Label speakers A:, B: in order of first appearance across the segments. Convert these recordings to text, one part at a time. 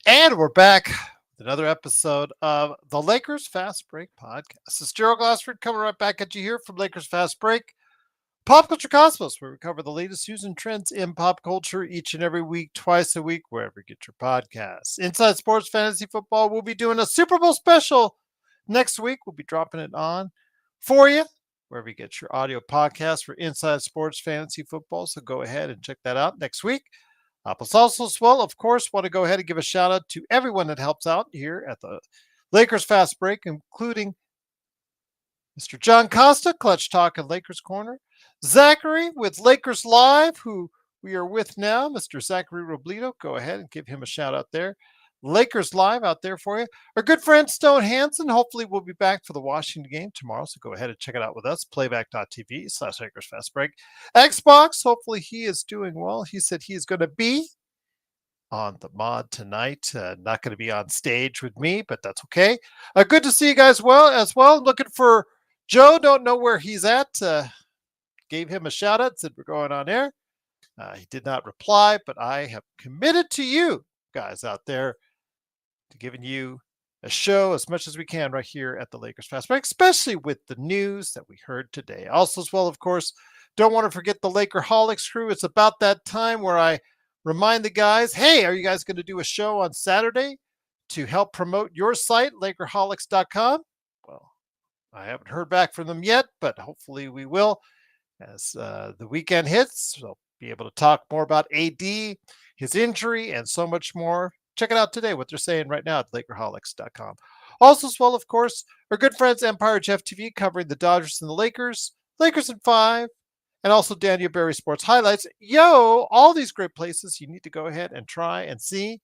A: And we're back with another episode of the Lakers Fast Break podcast. This is Gerald Glassford coming right back at you here from Lakers Fast Break, Pop Culture Cosmos, where we cover the latest news and trends in pop culture each and every week, twice a week, wherever you get your podcasts. Inside Sports Fantasy Football, we'll be doing a Super Bowl special next week. We'll be dropping it on for you, wherever you get your audio podcast for Inside Sports Fantasy Football. So go ahead and check that out next week. Plus also as well, of course, want to go ahead and give a shout out to everyone that helps out here at the Lakers Fast Break, including Mr. John Costa, Clutch Talk and Lakers Corner, Zachary with Lakers Live, who we are with now, Mr. Zachary Robledo. Go ahead and give him a shout out there. Lakers Live out there for you. Our good friend Stone Hansen, hopefully we'll be back for the Washington game tomorrow, so go ahead and check it out with us, playback.tv/Lakers Fast Break. Xbox, hopefully he is doing well. He said he's going to be on the mod tonight. Not going to be on stage with me, but that's okay. Good to see you guys as well. Looking for Joe, don't know where he's at. Gave him a shout out, said we're going on air. He did not reply, but I have committed to you guys out there to giving you a show as much as we can right here at the Lakers Fast Break, especially with the news that we heard today. Also, as well, of course, don't want to forget the Lakerholics crew. It's about that time where I remind the guys, hey, are you guys going to do a show on Saturday to help promote your site, Lakerholics.com? Well, I haven't heard back from them yet, but hopefully we will as the weekend hits. So I'll be able to talk more about AD, his injury, and so much more. Check it out today, what they're saying right now at Lakerholics.com. Also, as well, of course, our good friends Empire Jeff TV covering the Dodgers and the Lakers, Lakers in 5, and also Daniel Berry Sports Highlights. All these great places you need to go ahead and try and see.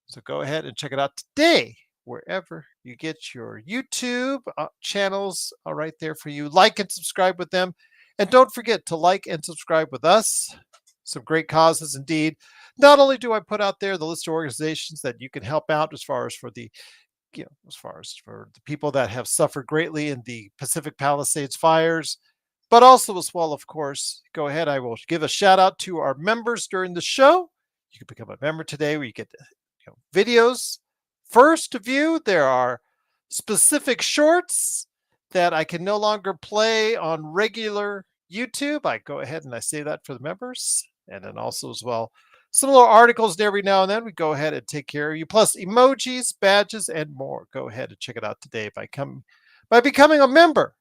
A: So go ahead and check it out today, wherever you get your YouTube channels are right there for you. Like and subscribe with them. And don't forget to like and subscribe with us. Some great causes indeed. Not only do I put out there the list of organizations that you can help out as far as for the people that have suffered greatly in the Pacific Palisades fires, but also as well, of course, go ahead. I will give a shout out to our members during the show. You can become a member today where you get videos first to view. There are specific shorts that I can no longer play on regular YouTube. I go ahead and I say that for the members. And then also as well, some little articles every now and then. We go ahead and take care of you. Plus emojis, badges, and more. Go ahead and check it out today by becoming a member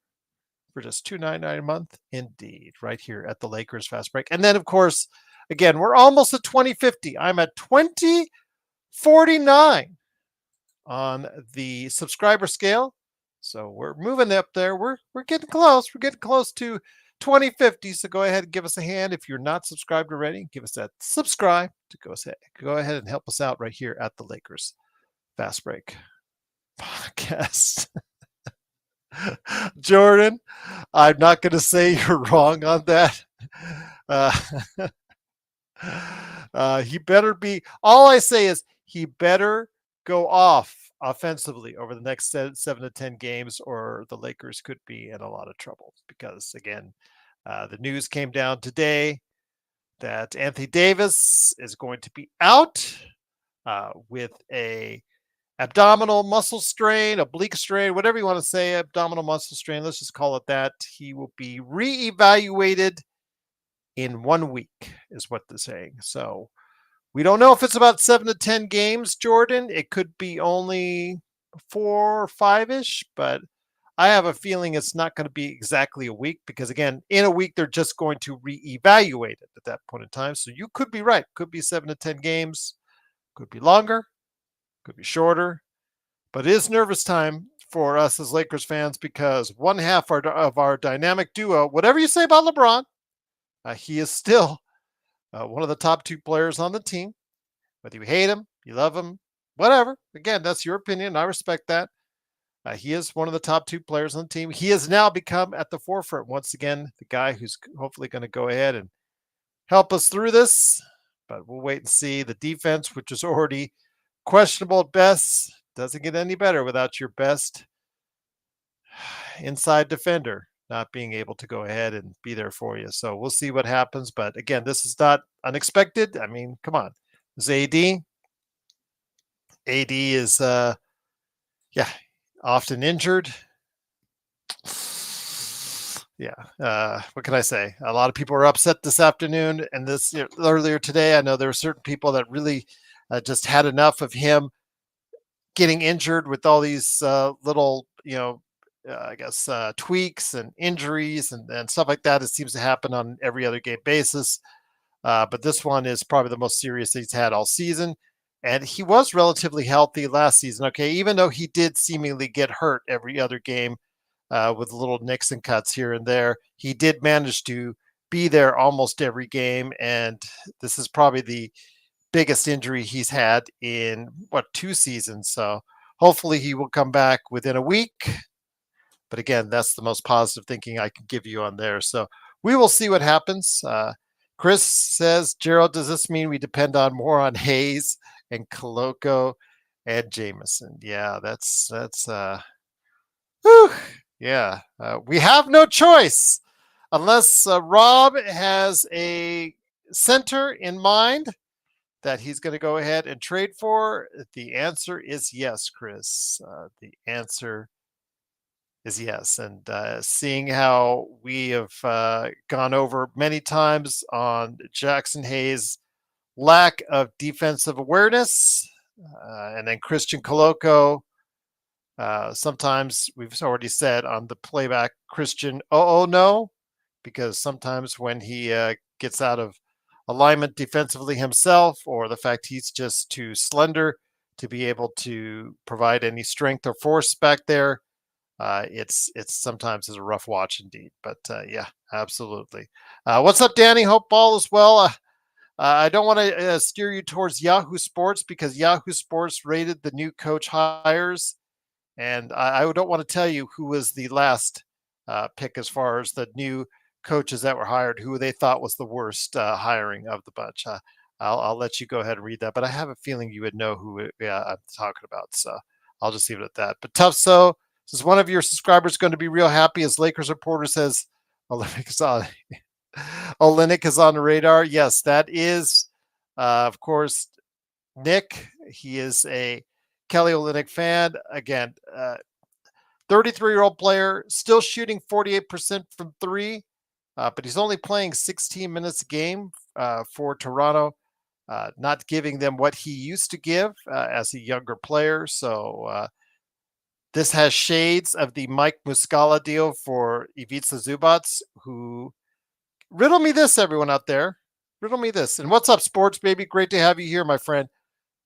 A: for just $2.99 a month. Indeed, right here at the Lakers Fast Break. And then, of course, again, we're almost at 2050. I'm at 2049 on the subscriber scale. So we're moving up there. We're getting close. We're getting close to 2050. So go ahead and give us a hand. If you're not subscribed already, give us that subscribe to go ahead and help us out right here at the Lakers Fast Break podcast. Jordan, I'm not going to say you're wrong on that. He better be. All I say is he better go off offensively over the next 7 to 10 games, or the Lakers could be in a lot of trouble. Because again, the news came down today that Anthony Davis is going to be out with a abdominal muscle strain, oblique strain, whatever you want to say, abdominal muscle strain. Let's just call it that. He will be reevaluated in 1 week, is what they're saying. So we don't know if it's about 7 to 10 games, Jordan. It could be only 4 or 5-ish, but I have a feeling it's not going to be exactly a week because, again, in a week, they're just going to reevaluate it at that point in time. So you could be right. Could be 7 to 10 games. Could be longer. Could be shorter. But it is nervous time for us as Lakers fans because one half of our dynamic duo, whatever you say about LeBron, he is still one of the top 2 players on the team. Whether you hate him, you love him, whatever. Again, that's your opinion. I respect that. He is one of the top 2 players on the team. He has now become at the forefront once again, the guy who's hopefully going to go ahead and help us through this. But we'll wait and see. The defense, which is already questionable at best, doesn't get any better without your best inside defender not being able to go ahead and be there for you. So we'll see what happens. But again, this is not unexpected. I mean, come on. This AD, AD is, yeah, often injured. Yeah. What can I say? A lot of people are upset this afternoon and earlier today. I know there were certain people that really just had enough of him getting injured with all these little, I guess, tweaks and injuries and stuff like that. It seems to happen on every other game basis. But this one is probably the most serious he's had all season. And he was relatively healthy last season. Okay. Even though he did seemingly get hurt every other game with little nicks and cuts here and there, he did manage to be there almost every game. And this is probably the biggest injury he's had in 2 seasons. So hopefully he will come back within a week. But again, that's the most positive thinking I can give you on there. So we will see what happens. Chris says, Gerald, does this mean we depend on more on Hayes and Koloko and Jameson? Yeah, whew, yeah. We have no choice unless Rob has a center in mind that he's going to go ahead and trade for. The answer is yes, Chris. The answer is yes. And seeing how we have gone over many times on Jackson Hayes' lack of defensive awareness, and then Christian Koloko. Sometimes we've already said on the playback, Christian, oh no, because sometimes when he gets out of alignment defensively himself, or the fact he's just too slender to be able to provide any strength or force back there, it's sometimes is a rough watch indeed. But yeah, absolutely. What's up, Danny? Hope all is well. I don't want to steer you towards Yahoo Sports because Yahoo Sports rated the new coach hires, and I don't want to tell you who was the last pick as far as the new coaches that were hired, who they thought was the worst hiring of the bunch. I'll let you go ahead and read that, but I have a feeling you would know who I'm talking about. So I'll just leave it at that. But tough so. Says one of your subscribers going to be real happy as Lakers reporter says Olenek is on, Olenek is on the radar. Yes, that is, of course, Nick. He is a Kelly Olynyk fan. Again, 33-year-old player, still shooting 48% from three, but he's only playing 16 minutes a game for Toronto, not giving them what he used to give as a younger player. So this has shades of the Mike Muscala deal for Ivica Zubats, who riddle me this, everyone out there. Riddle me this. And what's up, sports baby? Great to have you here, my friend.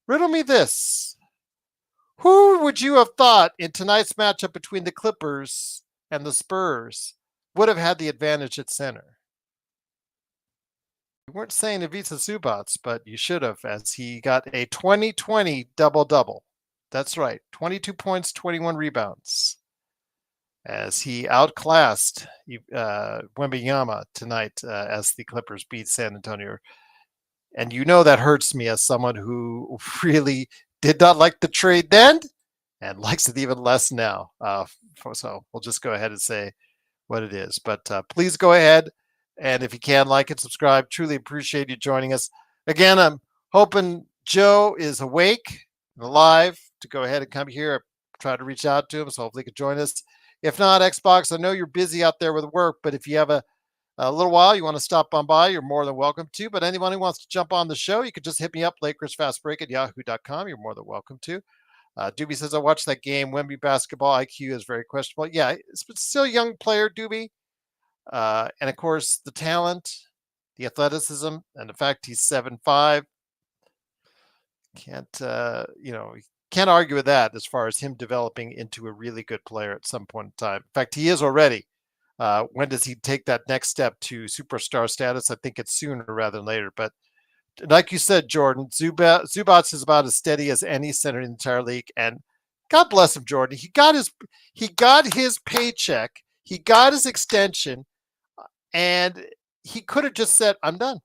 A: Riddle me this. Who would you have thought in tonight's matchup between the Clippers and the Spurs would have had the advantage at center? You weren't saying Ivica Zubats, but you should have, as he got a 20-20 double-double. That's right, 22 points, 21 rebounds, as he outclassed Wembanyama tonight as the Clippers beat San Antonio. And you know that hurts me as someone who really did not like the trade then and likes it even less now. So we'll just go ahead and say what it is. But please go ahead, and if you can, like and subscribe. Truly appreciate you joining us. Again, I'm hoping Joe is awake and alive to go ahead and come here. I try to reach out to him, so hopefully he can join us. If not, Xbox, I know you're busy out there with work, but if you have a little while, you want to stop on by, you're more than welcome to. But anyone who wants to jump on the show, you could just hit me up, LakersFastBreak@yahoo.com. You're more than welcome to. Doobie says, I watched that game. Wemby basketball IQ is very questionable. Yeah, it's still a young player, Doobie. And of course, the talent, the athleticism, and the fact he's 7'5". Can't argue with that as far as him developing into a really good player at some point in time. In fact, he is already. When does he take that next step to superstar status? I think it's sooner rather than later. But like you said, Jordan, Zubats is about as steady as any center in the entire league. And God bless him, Jordan. He got his paycheck. He got his extension. And he could have just said, I'm done.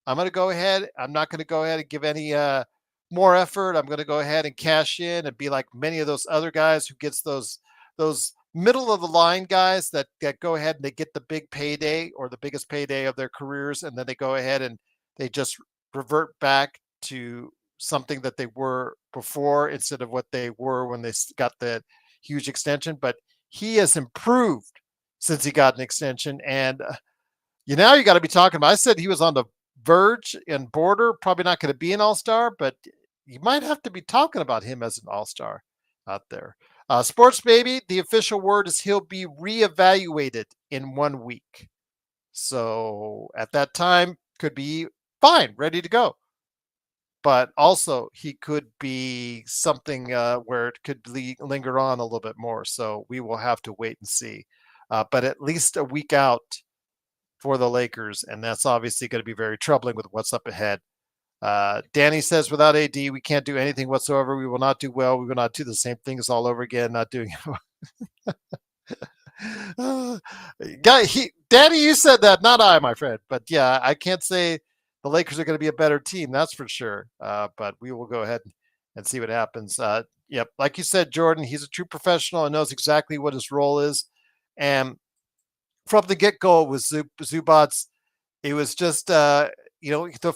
A: I'm going to go ahead. I'm not going to go ahead and give any more effort. I'm going to go ahead and cash in and be like many of those other guys who gets those middle of the line guys that go ahead and they get the big payday or the biggest payday of their careers. And then they go ahead and they just revert back to something that they were before instead of what they were when they got that huge extension. But he has improved since he got an extension, and you got to be talking about. I said he was on the verge and border, probably not going to be an all-star, but you might have to be talking about him as an all-star out there. Sports Baby, the official word is he'll be reevaluated in 1 week. So at that time, could be fine, ready to go. But also, he could be something where it could linger on a little bit more. So we will have to wait and see. But at least a week out for the Lakers, and that's obviously going to be very troubling with what's up ahead. Danny says, without AD, we can't do anything whatsoever. We will not do well. We will not do the same things all over again. Not doing Danny, you said that, not I, my friend. But yeah, I can't say the Lakers are going to be a better team. That's for sure. But we will go ahead and see what happens. Yep, like you said, Jordan, he's a true professional and knows exactly what his role is. And from the get-go with Zubats, it was just the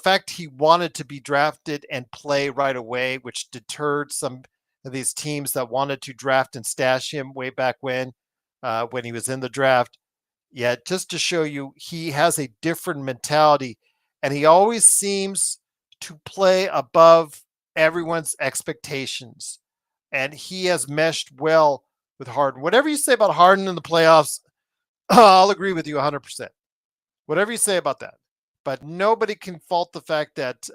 A: fact he wanted to be drafted and play right away, which deterred some of these teams that wanted to draft and stash him way back when he was in the draft. Yeah, just to show you, he has a different mentality, and he always seems to play above everyone's expectations. And he has meshed well with Harden. Whatever you say about Harden in the playoffs, I'll agree with you 100%. Whatever you say about that. But nobody can fault the fact that,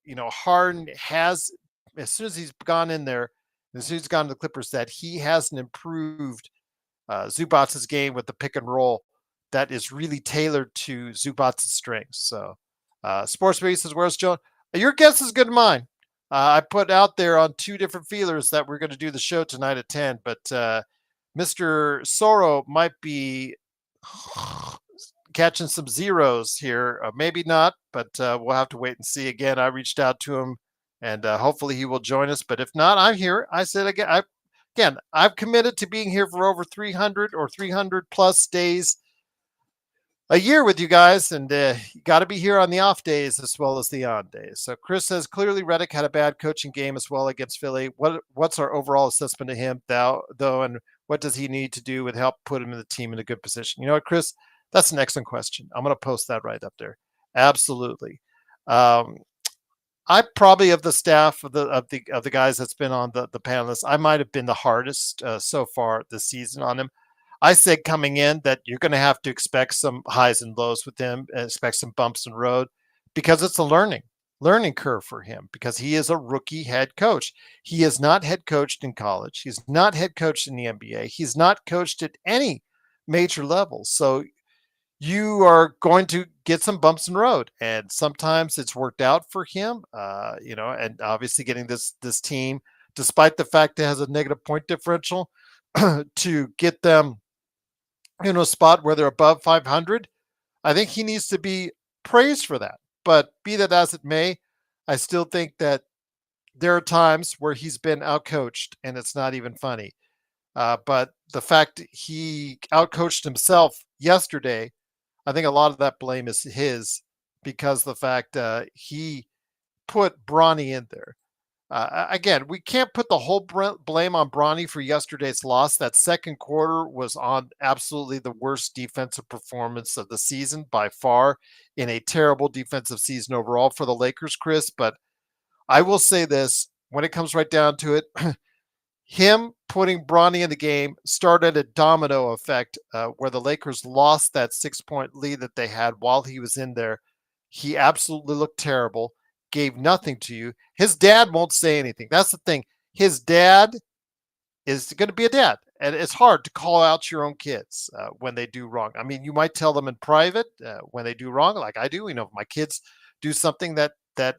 A: Harden has, as soon as he's gone in there, as soon as he's gone to the Clippers, that he has an improved Zubats' game with the pick and roll that is really tailored to Zubats' strengths. So, Sports Baby says, where's Joe? Your guess is good as mine. I put out there on 2 different feelers that we're going to do the show tonight at 10, but Mr. Soro might be catching some zeros here. Maybe not, but we'll have to wait and see. Again, I reached out to him, and hopefully he will join us. But if not, I'm here. I said again, I've committed to being here for over 300 or 300 plus days a year with you guys, and you got to be here on the off days as well as the on days. So Chris says, clearly Redick had a bad coaching game as well against Philly. What's our overall assessment of him, though, and what does he need to do with help put him in the team in a good position? You know what, Chris? That's an excellent question. I'm going to post that right up there. Absolutely. I probably, of the staff of the guys that's been on the panelists, I might have been the hardest so far this season on him. I said coming in that you're going to have to expect some highs and lows with him, and expect some bumps in the road, because it's a learning curve for him, because he is a rookie head coach. He is not head coached in college. He's not head coached in the NBA. He's not coached at any major levels. So you are going to get some bumps in the road, and sometimes it's worked out for him. And obviously getting this team, despite the fact it has a negative point differential, to get them in a spot where they're above 500. I think he needs to be praised for that. But be that as it may, I still think that there are times where he's been outcoached, and it's not even funny. But the fact he outcoached himself yesterday, I think a lot of that blame is his, because the fact he put Bronny in there. Again, we can't put the whole blame on Bronny for yesterday's loss. That second quarter was on absolutely the worst defensive performance of the season by far, in a terrible defensive season overall for the Lakers, Chris. But I will say this, when it comes right down to it, him putting Bronny in the game started a domino effect where the Lakers lost that 6-point lead that they had while he was in there. He absolutely looked terrible, gave nothing to you. His dad won't say anything. That's the thing. His dad is going to be a dad, and it's hard to call out your own kids when they do wrong. I mean, you might tell them in private when they do wrong, like I do. If my kids do something that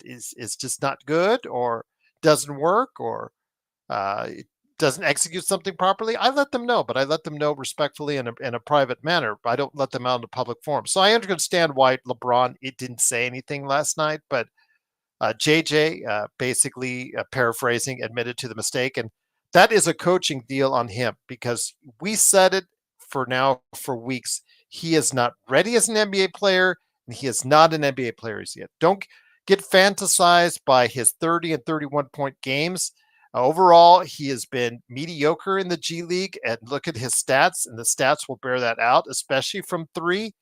A: is just not good, or doesn't work, or doesn't execute something properly, I let them know, but I let them know respectfully in a private manner. I don't let them out in a public forum. So I understand why LeBron didn't say anything last night, but JJ, basically paraphrasing, admitted to the mistake. And that is a coaching deal on him, because we said it for weeks. He is not ready as an NBA player, and he is not an NBA player as yet. Don't get fantasized by his 30 and 31 point games. Overall, he has been mediocre in the G League, and look at his stats, and the stats will bear that out, especially from three.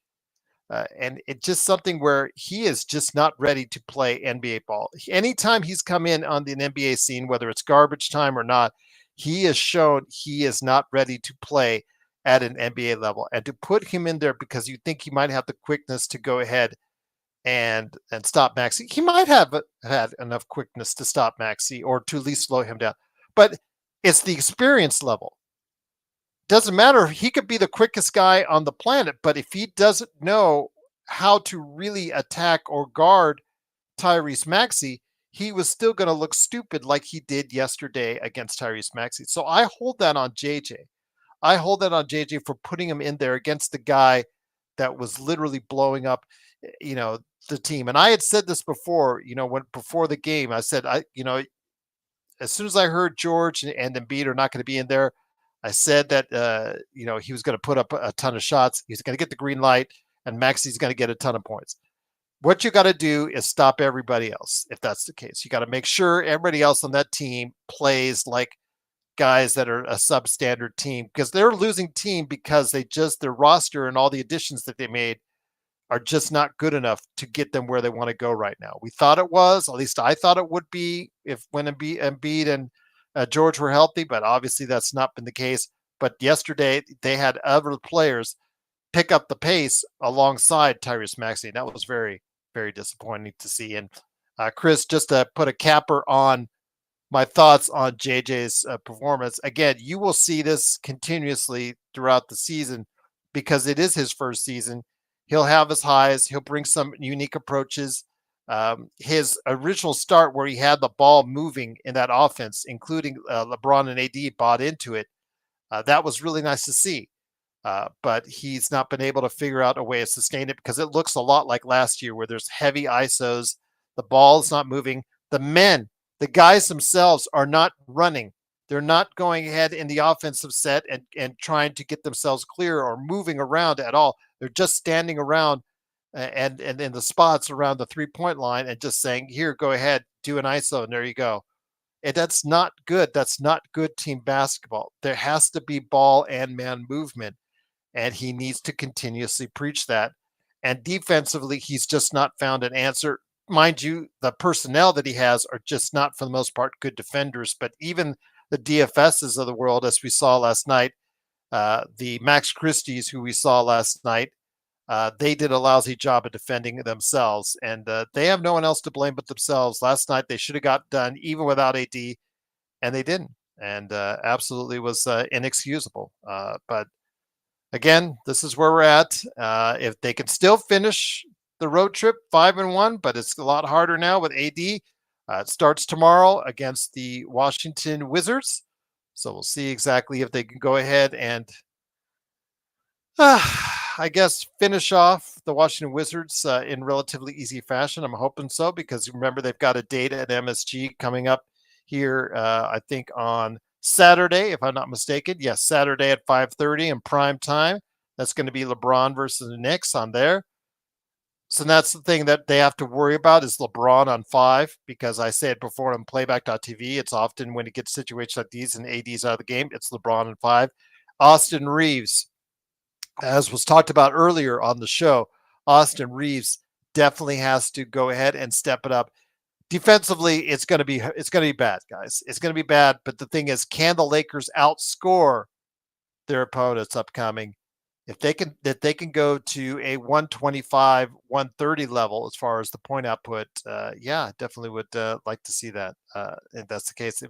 A: And it's just something where he is just not ready to play NBA ball. Anytime he's come in on the NBA scene, whether it's garbage time or not, he has shown he is not ready to play at an NBA level. And to put him in there because you think he might have the quickness to go ahead and stop Maxey, he might have had enough quickness to stop Maxey or to at least slow him down. But it's the experience level. Doesn't matter. He could be the quickest guy on the planet, but if he doesn't know how to really attack or guard Tyrese Maxey, he was still going to look stupid like he did yesterday against Tyrese Maxey. So I hold that on JJ. I hold that on JJ for putting him in there against the guy that was literally blowing up, the team. And I had said this before, before the game, I said, as soon as I heard George and Embiid are not going to be in there, I said that, he was going to put up a ton of shots. He's going to get the green light, and Maxey's going to get a ton of points. What you got to do is stop everybody else, if that's the case. You got to make sure everybody else on that team plays like guys that are a substandard team, because they're a losing team because their roster and all the additions that they made are just not good enough to get them where they want to go right now. We thought it was, at least I thought it would be, when Embiid and George were healthy, but obviously that's not been the case. But yesterday they had other players pick up the pace alongside Tyrese Maxey. And that was very, very disappointing to see. And Chris, just to put a capper on my thoughts on JJ's performance, again, you will see this continuously throughout the season because it is his first season. He'll have his highs. He'll bring some unique approaches. His original start where he had the ball moving in that offense, including LeBron and AD bought into it, that was really nice to see. But he's not been able to figure out a way to sustain it because it looks a lot like last year where there's heavy ISOs. The ball is not moving. The guys themselves are not running. They're not going ahead in the offensive set and trying to get themselves clear or moving around at all. They're just standing around and in the spots around the 3-point line and just saying, here, go ahead, do an ISO, and there you go. And that's not good. That's not good team basketball. There has to be ball and man movement, and he needs to continuously preach that. And defensively, he's just not found an answer. Mind you, the personnel that he has are just not, for the most part, good defenders, but even the DFSs of the world, as we saw last night, the Max Christie's who we saw last night, they did a lousy job of defending themselves, and they have no one else to blame but themselves. Last night, they should have got done even without AD, and they didn't, and absolutely was inexcusable. But again, this is where we're at. If they can still finish the road trip 5-1, but it's a lot harder now with AD. It starts tomorrow against the Washington Wizards. So we'll see exactly if they can go ahead and, I guess, finish off the Washington Wizards in relatively easy fashion. I'm hoping so, because remember, they've got a date at MSG coming up here, I think on Saturday, if I'm not mistaken. Yes, Saturday at 5:30 in prime time. That's going to be LeBron versus the Knicks on there. So that's the thing that they have to worry about is LeBron on 5, because I say it before on playback.tv. It's often when it gets situations like these and AD's out of the game, it's LeBron on 5. Austin Reeves, as was talked about earlier on the show, Austin Reeves definitely has to go ahead and step it up. Defensively, it's going to be bad, guys. It's going to be bad. But the thing is, can the Lakers outscore their opponents upcoming? If they can go to a 125, 130 level as far as the point output, yeah, definitely would like to see that. If that's the case.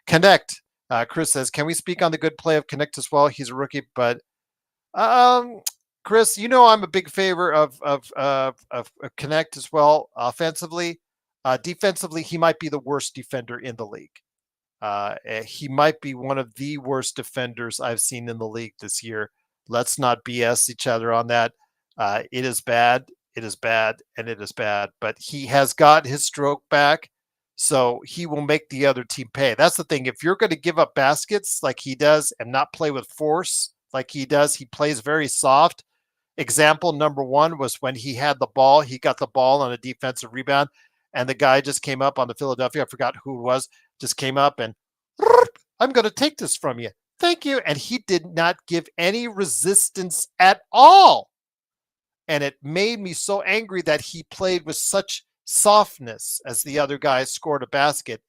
A: Connect, Chris says, can we speak on the good play of Connect as well? He's a rookie, but Chris, I'm a big favor of Connect as well. Offensively, defensively, he might be the worst defender in the league. He might be one of the worst defenders I've seen in the league this year. Let's not BS each other on that. It is bad. It is bad, and it is bad. But he has got his stroke back, so he will make the other team pay. That's the thing. If you're going to give up baskets like he does and not play with force like he does, he plays very soft. Example number one was when he had the ball. He got the ball on a defensive rebound, and the guy just came up on the Philadelphia. I forgot who it was. Just came up and I'm going to take this from you. Thank you. And he did not give any resistance at all. And it made me so angry that he played with such softness as the other guy scored a basket.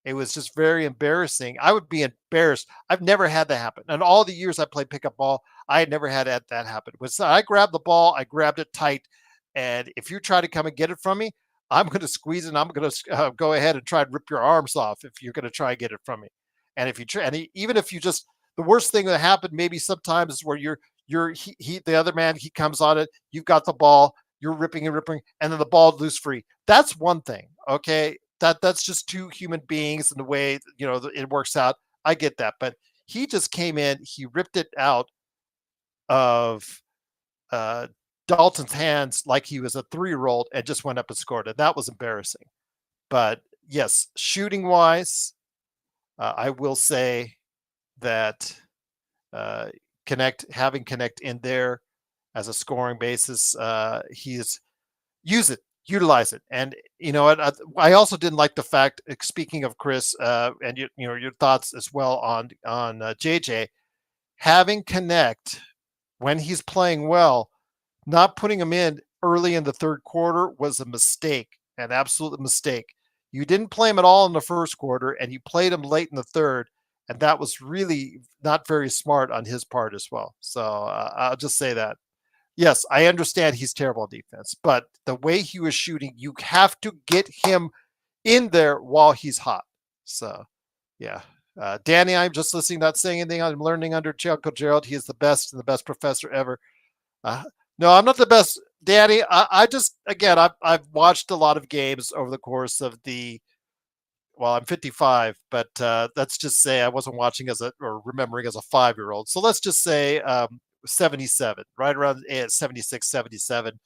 A: It was just very embarrassing. I would be embarrassed. I've never had that happen. In all the years I played pickup ball, I had never had that happen. When I grabbed the ball, I grabbed it tight. And if you try to come and get it from me, I'm going to squeeze it and I'm going to go ahead and try and rip your arms off if you're going to try and get it from me. And if you try, and even if you just, the worst thing that happened maybe sometimes is where the other man, he comes on it, you've got the ball, you're ripping and ripping, and then the ball loose free. That's one thing. Okay. That's just two human beings and the way, it works out. I get that. But he just came in, he ripped it out of uh, Dalton's hands like he was a 3-year-old and just went up and scored it. That was embarrassing. But yes, shooting wise, I will say that having Connect in there as a scoring basis, he's utilize it. And you know what? I also didn't like the fact. Speaking of Chris, and your thoughts as well on JJ, having Connect when he's playing well, not putting him in early in the third quarter was a mistake, an absolute mistake. You didn't play him at all in the first quarter, and you played him late in the third, and that was really not very smart on his part as well. So I'll just say that. Yes, I understand he's terrible on defense, but the way he was shooting, you have to get him in there while he's hot. So, yeah. Danny, I'm just listening, not saying anything. I'm learning under Uncle Gerald. He is the best and the best professor ever. Uh, no, I'm not the best, Danny. I just, again, I've watched a lot of games over the course of well, I'm 55, but let's just say I wasn't watching or remembering as a 5-year-old. So let's just say 77, right around 76, 77,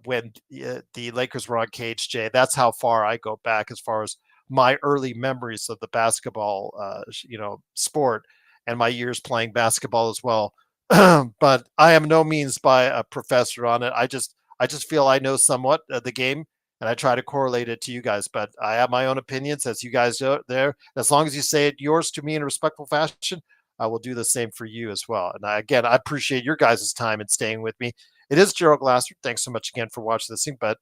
A: when the Lakers were on KHJ. That's how far I go back as far as my early memories of the basketball, sport, and my years playing basketball as well. But I am no means by a professor on it. I just feel I know somewhat the game, and I try to correlate it to you guys. But I have my own opinions, as you guys do there. As long as you say it yours to me in a respectful fashion, I will do the same for you as well. And again, I appreciate your guys' time and staying with me. It is Gerald Glasser. Thanks so much again for watching this thing. But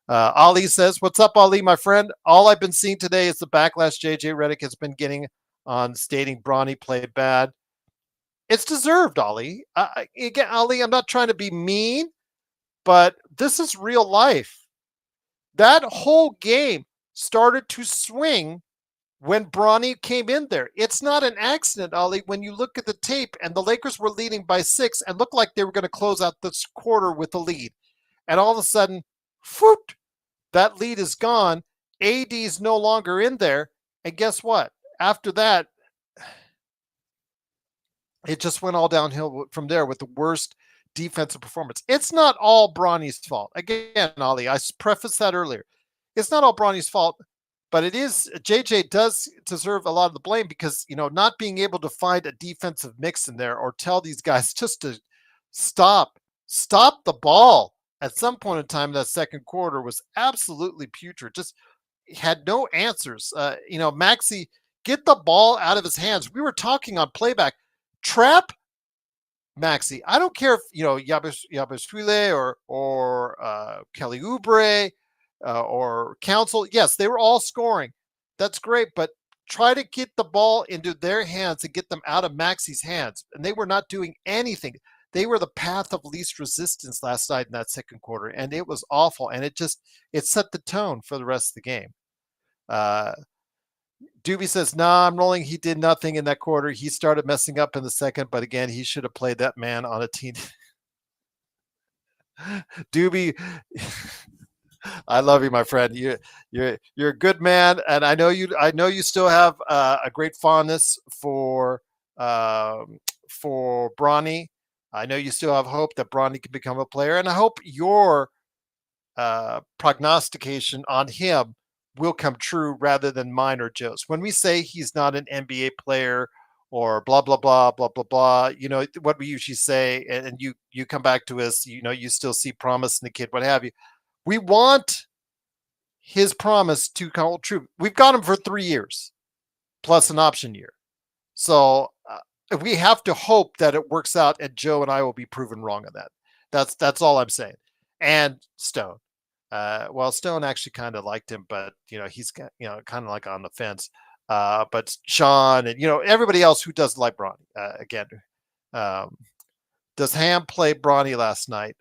A: Ali says, "What's up, Ali, my friend? All I've been seeing today is the backlash JJ Redick has been getting on stating Bronny played bad. It's deserved, Ali. Again, Ali, I'm not trying to be mean, but this is real life. That whole game started to swing when Bronny came in there. It's not an accident, Ali, when you look at the tape and the Lakers were leading by 6 and looked like they were going to close out this quarter with a lead. And all of a sudden, whoop, that lead is gone. AD's no longer in there. And guess what? After that, it just went all downhill from there with the worst defensive performance. It's not all Bronny's fault. Again, Ali, I prefaced that earlier. It's not all Bronny's fault, but it is. JJ does deserve a lot of the blame because, not being able to find a defensive mix in there or tell these guys just to stop the ball at some point in time in that second quarter was absolutely putrid. Just had no answers. Maxey, get the ball out of his hands. We were talking on playback. Trap Maxey. I don't care if Yabusele or Kelly Oubre or Council. Yes, they were all scoring. That's great, but try to get the ball into their hands and get them out of Maxey's hands. And they were not doing anything. They were the path of least resistance last night in that second quarter, and it was awful. And it set the tone for the rest of the game. Doobie says, "Nah, I'm rolling. He did nothing in that quarter. He started messing up in the second, but again, he should have played that man on a team." Doobie, I love you, my friend. You're a good man, and I know you still have a great fondness for Bronny. I know you still have hope that Bronny can become a player, and I hope your prognostication on him will come true rather than mine or Joe's. When we say he's not an NBA player or blah, blah, blah, blah, blah, blah, what we usually say, and you come back to us, you still see promise in the kid, what have you. We want his promise to hold true. We've got him for 3 years plus an option year. So we have to hope that it works out, and Joe and I will be proven wrong on that. That's all I'm saying. And Stone. Well, Stone actually kind of liked him, but he's kind of like on the fence. But Sean and everybody else who doesn't like Bronny again. Um, does Ham play Bronny last night?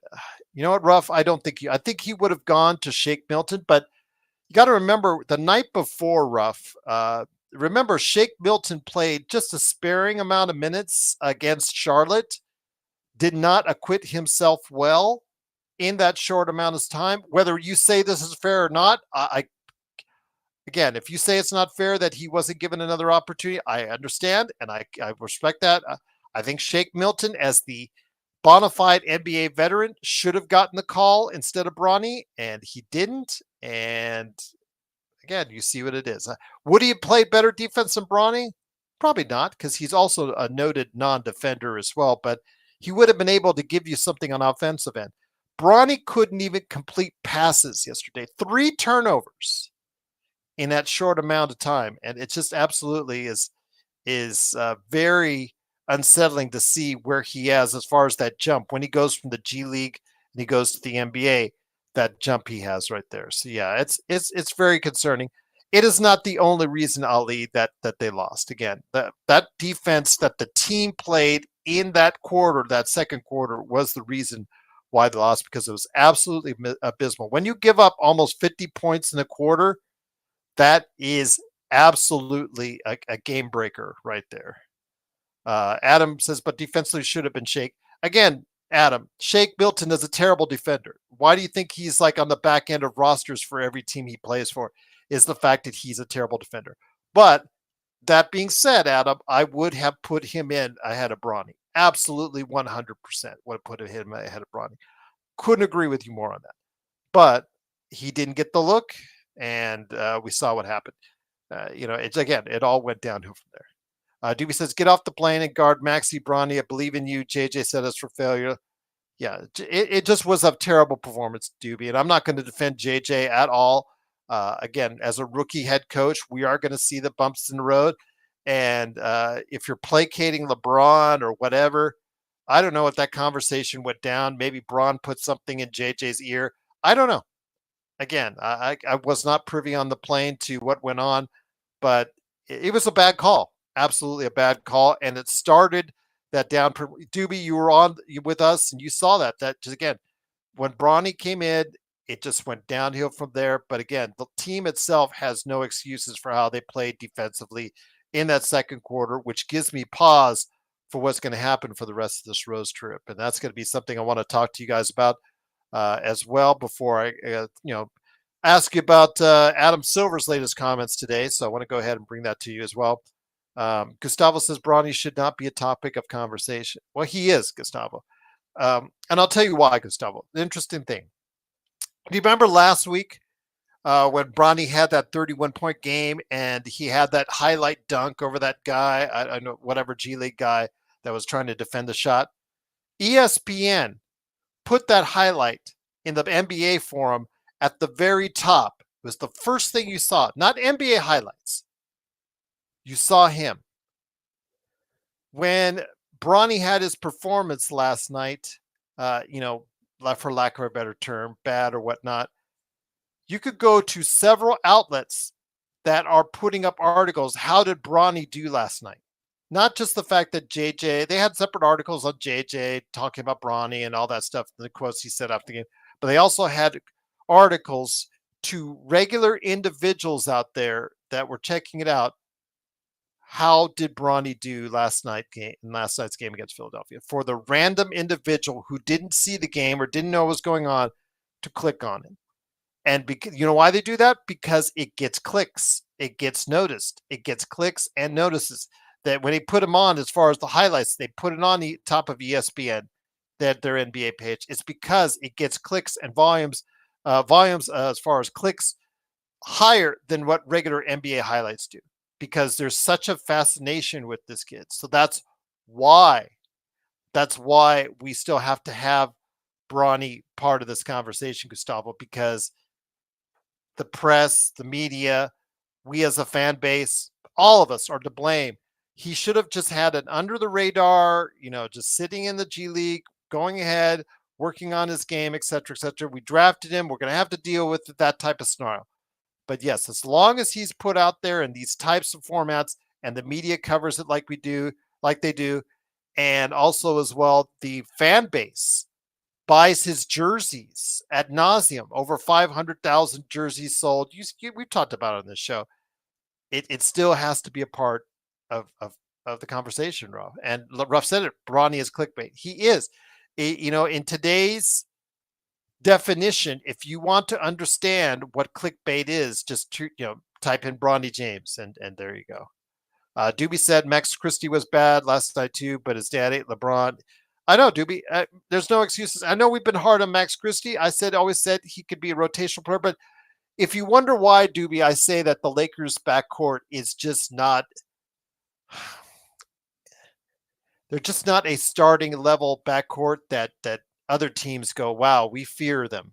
A: You know what, Ruff? I don't think I think he would have gone to Shake Milton, but you got to remember the night before, Ruff. Remember, Shake Milton played just a sparing amount of minutes against Charlotte, did not acquit himself well in that short amount of time. Whether you say this is fair or not, again, if you say it's not fair that he wasn't given another opportunity, I understand and I respect that. I think Shake Milton, as the bona fide NBA veteran, should have gotten the call instead of Bronny, and he didn't. And again, you see what it is. Would he have played better defense than Bronny? Probably not, because he's also a noted non-defender as well, but he would have been able to give you something on offensive end. Bronny couldn't even complete passes yesterday. 3 turnovers in that short amount of time, and it just absolutely is very unsettling to see where he is as far as that jump when he goes from the G League and he goes to the NBA. That jump he has right there. So yeah, it's very concerning. It is not the only reason, Ali, that they lost. Again, that defense that the team played in that quarter, that second quarter, was the reason why they lost, because it was absolutely abysmal. When you give up almost 50 points in a quarter, that is absolutely a game breaker right there. Adam says, but defensively should have been Shake. Again, Adam, Shake Milton is a terrible defender. Why do you think he's like on the back end of rosters for every team he plays for? Is the fact that he's a terrible defender. But that being said, Adam, I would have put him in ahead of Bronny. Absolutely 100% would have put him ahead of Bronny. Couldn't agree with you more on that. But he didn't get the look, and we saw what happened. It's again, it all went downhill from there. Doobie says, get off the plane and guard Maxi Bronny. I believe in you. JJ set us for failure. Yeah, it just was a terrible performance, Doobie. And I'm not going to defend JJ at all. Again, as a rookie head coach, we are going to see the bumps in the road. And if you're placating LeBron or whatever, I don't know if that conversation went down. Maybe Bron put something in JJ's ear. I don't know. Again, I was not privy on the plane to what went on, but it was a bad call. Absolutely a bad call. And it started that down. Doobie, you were on with us and you saw that. That just, again, when Bronny came in, it just went downhill from there. But again, the team itself has no excuses for how they played defensively in that second quarter, which gives me pause for what's going to happen for the rest of this Rose trip. And that's going to be something I want to talk to you guys about as well before I, ask you about Adam Silver's latest comments today. So I want to go ahead and bring that to you as well. Gustavo says Bronny should not be a topic of conversation. Well, he is, Gustavo. And I'll tell you why, Gustavo. The interesting thing. Do you remember last week when Bronny had that 31-point game and he had that highlight dunk over that guy, I know, whatever G League guy that was trying to defend the shot? ESPN put that highlight in the NBA forum at the very top. It was the first thing you saw, not NBA highlights. You saw him. When Bronny had his performance last night, for lack of a better term, bad or whatnot, you could go to several outlets that are putting up articles. How did Bronny do last night? Not just the fact that JJ, they had separate articles on JJ talking about Bronny and all that stuff, the quotes he said after the game, but they also had articles to regular individuals out there that were checking it out. How did Bronny do last night's game against Philadelphia? For the random individual who didn't see the game or didn't know what was going on to click on it. And you know why they do that? Because it gets clicks. It gets noticed. It gets clicks and notices. That when they put them on, as far as the highlights, they put it on the top of ESPN, their NBA page. It's because it gets clicks and volumes as far as clicks higher than what regular NBA highlights do, because there's such a fascination with this kid. So that's why we still have to have Bronny part of this conversation, Gustavo, because the press, the media, we as a fan base, all of us are to blame. He should have just had an under the radar, just sitting in the G League, going ahead, working on his game, et cetera, et cetera. We drafted him. We're going to have to deal with that type of scenario. But yes, as long as he's put out there in these types of formats and the media covers it like they do, and also as well, the fan base buys his jerseys ad nauseum, over 500,000 jerseys sold. We've talked about it on this show. It still has to be a part of the conversation, Ruff. And Ruff said it, Bronny is clickbait. He is. In today's definition, if you want to understand what clickbait is, just type in Bronny James, and there you go. Doobie said Max Christie was bad last night too, but his dad ate LeBron. I know, Doobie. There's no excuses. I know we've been hard on Max Christie. Always said he could be a rotational player, but if you wonder why, Doobie, I say that the Lakers backcourt is just not. They're just not a starting level backcourt that other teams go, wow, we fear them.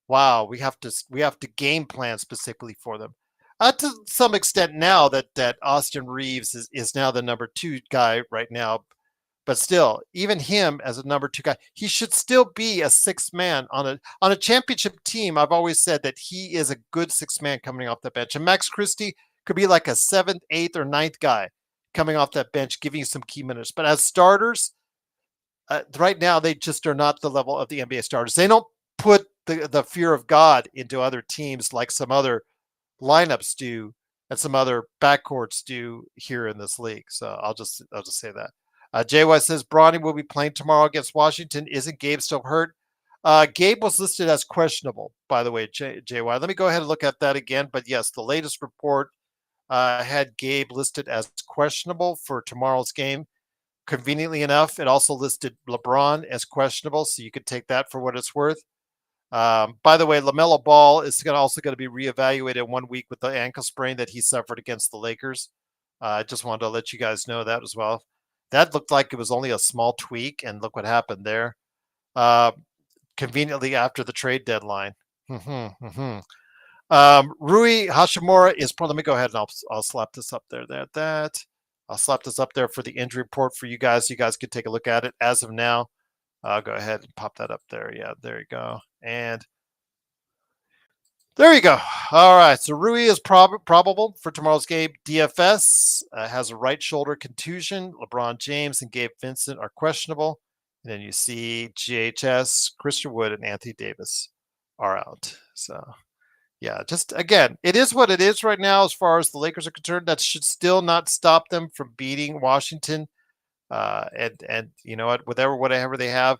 A: Wow, we have to game plan specifically for them. To some extent now that Austin Reeves is now the number 2 guy right now, but still, even him as a number 2 guy, he should still be a 6th man on a championship team. I've always said that he is a good 6th man coming off the bench, and Max Christie could be like a 7th, 8th, or 9th guy coming off that bench, giving you some key minutes. But as starters, right now they just are not the level of the NBA starters. They don't put the fear of God into other teams like some other lineups do and some other backcourts do here in this league. So I'll just say that. JY says Bronny will be playing tomorrow against Washington. Isn't Gabe still hurt? Gabe was listed as questionable, by the way, JY. Let me go ahead and look at that again. But yes, the latest report had Gabe listed as questionable for tomorrow's game. Conveniently enough, it also listed LeBron as questionable, so you could take that for what it's worth. By the way, LaMelo Ball is also going to be reevaluated 1 week with the ankle sprain that he suffered against the Lakers. I just wanted to let you guys know that as well. That looked like it was only a small tweak, and look what happened there. Conveniently after the trade deadline. Rui Hashimura is let me go ahead and I'll slap this up there. I'll slap this up there for the injury report for you guys. You guys can take a look at it as of now. I'll go ahead and pop that up there. Yeah, there you go. And there you go. All right. So Rui is probable for tomorrow's game. DFS has a right shoulder contusion. LeBron James and Gabe Vincent are questionable. And then you see GHS, Christian Wood, and Anthony Davis are out. So, yeah, just again, it is what it is right now as far as the Lakers are concerned. That should still not stop them from beating Washington. And you know what, whatever they have,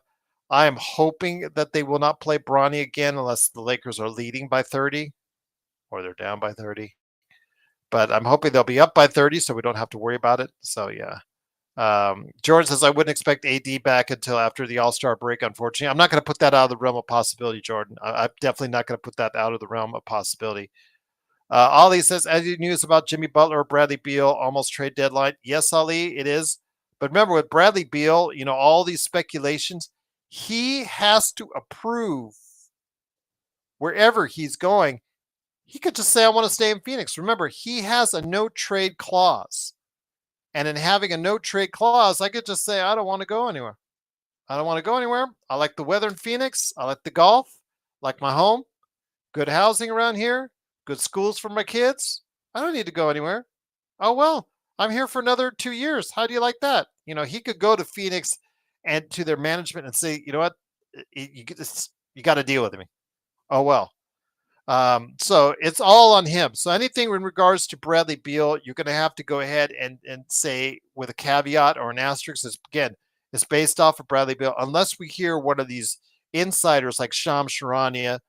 A: I am hoping that they will not play Bronny again unless the Lakers are leading by 30 or they're down by 30. But I'm hoping they'll be up by 30 so we don't have to worry about it. So, yeah. Jordan says, I wouldn't expect AD back until after the All-Star break, unfortunately. I'm not going to put that out of the realm of possibility, Jordan. I'm definitely not going to put that out of the realm of possibility. Ali says, any news about Jimmy Butler or Bradley Beal almost trade deadline? Yes, Ali, it is. But remember, with Bradley Beal, all these speculations, he has to approve wherever he's going. He could just say, I want to stay in Phoenix. Remember, he has a no-trade clause. And in having a no-trade clause, I could just say, I don't want to go anywhere. I don't want to go anywhere. I like the weather in Phoenix. I like the golf. I like my home. Good housing around here. Good schools for my kids. I don't need to go anywhere. Oh, well, I'm here for another 2 years. How do you like that? He could go to Phoenix and to their management and say, you know what, you got to deal with me. Oh, well. So it's all on him. So anything in regards to Bradley Beal, you're going to have to go ahead and say with a caveat or an asterisk. It's based off of Bradley Beal, unless we hear one of these insiders like Shams Charania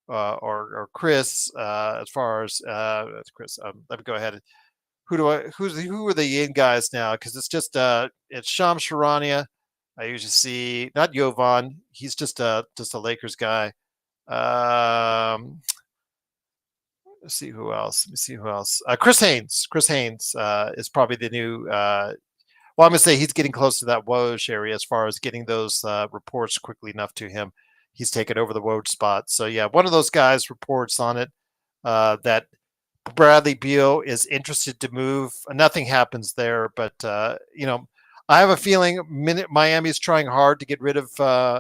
A: or Chris, as far as Chris. Let me go ahead. Who are the in guys now? Because it's just it's Shams Charania. I usually see not Jovan. He's just a Lakers guy. Let's see who else. Chris Haynes. Chris Haynes is probably the new. I'm going to say he's getting close to that Woj area as far as getting those reports quickly enough to him. He's taken over the Woj spot. So, yeah, one of those guys reports on it. that Bradley Beal is interested to move. Nothing happens there, but I have a feeling Miami's trying hard to get rid of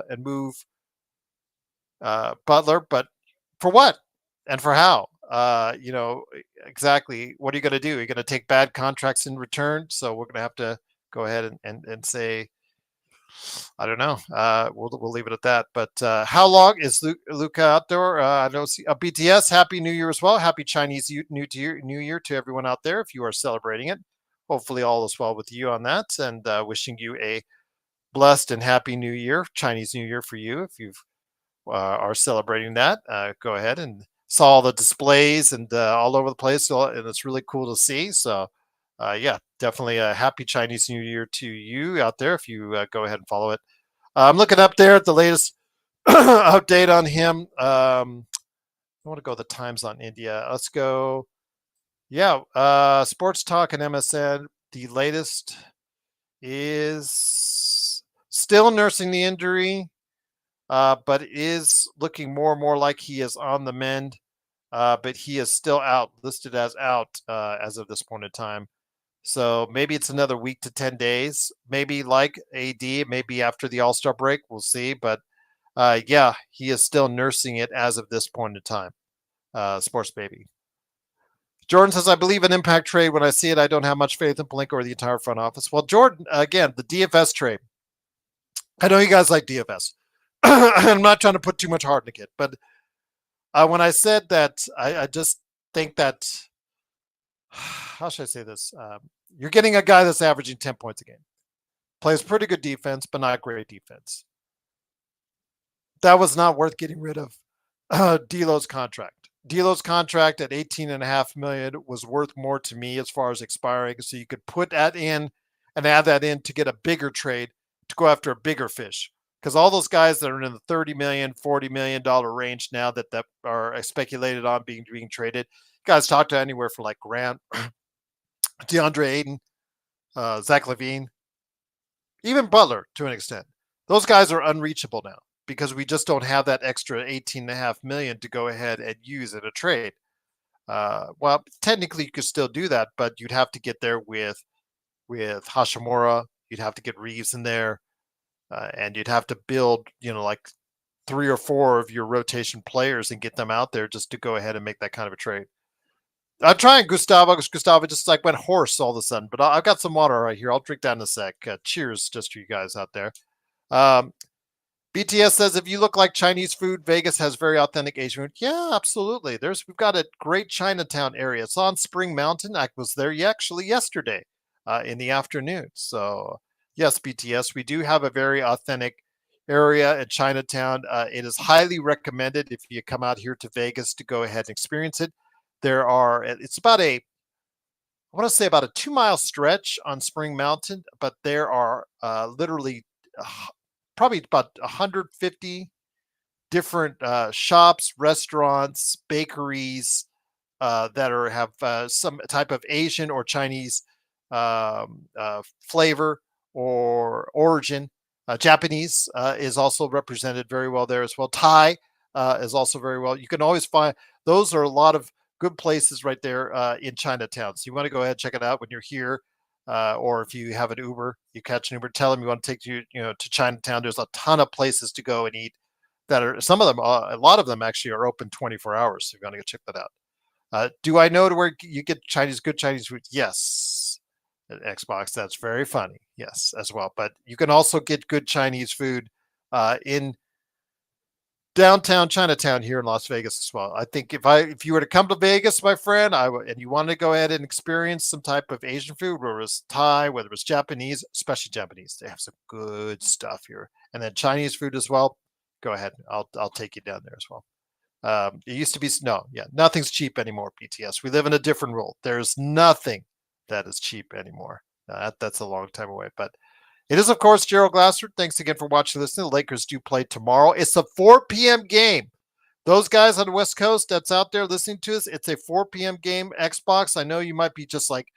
A: and move Butler, but for what and for how? Exactly. What are you going to do? You're going to take bad contracts in return. So we're going to have to go ahead and say, I don't know. We'll leave it at that. But how long is Luca outdoor? I know BTS. Happy New Year as well. Happy Chinese New Year to everyone out there if you are celebrating it. Hopefully all is well with you on that, and wishing you a blessed and happy New Year, Chinese New Year for you if you are celebrating that. Go ahead and saw all the displays and all over the place, and it's really cool to see. So yeah, definitely a happy Chinese New Year to you out there if you go ahead and follow it. I'm looking up there at the latest update on him. I want to go the times on India. Let's go. Yeah, Sports Talk and MSN. The latest is still nursing the injury, but is looking more and more like he is on the mend. But he is still out, listed as out as of this point in time. So maybe it's another week to 10 days. Maybe like AD, maybe after the All-Star break. We'll see. But yeah, he is still nursing it as of this point in time. Sports Baby. Jordan says, I believe in impact trade. When I see it, I don't have much faith in Palenka or the entire front office. Well, Jordan, again, the DFS trade. I know you guys like DFS. I'm not trying to put too much heart in it, but when I said that, I just think that, how should I say this? You're getting a guy that's averaging 10 points a game. Plays pretty good defense, but not great defense. That was not worth getting rid of D'Lo's contract. D'Lo's contract at $18.5 million was worth more to me as far as expiring. So you could put that in and add that in to get a bigger trade to go after a bigger fish. Because all those guys that are in the $30 million, $40 million range now that are speculated on being traded, guys talk to anywhere from like Grant, DeAndre Ayton, Zach LaVine, even Butler to an extent. Those guys are unreachable now because we just don't have that extra $18.5 million to go ahead and use in a trade. Well, technically you could still do that, but you'd have to get there with Hashimura. You'd have to get Reeves in there, and you'd have to build, like 3 or 4 of your rotation players and get them out there just to go ahead and make that kind of a trade. I'm trying Gustavo because Gustavo just like went hoarse all of a sudden, but I've got some water right here. I'll drink that in a sec. Cheers just to you guys out there. BTS says, if you look like Chinese food, Vegas has very authentic Asian food. Yeah, absolutely. We've got a great Chinatown area. It's on Spring Mountain. I was there actually yesterday in the afternoon. So yes, BTS, we do have a very authentic area in Chinatown. It is highly recommended if you come out here to Vegas to go ahead and experience it. It's about I want to say about a 2-mile stretch on Spring Mountain, but there are literally probably about 150 different shops, restaurants, bakeries that have some type of Asian or Chinese flavor or origin. Japanese is also represented very well there as well. Thai is also very well. You can always find those are a lot of good places right there in Chinatown. So you want to go ahead and check it out when you're here. Or if you have an Uber, you catch an Uber, tell them you want to take you to Chinatown. There's a ton of places to go and eat that are, some of them, a lot of them actually are open 24 hours. So you're going to go check that out. Do I know to where you get good Chinese food? Yes. At Xbox, that's very funny. Yes, as well. But you can also get good Chinese food in downtown Chinatown here in Las Vegas as well. I think if you were to come to Vegas, my friend, and you wanted to go ahead and experience some type of Asian food, whether it was Thai, whether it was Japanese, especially Japanese, they have some good stuff here. And then Chinese food as well. Go ahead, I'll take you down there as well. It used to be nothing's cheap anymore. BTS, we live in a different world. There's nothing that is cheap anymore. That's a long time away, but. It is, of course, Gerald Glassford. Thanks again for watching this. The Lakers do play tomorrow. It's a 4 p.m. game. Those guys on the West Coast that's out there listening to us, it's a 4 p.m. game. Xbox, I know you might be just like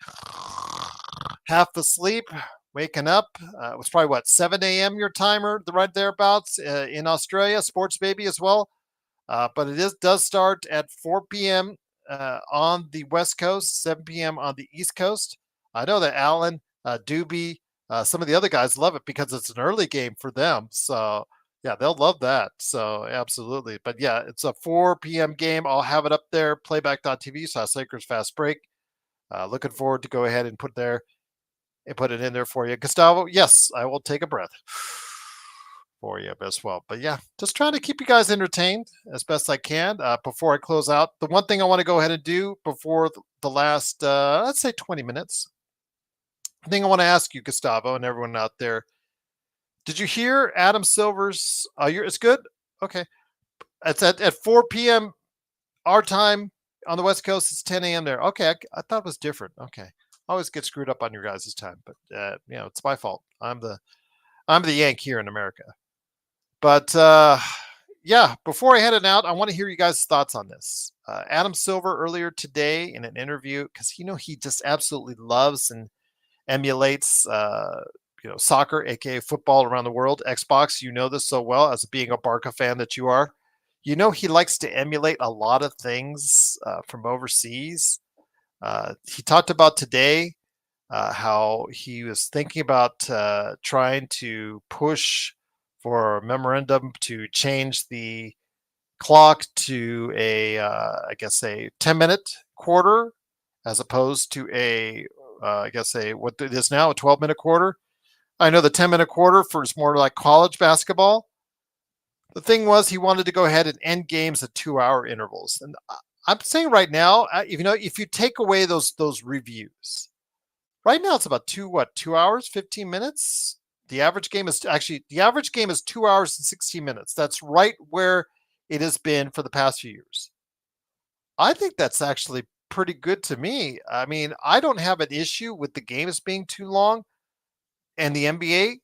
A: half asleep, waking up. It was probably, 7 a.m. your timer, right thereabouts in Australia. Sports Baby as well. But it does start at 4 p.m. on the West Coast, 7 p.m. on the East Coast. I know that Alan, Doobie, some of the other guys love it because it's an early game for them. So yeah, they'll love that. So absolutely. But yeah, it's a 4 p.m. game. I'll have it up there, playback.tv/Lakers Fast Break. Looking forward to go ahead and put it in there for you. Gustavo, yes, I will take a breath for you as well. But yeah, just trying to keep you guys entertained as best I can before I close out. The one thing I want to go ahead and do before the last, let's say 20 minutes, the thing I want to ask you, Gustavo, and everyone out there, did you hear Adam Silver's, it's good? Okay. It's at 4 p.m. our time on the West Coast. It's 10 a.m. there. Okay. I thought it was different. Okay. I always get screwed up on your guys' time, but it's my fault. I'm the Yank here in America. But yeah, before I head it out, I want to hear you guys' thoughts on this. Adam Silver earlier today in an interview, because he just absolutely loves and emulates soccer, aka football around the world. Xbox, you know this so well as being a Barca fan that you are. He likes to emulate a lot of things from overseas. He talked about today how he was thinking about trying to push for a memorandum to change the clock to I guess a 10-minute quarter as opposed to I guess what it is now, a 12-minute quarter. I know the 10-minute quarter for is more like college basketball. The thing was he wanted to go ahead and end games at 2-hour intervals. And I'm saying right now, if you take away those reviews, right now it's about 2 hours, 15 minutes. The average game is 2 hours and 16 minutes. That's right where it has been for the past few years. I think that's actually pretty good to me. I mean, I don't have an issue with the games being too long. And the NBA,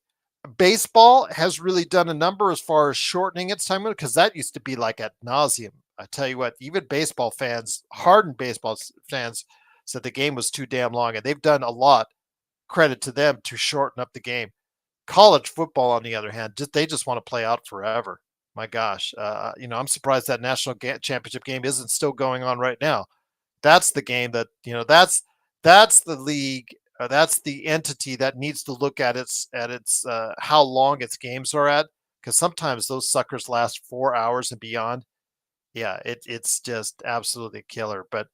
A: baseball has really done a number as far as shortening its time because that used to be like ad nauseum. I tell you what, even baseball fans, hardened baseball fans, said the game was too damn long, and they've done a lot. Credit to them to shorten up the game. College football, on the other hand, they just want to play out forever. My gosh, I'm surprised that national championship game isn't still going on right now. That's the game that that's the league. That's the entity that needs to look at its how long its games are at, because sometimes those suckers last 4 hours and beyond. Yeah, it's just absolutely killer. But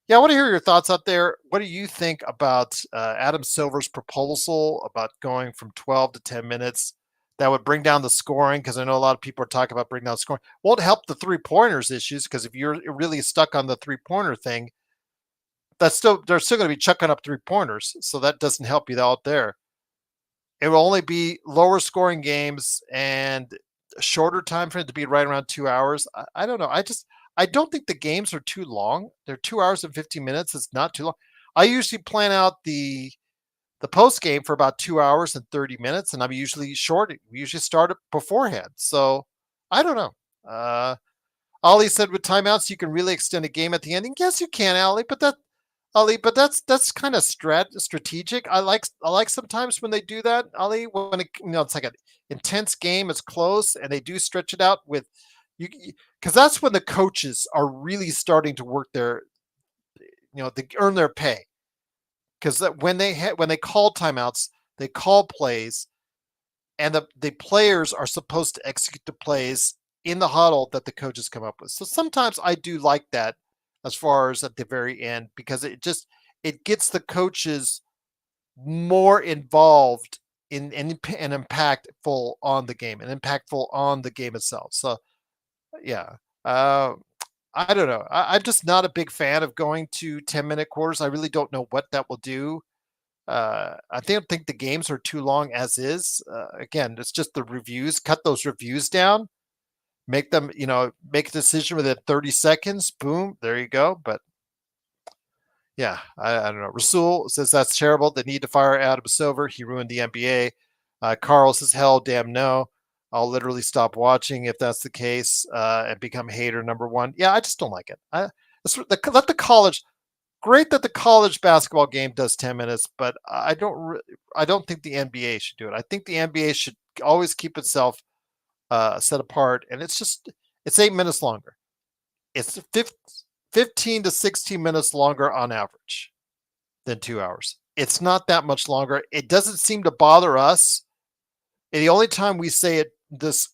A: yeah, I want to hear your thoughts out there. What do you think about Adam Silver's proposal about going from 12 to 10 minutes? That would bring down the scoring because I know a lot of people are talking about bringing down scoring. Won't help the 3-pointers issues because if you're really stuck on the 3-pointer thing, they're still going to be chucking up 3-pointers, so that doesn't help you out there. It will only be lower scoring games and a shorter time for it to be right around 2 hours. I don't know. I don't think the games are too long. They're 2 hours and 15 minutes. It's not too long. I usually plan out the post game for about 2 hours and 30 minutes, and I'm usually short. We usually start it beforehand. So I don't know. Ali said with timeouts you can really extend a game at the end. And yes, you can, Ali, but that's kind of strategic. I like sometimes when they do that, Ali, when it's like an intense game, it's close, and they do stretch it out with you, because that's when the coaches are really starting to work they earn their pay. Because when they call timeouts, they call plays, and the players are supposed to execute the plays in the huddle that the coaches come up with. So sometimes I do like that as far as at the very end, because it gets the coaches more involved in and impactful on the game and impactful on the game itself. So yeah, I don't know. I'm just not a big fan of going to 10-minute quarters. I really don't know what that will do. I don't think the games are too long as is. Again, it's just the reviews. Cut those reviews down. Make them, make a decision within 30 seconds. Boom, there you go. But yeah, I don't know. Rasul says that's terrible. They need to fire Adam Silver. He ruined the NBA. Carl says, hell, damn no. I'll literally stop watching if that's the case and become hater number one. Yeah, I just don't like it. Let the college. Great that the college basketball game does 10 minutes, but I don't think the NBA should do it. I think the NBA should always keep itself set apart, and it's 8 minutes longer. It's 15 to 16 minutes longer on average than 2 hours. It's not that much longer. It doesn't seem to bother us. And the only time we say the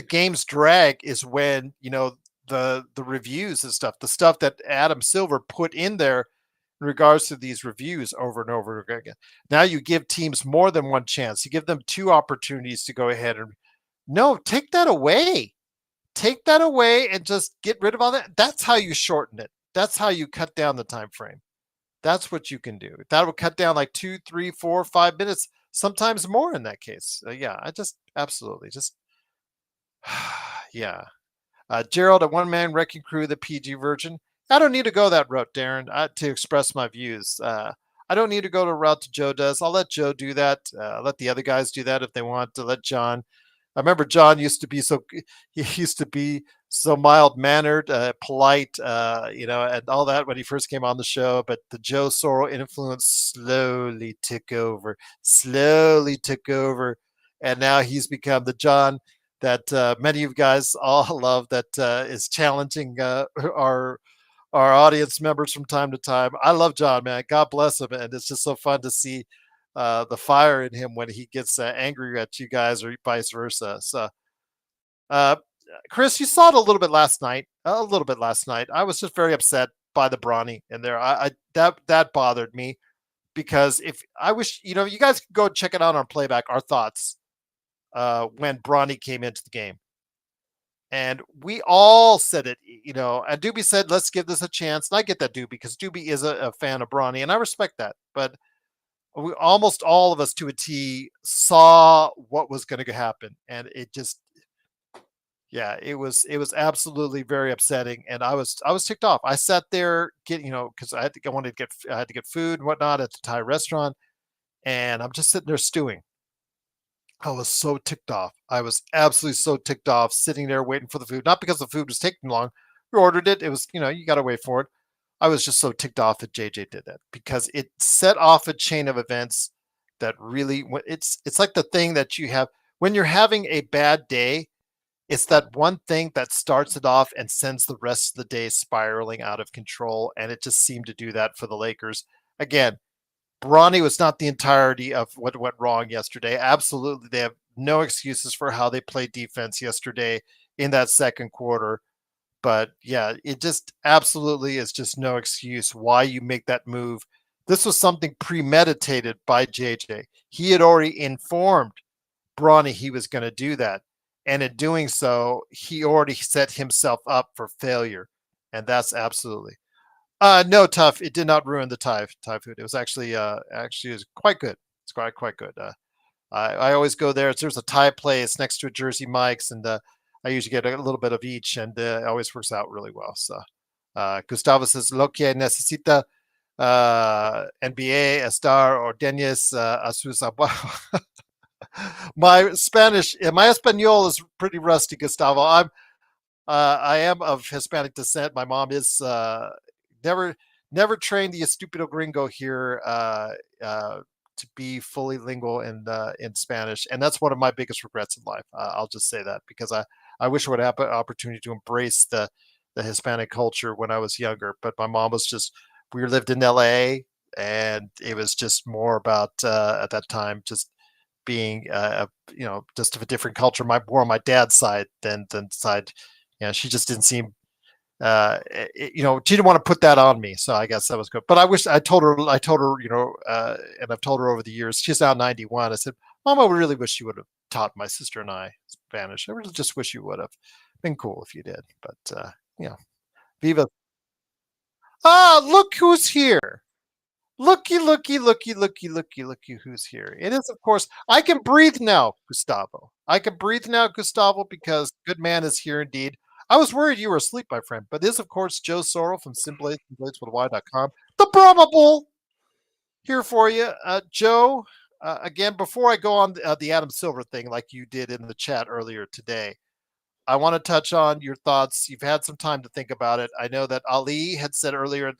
A: game's drag is when the reviews and stuff, the stuff that Adam Silver put in there in regards to these reviews over and over again. Now you give teams more than one chance. You give them two opportunities to go ahead and no, take that away. Take that away and just get rid of all that. That's how you shorten it. That's how you cut down the time frame. That's what you can do. That will cut down like 2, 3, 4, 5 minutes, sometimes more in that case. Yeah, I just absolutely just yeah. Gerald, a one man wrecking crew, the PG version. I don't need to go that route, Darren, to express my views. I don't need to go the route to Joe does. I'll let Joe do that. Let the other guys do that if they want to. Let John. I remember John used to be he used to be so mild mannered, polite, and all that when he first came on the show. But the Joe Sorrell influence slowly took over, and now he's become the John that many of you guys all love. That is challenging our audience members from time to time. I love John, man. God bless him, and it's just so fun to see the fire in him when he gets angry at you guys, or vice versa. So, uh, Chris, you saw it a little bit last night. A little bit last night. I was just very upset by the Bronny in there. I that bothered me because if I wish you guys could go check it out on playback. Our thoughts when Bronny came into the game. And we all said it, and Doobie said, let's give this a chance. And I get that, Doobie, because Doobie is a fan of Bronny, and I respect that. But we almost all of us to a T saw what was going to happen. And it just, yeah, it was absolutely very upsetting. And I was ticked off. I sat there because I had to get food and whatnot at the Thai restaurant. And I'm just sitting there stewing. I was so ticked off. I was absolutely so ticked off sitting there waiting for the food. Not because the food was taking long. We ordered it. It was, you got to wait for it. I was just so ticked off that JJ did that because it set off a chain of events that really, it's like the thing that you have when you're having a bad day. It's that one thing that starts it off and sends the rest of the day spiraling out of control. And it just seemed to do that for the Lakers. Again, Bronny was not the entirety of what went wrong yesterday. Absolutely, they have no excuses for how they played defense yesterday in that second quarter. But yeah, it just absolutely is just no excuse why you make that move. This was something premeditated by JJ. He had already informed Bronny he was going to do that. And in doing so, he already set himself up for failure. And that's absolutely no, tough. It did not ruin the Thai food. It was actually it was quite good. It's quite good. I always go there. There's a Thai place next to a Jersey Mike's, and I usually get a little bit of each, and it always works out really well. So, Gustavo says, "Lo que necesita NBA estar ordeñas a sus abuelos." My Espanol is pretty rusty, Gustavo. I am of Hispanic descent. My mom is never trained the estupido gringo here to be fully lingual in Spanish, and that's one of my biggest regrets in life. I'll just say that because I wish I would have an opportunity to embrace the Hispanic culture when I was younger. But my mom was just we lived in LA, and it was just more about at that time just being just of a different culture. More on my dad's side than side. She just didn't seem she didn't want to put that on me, so I guess that was good. But I told her, and I've told her over the years. She's now 91. I said, Mom, I really wish you would have taught my sister and I Spanish. I really just wish you would have been cool if you did. But Viva! Ah, look who's here! Looky, who's here. It is, of course, I can breathe now, Gustavo. I can breathe now, Gustavo, because good man is here indeed. I was worried you were asleep, my friend, but it is, of course, Joe Sorrell from SimplyBladesWithY.com. The Brahma Bull here for you. Joe, again, before I go on the Adam Silver thing like you did in the chat earlier today, I want to touch on your thoughts. You've had some time to think about it. I know that Ali had said earlier,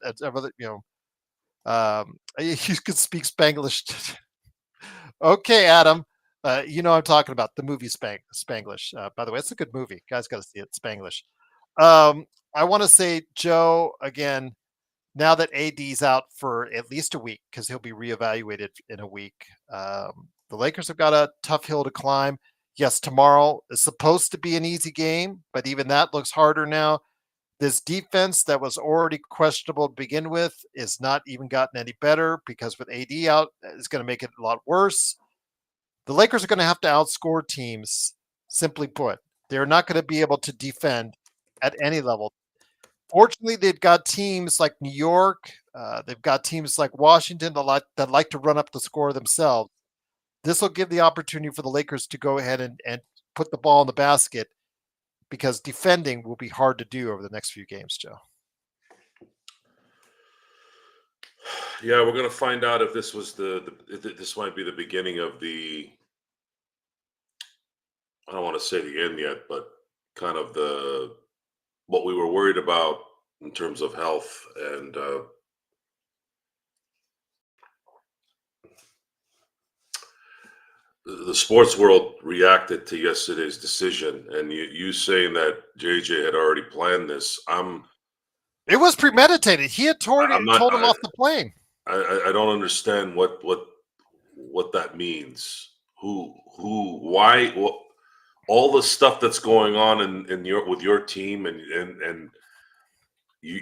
A: you could speak Spanglish. Okay, Adam. I'm talking about the movie Spanglish. By the way, it's a good movie. You guys got to see it. Spanglish. I want to say, Joe, again, now that AD's out for at least a week because he'll be reevaluated in a week. The Lakers have got a tough hill to climb. Yes, tomorrow is supposed to be an easy game, but even that looks harder now. This defense that was already questionable to begin with is not even gotten any better because with AD out, it's going to make it a lot worse. The Lakers are going to have to outscore teams, simply put. They're not going to be able to defend at any level. Fortunately, they've got teams like New York. They've got teams like Washington that like to run up the score themselves. This will give the opportunity for the Lakers to go ahead and put the ball in the basket because defending will be hard to do over the next few games, Joe.
B: Yeah, we're gonna find out if this was this might be the beginning of the. I don't want to say the end yet, but kind of the what we were worried about in terms of health and the sports world reacted to yesterday's decision, and you saying that JJ had already planned this.
A: It was premeditated. He had told
B: I'm not.
A: him off the plane.
B: I don't understand what that means. Why? All the stuff that's going on in with your team and you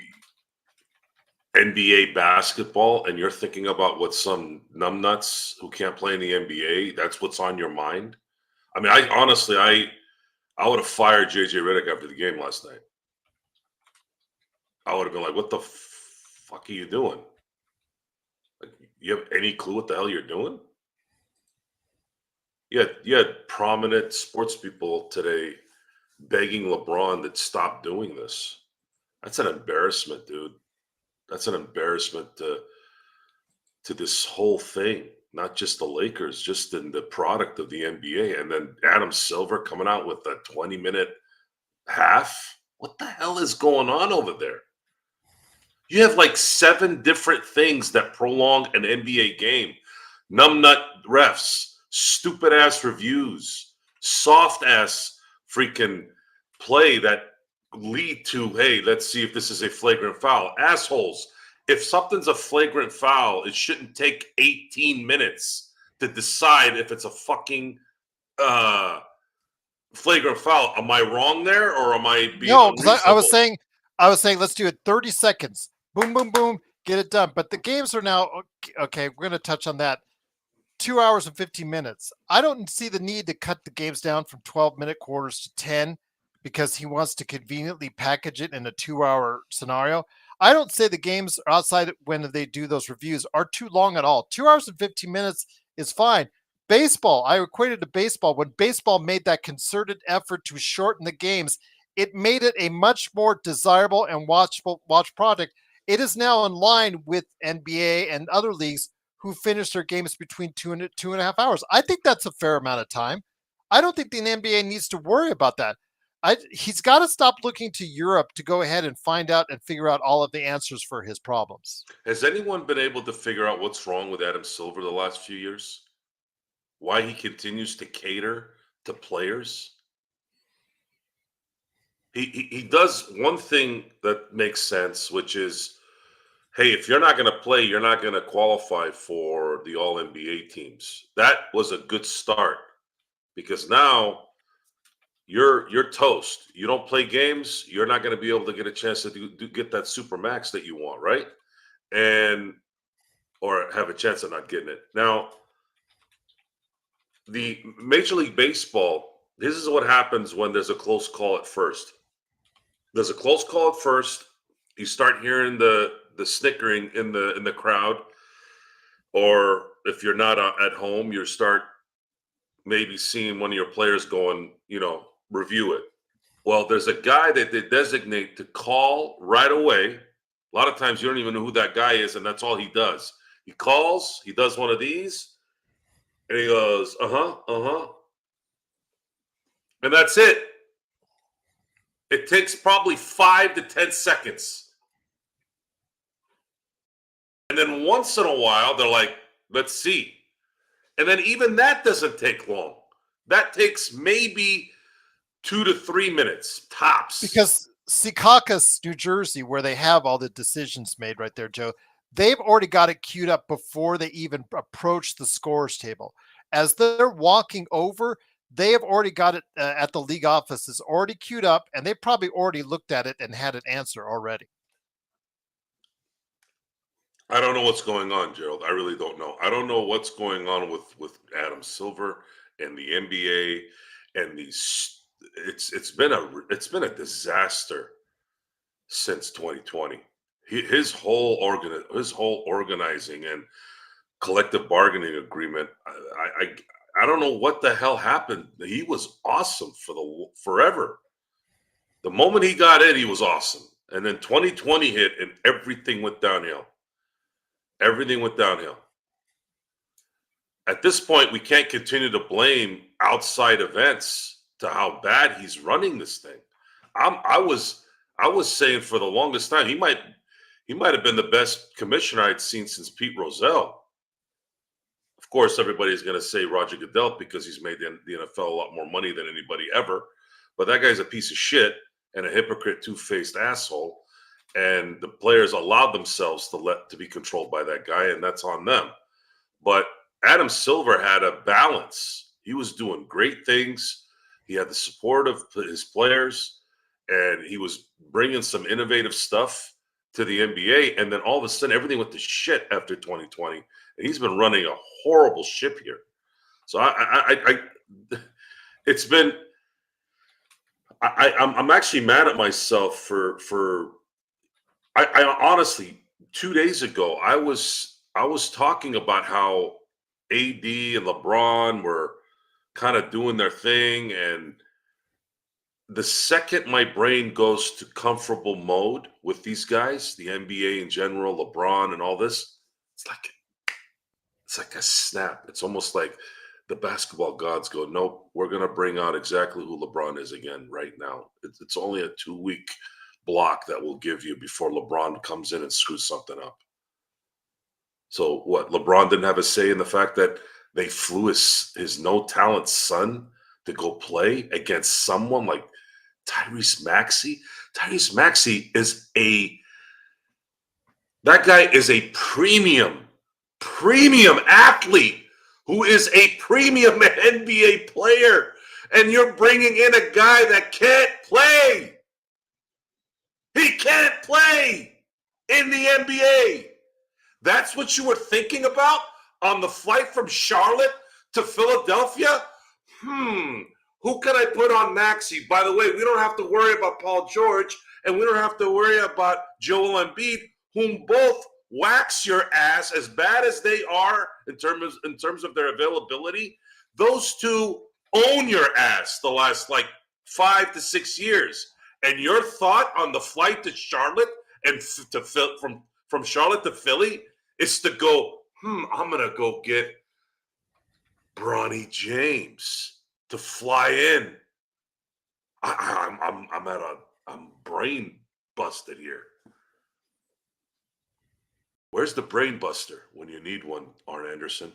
B: NBA basketball, and you're thinking about what some numbnuts who can't play in the NBA. That's what's on your mind. I mean, I honestly, I would have fired JJ Redick after the game last night. I would have been like, "What the fuck are you doing? Like, you have any clue what the hell you're doing?" You had prominent sports people today begging LeBron to stop doing this. That's an embarrassment, dude. That's an embarrassment to this whole thing, not just the Lakers, just in the product of the NBA. And then Adam Silver coming out with a 20-minute half. What the hell is going on over there? You have like 7 different things that prolong an NBA game. Numbnut refs, stupid ass reviews, soft ass freaking play that lead to, hey, let's see if this is a flagrant foul. Assholes. If something's a flagrant foul, it shouldn't take 18 minutes to decide if it's a fucking flagrant foul. Am I wrong there, or am I being
A: No, because I was
B: unreasonable?
A: saying, let's do it 30 seconds. Boom, boom, boom, get it done. But the games are now okay. We're going to touch on that. 2 hours and 15 minutes. I don't see the need to cut the games down from 12-minute quarters to 10 because he wants to conveniently package it in a 2-hour scenario. I don't say the games outside when they do those reviews are too long at all. 2 hours and 15 minutes is fine. Baseball, I equated to baseball. When baseball made that concerted effort to shorten the games, it made it a much more desirable and watch product. It is now in line with NBA and other leagues who finish their games between 2 and 2.5 hours. I think that's a fair amount of time. I don't think the NBA needs to worry about that. He's got to stop looking to Europe to go ahead and find out and figure out all of the answers for his problems.
B: Has anyone been able to figure out what's wrong with Adam Silver the last few years? Why he continues to cater to players? He does one thing that makes sense, which is, hey, if you're not going to play, you're not going to qualify for the All NBA teams. That was a good start because now you're toast. You don't play games, you're not going to be able to get a chance to get that super max that you want, right? And or have a chance of not getting it. Now, the Major League Baseball, this is what happens when there's a close call at first. There's a close call at first. You start hearing the snickering in the crowd, or if you're not at home, you start maybe seeing one of your players going, review it. Well, there's a guy that they designate to call right away. A lot of times you don't even know who that guy is, and that's all he does. He calls, he does one of these, and he goes, uh-huh. And that's it. It takes probably 5 to 10 seconds. And then once in a while, they're like, let's see. And then even that doesn't take long. That takes maybe 2 to 3 minutes, tops.
A: Secaucus, New Jersey, where they have all the decisions made right there, Joe, they've already got it queued up before they even approach the scores table. As they're walking over, they have already got it at the league offices already queued up, and they probably already looked at it and had an answer already.
B: I don't know what's going on, Gerald. I really don't know. I don't know what's going on with Adam Silver and the NBA and these. It's been a disaster since 2020. His whole organizing and collective bargaining agreement. I don't know what the hell happened. He was awesome for the forever. The moment he got in, he was awesome, and then 2020 hit, and everything went downhill. Everything went downhill. At this point, we can't continue to blame outside events to how bad he's running this thing. I was saying for the longest time he might have been the best commissioner I'd seen since Pete Rozelle. Of course, everybody's going to say Roger Goodell because he's made the NFL a lot more money than anybody ever. But that guy's a piece of shit and a hypocrite, two-faced asshole. And the players allowed themselves to be controlled by that guy, and that's on them. But Adam Silver had a balance. He was doing great things. He had the support of his players, and he was bringing some innovative stuff to the NBA. And then all of a sudden, everything went to shit after 2020. And he's been running a horrible ship here. So I'm actually mad at myself for I honestly 2 days ago I was talking about how AD and LeBron were kind of doing their thing, and the second my brain goes to comfortable mode with these guys, the NBA in general, LeBron and all this, it's like a snap. It's almost like the basketball gods go, nope, we're going to bring out exactly who LeBron is again right now. It's only a 2-week block that we'll give you before LeBron comes in and screws something up. So what? LeBron didn't have a say in the fact that they flew his no-talent son to go play against someone like Tyrese Maxey. Tyrese Maxey that guy is a premium athlete who is a premium NBA player. And you're bringing in a guy that can't play. He can't play in the NBA. That's what you were thinking about on the flight from Charlotte to Philadelphia? Who can I put on Maxey? By the way, we don't have to worry about Paul George, and we don't have to worry about Joel Embiid, whom both wax your ass as bad as they are in terms of their availability. Those two own your ass the last 5 to 6 years. And your thought on the flight to Charlotte and from Charlotte to Philly is to go, I'm gonna go get Bronny James to fly in. I'm brain busted here. Where's the brain buster when you need one, Arn Anderson?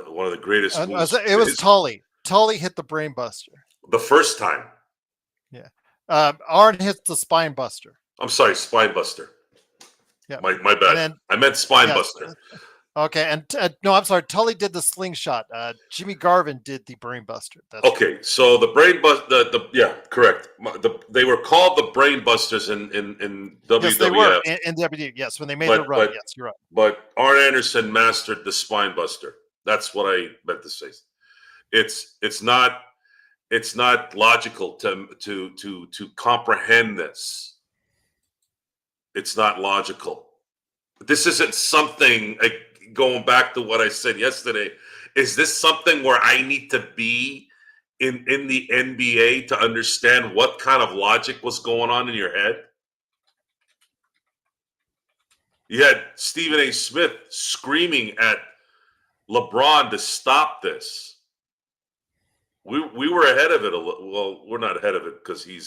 B: One of the greatest.
A: It was Tully. Tully hit the brain buster
B: the first time.
A: Yeah. Arn hits the spine buster.
B: I'm sorry, spine buster.
A: Yeah,
B: my bad. I meant spine buster.
A: Okay, and no, I'm sorry. Tully did the slingshot. Jimmy Garvin did the brain buster.
B: That's okay. Right. So the brain bust. Yeah, correct. They were called the brain busters in WWF.
A: Yes, they were in WWF. Yes, when they made the run. Yes, you're right.
B: But Arn Anderson mastered the spine buster. That's what I meant to say. It's not logical to comprehend this. It's not logical. This isn't something going back to what I said yesterday. Is this something where I need to be in the NBA to understand what kind of logic was going on in your head? You had Stephen A. Smith screaming at LeBron to stop this. We were ahead of it a little. Well, we're not ahead of it because he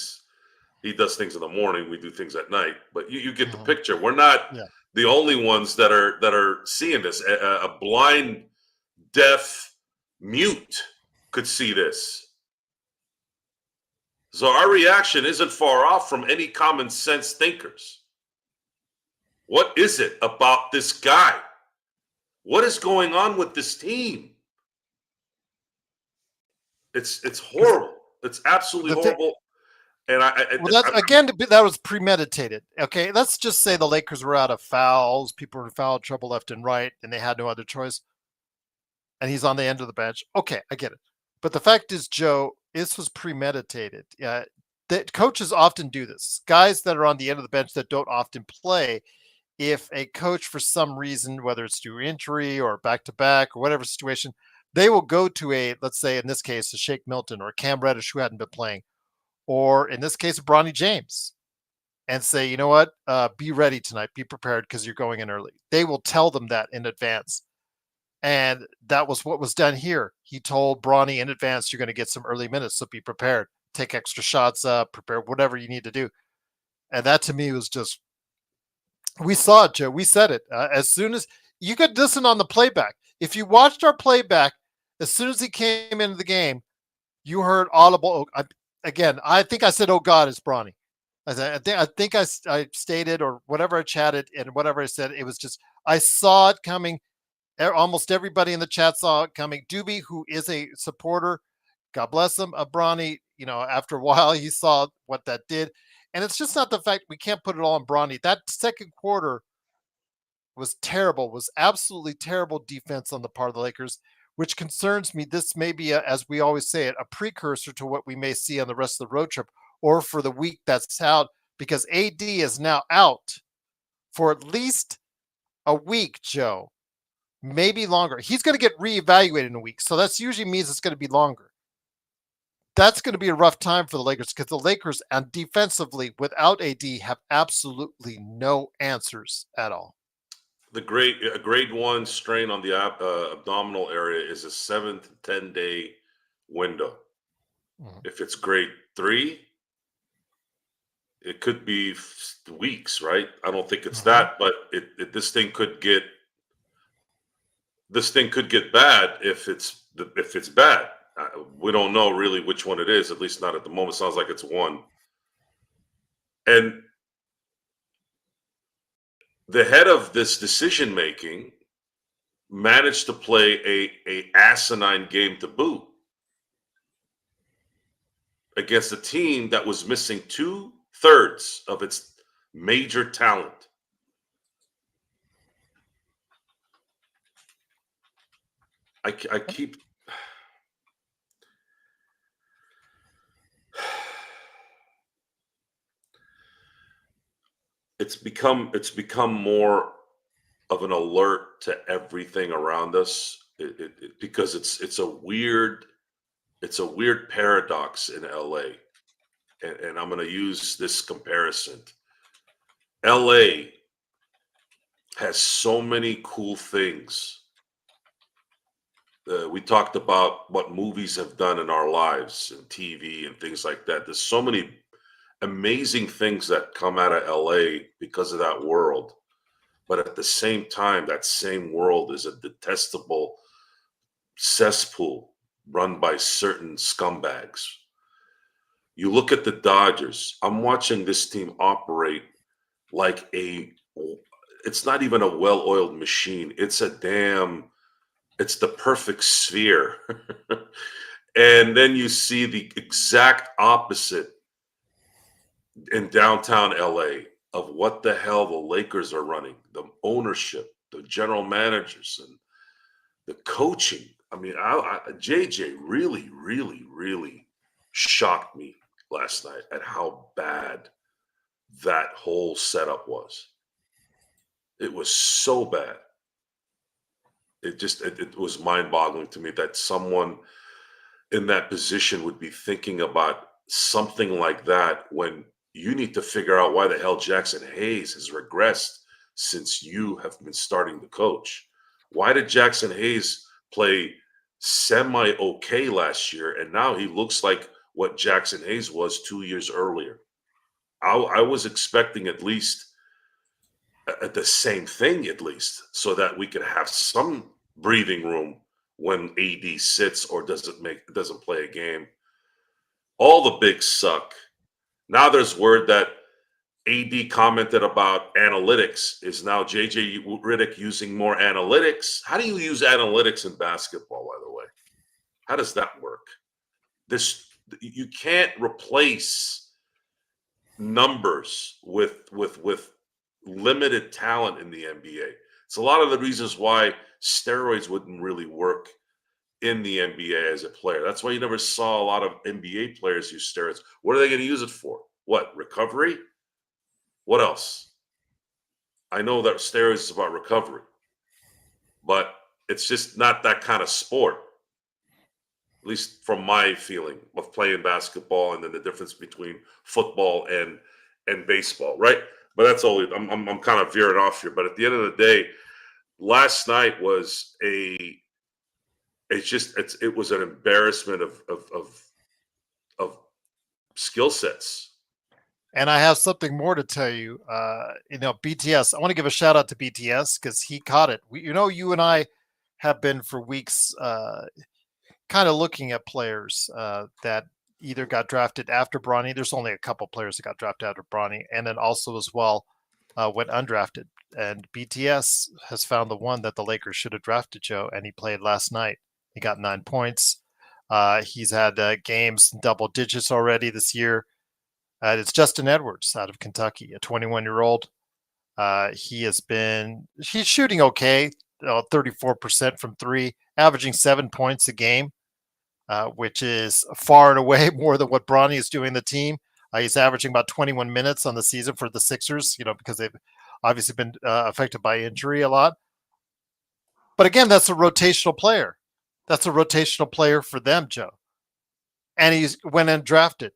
B: does things in the morning. We do things at night. But you get the picture. We're not the only ones that are seeing this. A blind, deaf, mute could see this. So our reaction isn't far off from any common sense thinkers. What is it about this guy? What is going on with this team? It's horrible. It's absolutely
A: The thing,
B: horrible. And
A: well, that's again that was premeditated. Okay, let's just say the Lakers were out of fouls, people were in foul trouble left and right, and they had no other choice. And he's on the end of the bench. Okay, I get it. But the fact is, Joe, this was premeditated. That coaches often do this. Guys that are on the end of the bench that don't often play, if a coach for some reason, whether it's due injury or back to back or whatever situation, they will go to a, let's say in this case, a Shake Milton or a Cam Reddish who hadn't been playing, or in this case, Bronny James, and say, you know what, be ready tonight, be prepared because you're going in early. They will tell them that in advance. And that was what was done here. He told Bronny in advance, you're going to get some early minutes, so be prepared. Take extra shots up, prepare whatever you need to do. And that to me was just, we saw it, Joe. We said it. As soon as you could listen on the playback, if you watched our playback, as soon as he came into the game, you heard audible. Again, I think I said, "Oh God, it's Bronny." I think I stated or whatever I chatted and whatever I said. It was just I saw it coming. Almost everybody in the chat saw it coming. Doobie, who is a supporter, God bless him, of Bronny, after a while he saw what that did. And it's just not the fact we can't put it all on Bronny. That second quarter was terrible, was absolutely terrible defense on the part of the Lakers, which concerns me. This may be, as we always say it, a precursor to what we may see on the rest of the road trip or for the week that's out, because AD is now out for at least a week, Joe. Maybe longer. He's going to get reevaluated in a week. So that usually means it's going to be longer. That's going to be a rough time for the Lakers because the Lakers and defensively without AD have absolutely no answers at all.
B: a grade 1 strain on the abdominal area is a 7 to 10 day window. If it's grade 3, it could be weeks, right? I don't think it's that, but this thing could get bad if it's bad. We don't know really which one it is, at least not at the moment. Sounds like it's one. And the head of this decision making managed to play a asinine game to boot against a team that was missing 2/3 of its major talent. I keep it's become more of an alert to everything around us, because it's a weird paradox in LA, and I'm going to use this comparison. LA has so many cool things. We talked about what movies have done in our lives and TV and things like that. There's so many amazing things that come out of LA because of that world. But at the same time, that same world is a detestable cesspool run by certain scumbags. You look at the Dodgers. I'm watching this team operate like it's not even a well-oiled machine. It's the perfect sphere. And then you see the exact opposite in downtown LA of what the hell the Lakers are running, the ownership, the general managers, and the coaching. I mean, JJ really, really, really shocked me last night at how bad that whole setup was. It was so bad. It was mind-boggling to me that someone in that position would be thinking about something like that when you need to figure out why the hell Jackson Hayes has regressed since you have been starting to coach. Why did Jackson Hayes play semi-okay last year, and now he looks like what Jackson Hayes was 2 years earlier? I was expecting at least the same thing, at least, so that we could have some breathing room when AD sits or doesn't play a game. All the bigs suck. Now there's word that AD commented about analytics. Is now JJ Redick using more analytics? How do you use analytics in basketball, by the way? How does that work? You can't replace numbers with limited talent in the NBA. It's a lot of the reasons why steroids wouldn't really work in the NBA as a player. That's why you never saw a lot of NBA players use steroids. What are they going to use it for? What, recovery? What else? I know that steroids is about recovery, but it's just not that kind of sport. At least from my feeling of playing basketball, and then the difference between football and baseball, right? But that's only I'm kind of veering off here. But at the end of the day, last night was it was an embarrassment of skill sets.
A: And I have something more to tell you. BTS. I want to give a shout out to BTS because he caught it. You and I have been for weeks kind of looking at players that either got drafted after Bronny. There's only a couple players that got drafted after Bronny, and then also as well went undrafted. And BTS has found the one that the Lakers should have drafted, Joe, and he played last night. He got 9 points. He's had games in double digits already this year. It's Justin Edwards out of Kentucky, a 21-year-old. He's shooting okay, 34% from three, averaging 7 points a game, which is far and away more than what Bronny is doing the team. He's averaging about 21 minutes on the season for the Sixers, because they've obviously been affected by injury a lot. But again, that's a rotational player. That's a rotational player for them, Joe. And he's went undrafted.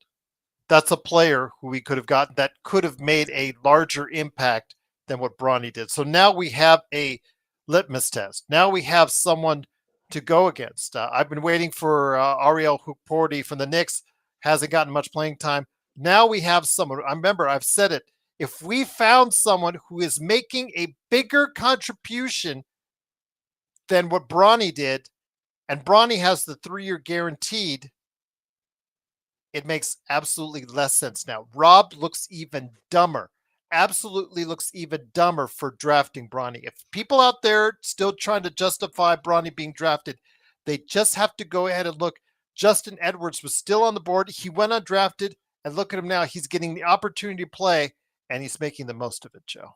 A: That's a player who we could have gotten that could have made a larger impact than what Bronny did. So now we have a litmus test. Now we have someone to go against. I've been waiting for Ariel Hukporti from the Knicks. Hasn't gotten much playing time. Now we have someone. I remember I've said it. If we found someone who is making a bigger contribution than what Bronny did, and Bronny has the 3-year guaranteed, it makes absolutely less sense now. Rob looks even dumber. Absolutely looks even dumber for drafting Bronny. If people out there still trying to justify Bronny being drafted, they just have to go ahead and look. Justin Edwards was still on the board. He went undrafted, and look at him now. He's getting the opportunity to play, and he's making the most of it, Joe.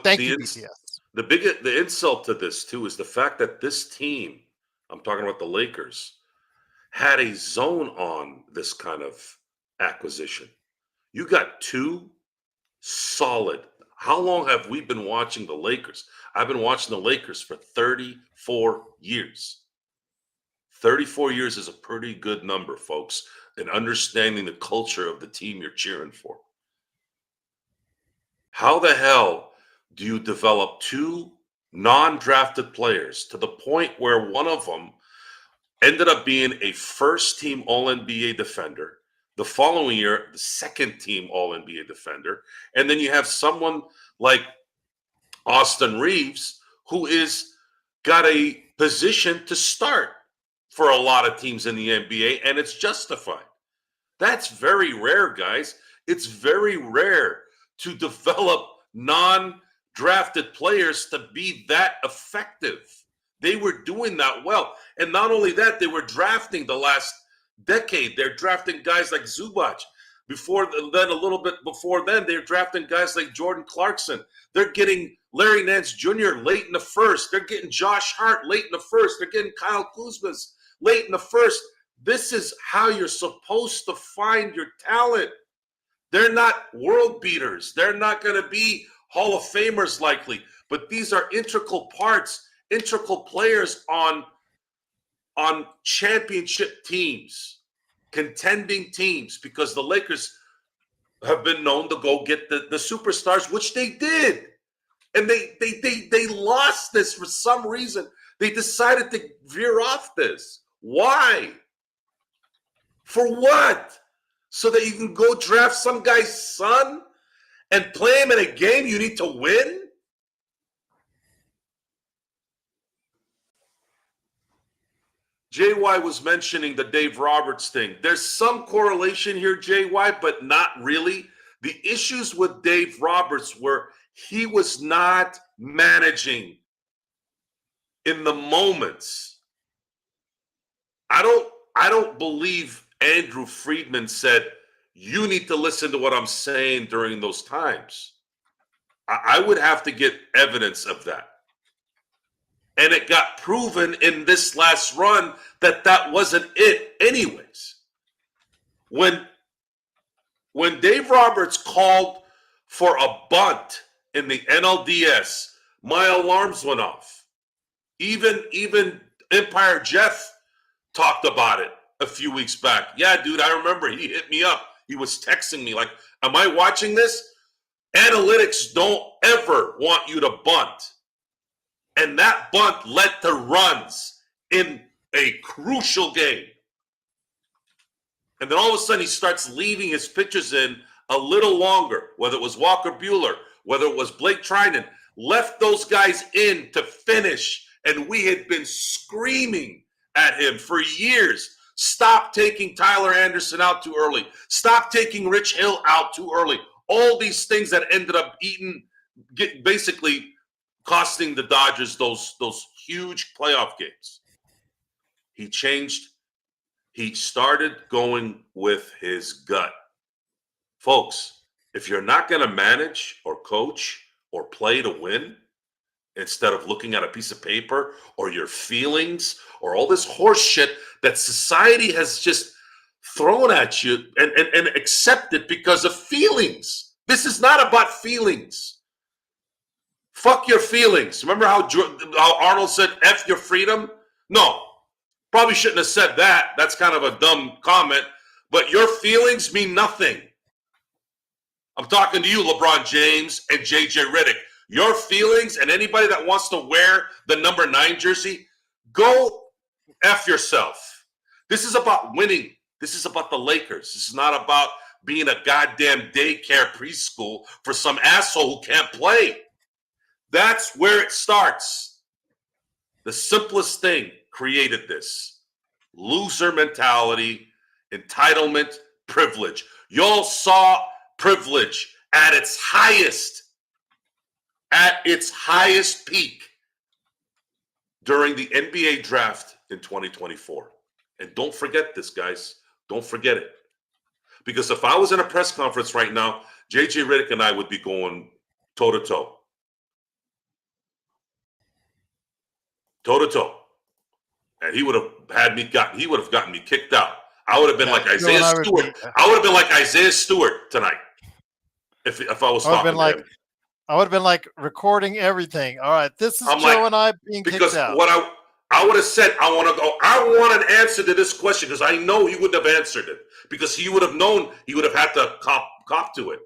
A: Thank you, BTS.
B: The insult to this, too, is the fact that this team, I'm talking about the Lakers, had a zone on this kind of acquisition. You got two solid. How long have we been watching the Lakers? I've been watching the Lakers for 34 years. 34 years is a pretty good number, folks, in understanding the culture of the team you're cheering for. How the hell do you develop two non-drafted players to the point where one of them ended up being a first-team All-NBA defender, the following year, the second-team All-NBA defender, and then you have someone like Austin Reeves, who is got a position to start for a lot of teams in the NBA, and it's justified. That's very rare, guys. It's very rare to develop non-drafted players to be that effective. They were doing that well. And not only that, they were drafting the last decade. They're drafting guys like Zubac. Before then, a little bit before then, they're drafting guys like Jordan Clarkson. They're getting Larry Nance Jr. late in the first. They're getting Josh Hart late in the first. They're getting Kyle Kuzma late in the first. This is how you're supposed to find your talent. They're not world beaters. They're not going to be Hall of Famers likely. But these are integral parts, integral players on championship teams, contending teams, because the Lakers have been known to go get the superstars, which they did. And they lost this for some reason. They decided to veer off this. Why? For what? So that you can go draft some guy's son and play him in a game you need to win? JY was mentioning the Dave Roberts thing. There's some correlation here, JY, but not really. The issues with Dave Roberts were he was not managing in the moments. I don't believe Andrew Friedman said, you need to listen to what I'm saying during those times. I would have to get evidence of that. And it got proven in this last run that wasn't it anyways. When Dave Roberts called for a bunt in the NLDS, my alarms went off. Even Empire Jeff talked about it a few weeks back. Yeah, dude, I remember he hit me up. He was texting me like, am I watching this? Analytics don't ever want you to bunt. And that bunt led to runs in a crucial game. And then all of a sudden he starts leaving his pitches in a little longer, whether it was Walker Buehler, whether it was Blake Trinan, left those guys in to finish. And we had been screaming at him for years. Stop taking Tyler Anderson out too early. Stop taking Rich Hill out too early. All these things that ended up basically costing the Dodgers those huge playoff games. He changed. He started going with his gut. Folks, if you're not going to manage or coach or play to win, instead of looking at a piece of paper or your feelings or all this horse shit that society has just thrown at you and accepted because of feelings. This is not about feelings. Fuck your feelings. Remember how Arnold said, F your freedom? No, probably shouldn't have said that. That's kind of a dumb comment. But your feelings mean nothing. I'm talking to you, LeBron James and JJ Redick. Your feelings and anybody that wants to wear the number 9 jersey, go F yourself. This is about winning. This is about the Lakers. This is not about being a goddamn daycare preschool for some asshole who can't play. That's where it starts. The simplest thing created this. Loser mentality, entitlement, privilege. Y'all saw privilege at its highest peak during the NBA draft in 2024. And don't forget this, guys. Don't forget it. Because if I was in a press conference right now, JJ Redick and I would be going toe-to-toe. Toe-to-toe. And he would have gotten me kicked out. I would have been like Isaiah Stewart. I would have been like Isaiah Stewart tonight if I was talking to him.
A: I would have been like recording everything. All right, this is Joe and I being kicked out.
B: Because what I would have said, I want an answer to this question because I know he wouldn't have answered it because he would have known he would have had to cop to it.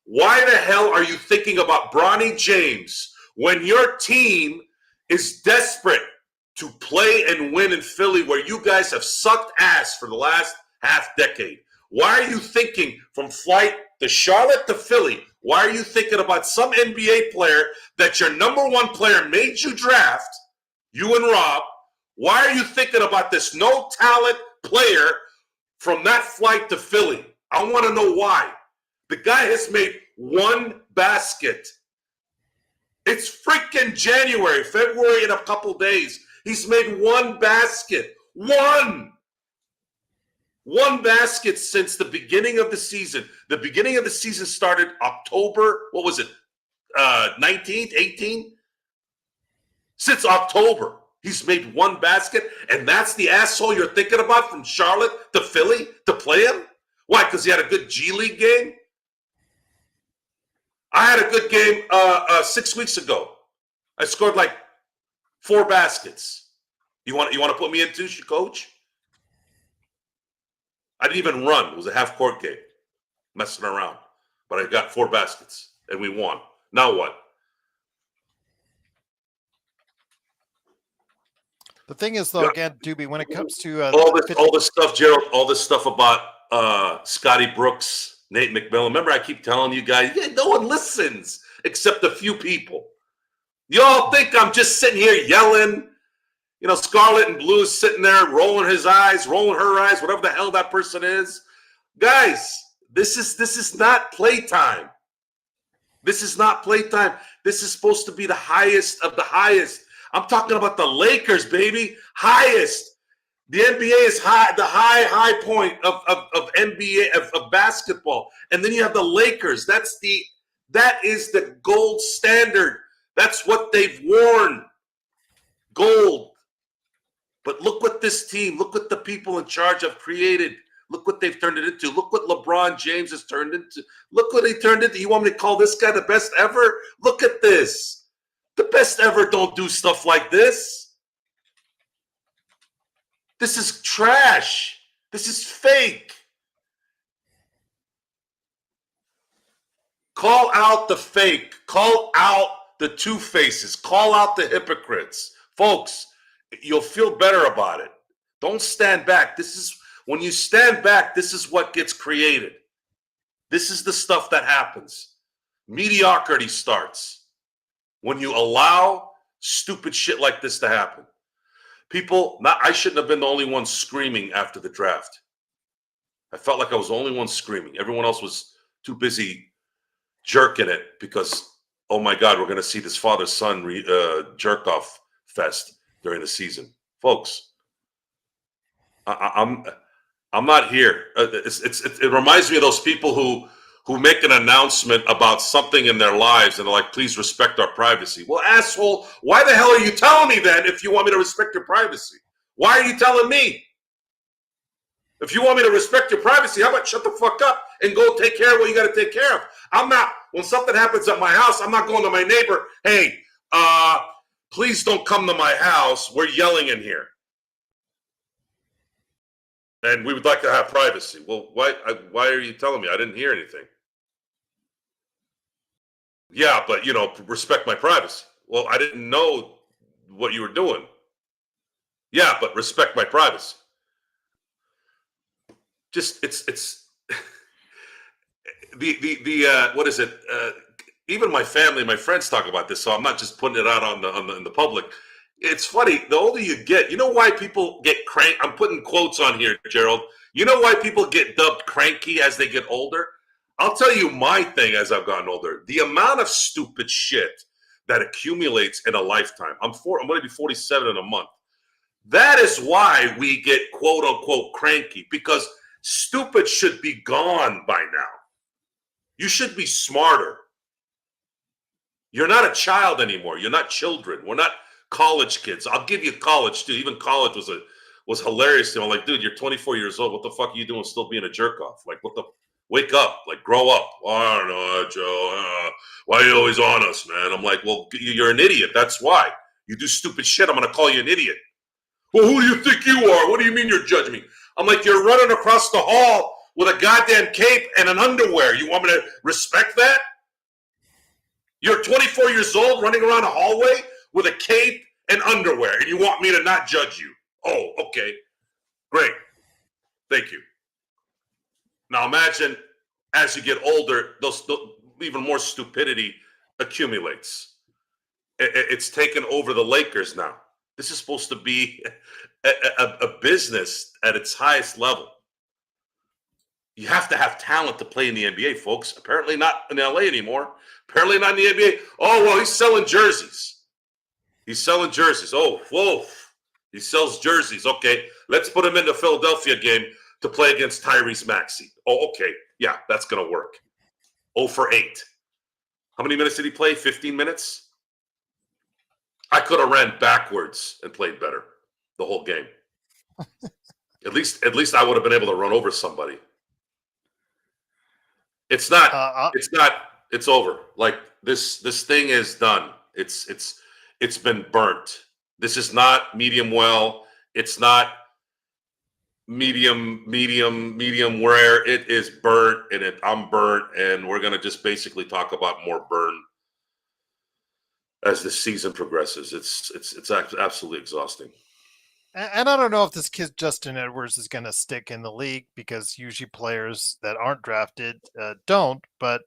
B: Why the hell are you thinking about Bronny James when your team is desperate to play and win in Philly where you guys have sucked ass for the last half decade? Why are you thinking from flight to Charlotte to Philly? Why are you thinking about some NBA player that your number 1 player made you draft, you and Rob? Why are you thinking about this no-talent player from that flight to Philly? I want to know why. The guy has made 1 basket. It's freaking January, February in a couple days. He's made 1 basket. 1! 1 basket since the beginning of the season. The beginning of the season started October, 19th, 18th? Since October, he's made 1 basket, and that's the asshole you're thinking about from Charlotte to Philly to play him? Why, because he had a good G League game? I had a good game 6 weeks ago. I scored like 4 baskets. You want to put me in too, coach? I didn't even run. It was a half-court game, messing around. But I got 4 baskets, and we won. Now what?
A: The thing is, though, again, Doobie, when it comes to
B: all this stuff, Gerald, all this stuff about Scotty Brooks, Nate McMillan. Remember, I keep telling you guys, no one listens except a few people. Y'all think I'm just sitting here yelling Scarlet and Blue is sitting there rolling his eyes, rolling her eyes, whatever the hell that person is. Guys, this is not playtime. This is not playtime. This is supposed to be the highest of the highest. I'm talking about the Lakers, baby. Highest. The NBA is high, the high point of NBA of basketball. And then you have the Lakers. That is the gold standard. That's what they've worn. Gold. But look what this team, look what the people in charge have created. Look what they've turned it into. Look what LeBron James has turned into. Look what he turned into. You want me to call this guy the best ever? Look at this. The best ever don't do stuff like this. This is trash. This is fake. Call out the fake. Call out the two faces. Call out the hypocrites. Folks, you'll feel better about it. Don't stand back. When you stand back, this is what gets created. This is the stuff that happens. Mediocrity starts when you allow stupid shit like this to happen. I shouldn't have been the only one screaming after the draft. I felt like I was the only one screaming. Everyone else was too busy jerking it because, oh my God, we're going to see this father-son jerk-off fest during the season. Folks, I'm not here. It reminds me of those people who make an announcement about something in their lives and they're like, please respect our privacy. Well, asshole, why the hell are you telling me then if you want me to respect your privacy? Why are you telling me? If you want me to respect your privacy, how about shut the fuck up and go take care of what you got to take care of? When something happens at my house, I'm not going to my neighbor, hey, please don't come to my house. We're yelling in here. And we would like to have privacy. Well, why are you telling me? I didn't hear anything. Yeah, but, respect my privacy. Well, I didn't know what you were doing. Yeah, but respect my privacy. Just, it's what is it? Even my family, my friends talk about this, so I'm not just putting it out in the public. It's funny. The older you get, you know why people get cranky? I'm putting quotes on here, Gerald. You know why people get dubbed cranky as they get older? I'll tell you my thing as I've gotten older. The amount of stupid shit that accumulates in a lifetime. I'm going to be 47 in a month. That is why we get quote unquote cranky, because stupid should be gone by now. You should be smarter. You're not a child anymore. You're not children. We're not college kids. I'll give you college too. Even college was hilarious to me. I'm like, dude, you're 24 years old. What the fuck are you doing still being a jerk off? Like, wake up, like grow up. Well, I don't know, Joe. Why are you always on us, man? I'm like, well, you're an idiot. That's why. You do stupid shit. I'm going to call you an idiot. Well, who do you think you are? What do you mean you're judging me? I'm like, you're running across the hall with a goddamn cape and an underwear. You want me to respect that? You're 24 years old running around a hallway with a cape and underwear, and you want me to not judge you. Oh, okay. Great. Thank you. Now imagine as you get older, even more stupidity accumulates. It's taken over the Lakers now. This is supposed to be a business at its highest level. You have to have talent to play in the NBA, folks. Apparently not in LA anymore. Apparently not in the NBA. Oh, well, he's selling jerseys. He's selling jerseys. Oh, whoa. He sells jerseys. Okay, let's put him in the Philadelphia game to play against Tyrese Maxey. Oh, okay. Yeah, that's going to work. 0 for 8. How many minutes did he play? 15 minutes? I could have ran backwards and played better the whole game. At least I would have been able to run over somebody. It's not. It's over. Like this thing is done. It's been burnt. This is not medium well. It's not medium rare. It is burnt, and I'm burnt, and we're gonna just basically talk about more burn as the season progresses. It's absolutely exhausting.
A: And I don't know if this kid Justin Edwards is going to stick in the league, because usually players that aren't drafted don't, but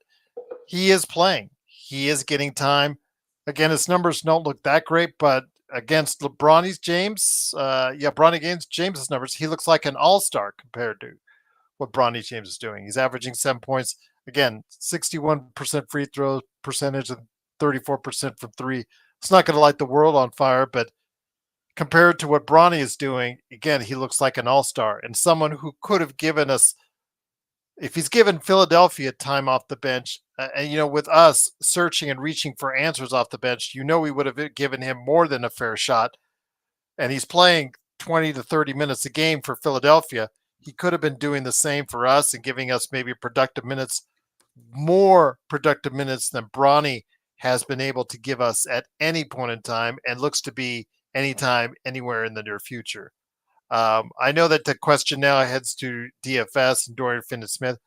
A: he is playing. He is getting time. Again, his numbers don't look that great, but against Bronny James, Bronny James's numbers, he looks like an all-star compared to what Bronny James is doing. He's averaging 7 points. Again, 61% free throw percentage and 34% from three. It's not going to light the world on fire, but compared to what Bronny is doing, again, he looks like an all-star and someone who could have given us, if he's given Philadelphia time off the bench, and with us searching and reaching for answers off the bench, we would have given him more than a fair shot. And he's playing 20 to 30 minutes a game for Philadelphia. He could have been doing the same for us and giving us maybe productive minutes, more productive minutes than Bronny has been able to give us at any point in time, and looks to be anytime, anywhere in the near future. I know that the question now heads to DFS and Dorian Finney-Smith.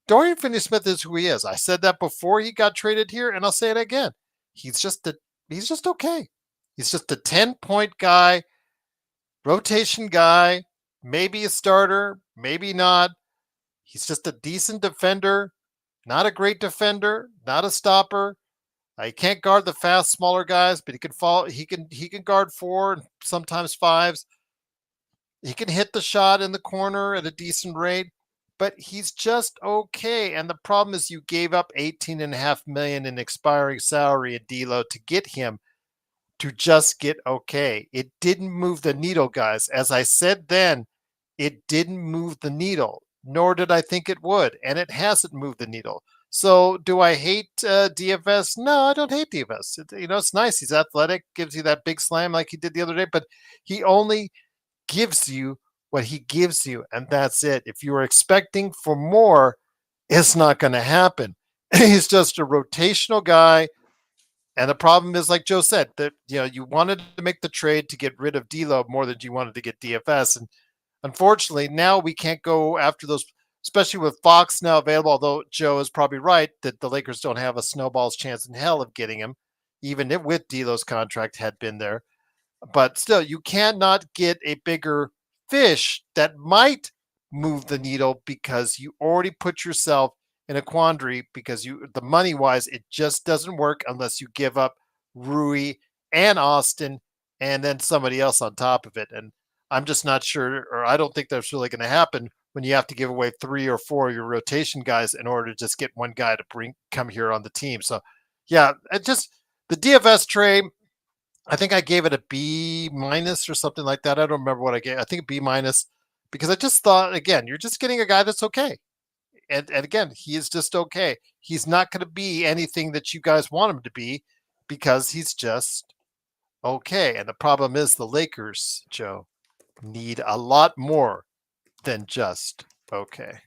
A: Dorian Finney-Smith is who he is. I said that before he got traded here, and I'll say it again. He's just okay. He's just a 10-point guy, rotation guy, maybe a starter, maybe not. He's just a decent defender, not a great defender, not a stopper. He can't guard the fast, smaller guys, but he can fall. He can guard four and sometimes fives. He can hit the shot in the corner at a decent rate, but he's just okay. And the problem is you gave up $18.5 million in expiring salary at D'Lo to get him to just get okay. It didn't move the needle, guys. As I said then, it didn't move the needle, nor did I think it would, and it hasn't moved the needle. So do I hate DFS? No, I don't hate DFS. It's nice. He's athletic, gives you that big slam like he did the other day, but he only gives you what he gives you, and that's it. If you were expecting for more, it's not going to happen. He's just a rotational guy. And the problem is, like Joe said, that you wanted to make the trade to get rid of D'Lo more than you wanted to get DFS, and unfortunately, now we can't go after those, especially with Fox now available. Although Joe is probably right that the Lakers don't have a snowball's chance in hell of getting him, even if with D'Lo's contract had been there. But still, you cannot get a bigger fish that might move the needle because you already put yourself in a quandary because the money wise, it just doesn't work unless you give up Rui and Austin and then somebody else on top of it. And I'm just not sure, or I don't think that's really going to happen when you have to give away 3 or 4 of your rotation guys in order to just get one guy to come here on the team. So yeah, it just the DFS trade, I think I gave it a B minus or something like that. I don't remember what I gave. I think a B minus because I just thought, again, you're just getting a guy that's okay. And again, he is just okay. He's not going to be anything that you guys want him to be because he's just okay. And the problem is the Lakers, Joe, need a lot more than just okay.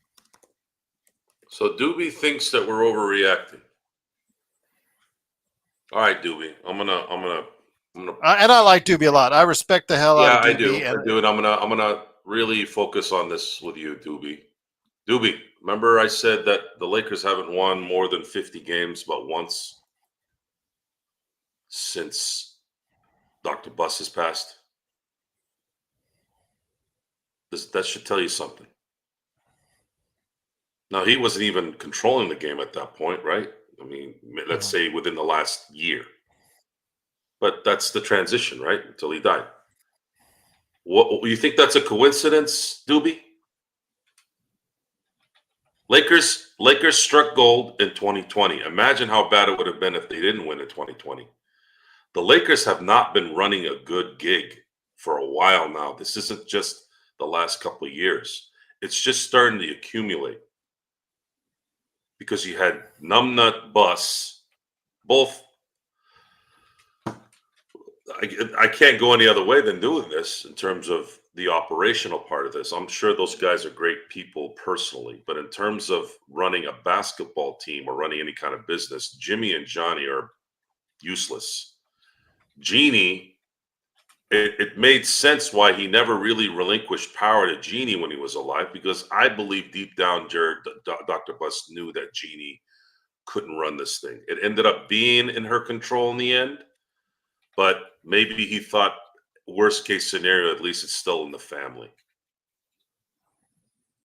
B: So Doobie thinks that we're overreacting. All right, Doobie. I'm gonna
A: And I like Doobie a lot. I respect the hell out
B: Yeah,
A: of
B: I
A: Doobie.
B: do.
A: And
B: I do. And I'm gonna really focus on this with you, Doobie. Doobie, remember I said that the Lakers haven't won more than 50 games but once since Dr. Bus has passed? That should tell you something. Now, he wasn't even controlling the game at that point, right? I mean, let's say within the last year. But that's the transition, right? Until he died. What you think that's a coincidence, Doobie? Lakers struck gold in 2020. Imagine how bad it would have been if they didn't win in 2020. The Lakers have not been running a good gig for a while now. This isn't just the last couple of years. It's just starting to accumulate because you had numbnut Bus, both. I can't go any other way than doing this in terms of the operational part of this. I'm sure those guys are great people personally, but in terms of running a basketball team or running any kind of business, Jimmy and Johnny are useless. Jeannie, it made sense why he never really relinquished power to Jeannie when he was alive, because I believe deep down, Dr. Bus knew that Jeannie couldn't run this thing. It ended up being in her control in the end, but maybe he thought worst case scenario, at least it's still in the family.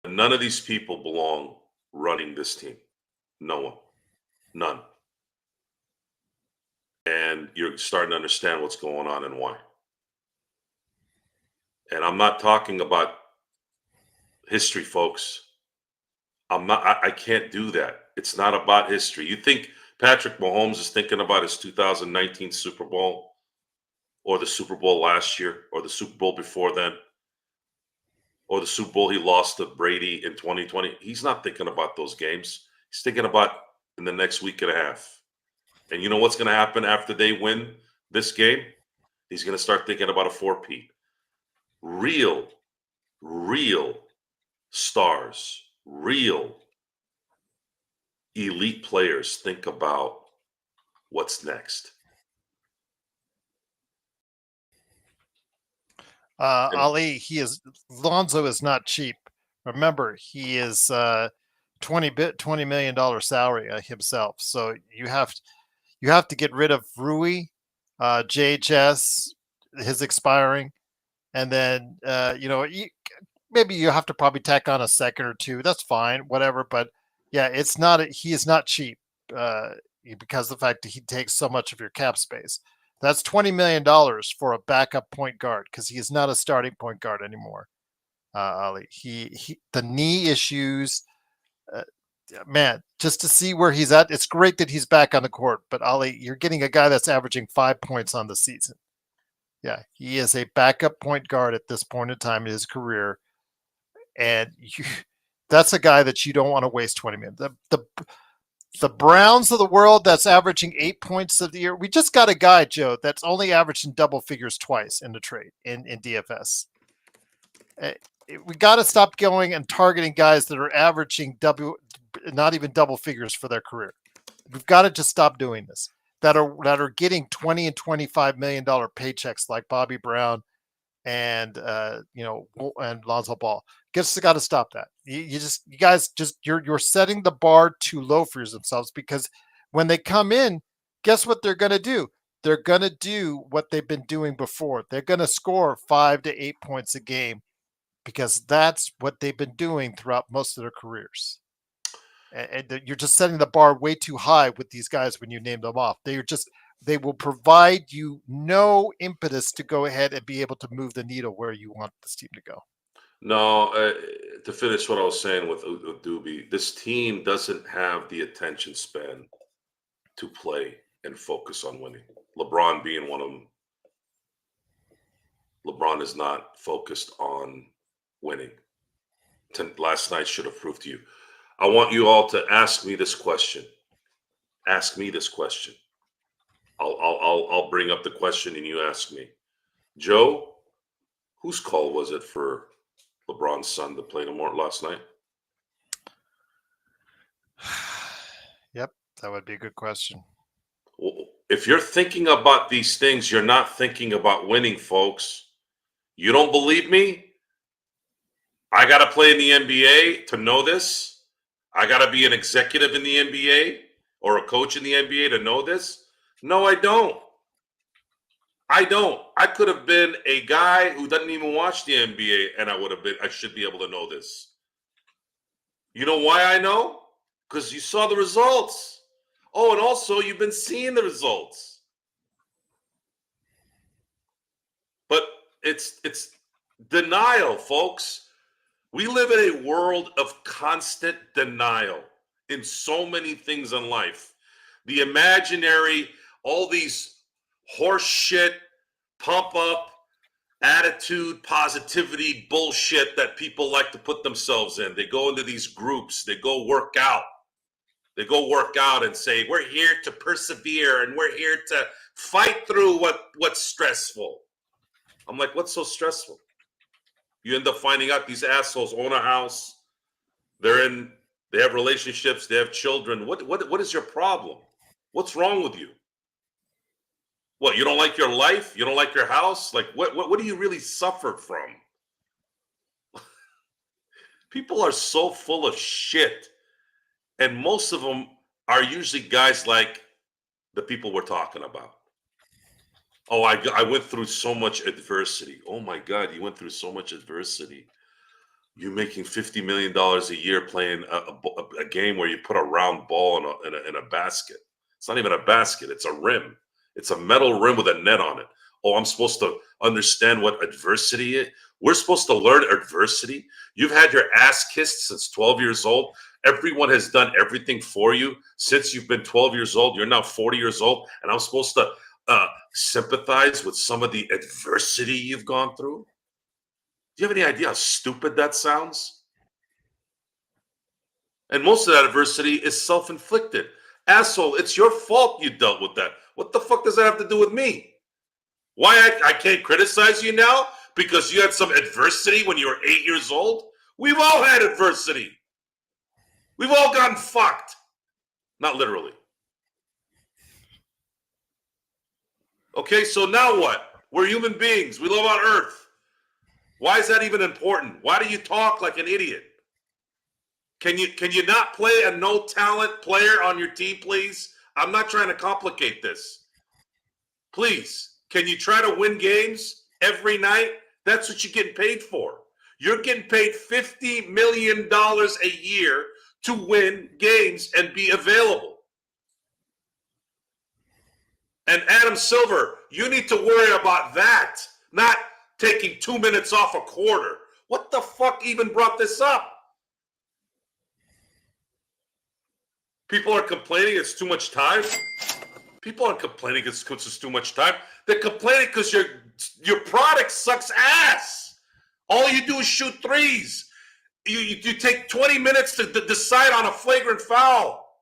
B: None of these people belong running this team. No one. None. and you're starting to understand what's going on and why. And I'm not talking about history, folks. I can't do that. It's not about history. You think Patrick Mahomes is thinking about his 2019 Super Bowl or the Super Bowl last year or the Super Bowl before then or the Super Bowl he lost to Brady in 2020? He's not thinking about those games. He's thinking about in the next week and a half. And you know what's going to happen after they win this game? He's going to start thinking about a four-peat. Real stars, real elite players think about what's next. And
A: Ali, Lonzo is not cheap. Remember, he is $20 million salary himself. So you have to get rid of Rui, JHS, his expiring, and then maybe you have to probably tack on a second or two. That's fine, whatever. But yeah, he is not cheap because of the fact that he takes so much of your cap space. That's $20 million for a backup point guard because he is not a starting point guard anymore. Ali, the knee issues, man, just to see where he's at. It's great that he's back on the court, but Ali, you're getting a guy that's averaging 5 points on the season. Yeah, he is a backup point guard at this point in time in his career, and that's a guy that you don't want to waste 20 minutes. The Browns of the world that's averaging 8 points of the year. We just got a guy, Joe, that's only averaged in double figures twice in the trade in DFS. We got to stop going and targeting guys that are averaging not even double figures for their career. We've got to just stop doing this. That are getting $20 and $25 million paychecks like Bobby Brown and and Lonzo Ball. Guess got to stop that. You guys you're setting the bar too low for yourselves, because when they come in, guess what they're going to do? They're going to do what they've been doing before. They're going to score 5 to 8 points a game because that's what they've been doing throughout most of their careers. And you're just setting the bar way too high with these guys when you name them off. They will provide you no impetus to go ahead and be able to move the needle where you want this team to go.
B: No, to finish what I was saying with Doobie, this team doesn't have the attention span to play and focus on winning. LeBron being one of them. LeBron is not focused on winning. Last night should have proved to you. I want you all to ask me this question. Ask me this question. I'll bring up the question and you ask me. Joe, whose call was it for LeBron's son to play last night?
A: Yep, that would be a good question.
B: Well, if you're thinking about these things, you're not thinking about winning, folks. You don't believe me? I got to play in the NBA to know this. I got to be an executive in the NBA or a coach in the NBA to know this. No, I don't. I could have been a guy who doesn't even watch the NBA, and I should be able to know this. You know why I know? Because you saw the results. Oh, and also you've been seeing the results. But it's denial, folks. We live in a world of constant denial in so many things in life. The imaginary, all these horse shit, pump up, attitude, positivity, bullshit that people like to put themselves in. They go into these groups, they go work out. They go work out and say, we're here to persevere and we're here to fight through what's stressful. I'm like, what's so stressful? You end up finding out these assholes own a house. They have relationships, they have children. What is your problem? What's wrong with you? What, you don't like your life? You don't like your house? Like, what do you really suffer from? People are so full of shit. And most of them are usually guys like the people we're talking about. Oh, I went through so much adversity. Oh my God, you went through so much adversity. You're making $50 million a year playing a game where you put a round ball in a basket. It's not even a basket, it's a rim. It's a metal rim with a net on it. Oh, I'm supposed to understand what adversity is. We're supposed to learn adversity. You've had your ass kissed since 12 years old. Everyone has done everything for you since you've been 12 years old. You're now 40 years old, and I'm supposed to sympathize with some of the adversity you've gone through. Do you have any idea how stupid that sounds? And most of that adversity is self-inflicted. Asshole, it's your fault you dealt with that. What the fuck does that have to do with me? Why I can't criticize you now? Because you had some adversity when you were 8 years old? We've all had adversity. We've all gotten fucked. Not literally. Okay, so now what? We're human beings. We live on Earth. Why is that even important? Why do you talk like an idiot? Can you not play a no-talent player on your team, please? I'm not trying to complicate this. Please, can you try to win games every night? That's what you're getting paid for. You're getting paid $50 million a year to win games and be available. And Adam Silver, you need to worry about that, not taking 2 minutes off a quarter. What the fuck even brought this up? People are complaining it's too much time. People aren't complaining it's too much time. They're complaining because your product sucks ass. All you do is shoot threes. You take 20 minutes to decide on a flagrant foul.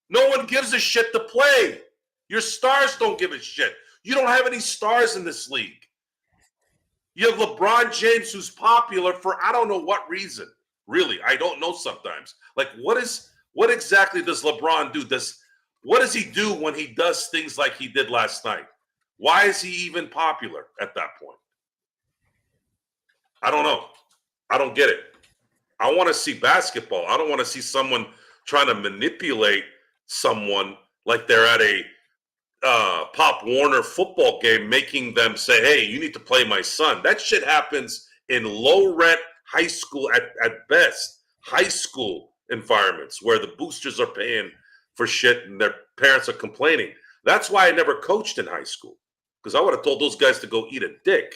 B: No one gives a shit to play. Your stars don't give a shit. You don't have any stars in this league. You have LeBron James, who's popular for I don't know what reason. Really, I don't know sometimes. Like, what exactly does LeBron do? What does he do when he does things like he did last night? Why is he even popular at that point? I don't know. I don't get it. I want to see basketball. I don't want to see someone trying to manipulate someone like they're at a Pop Warner football game, making them say, hey, you need to play my son. That shit happens in low-rent high school at best, high school environments where the boosters are paying for shit and their parents are complaining. That's why I never coached in high school, because I would have told those guys to go eat a dick.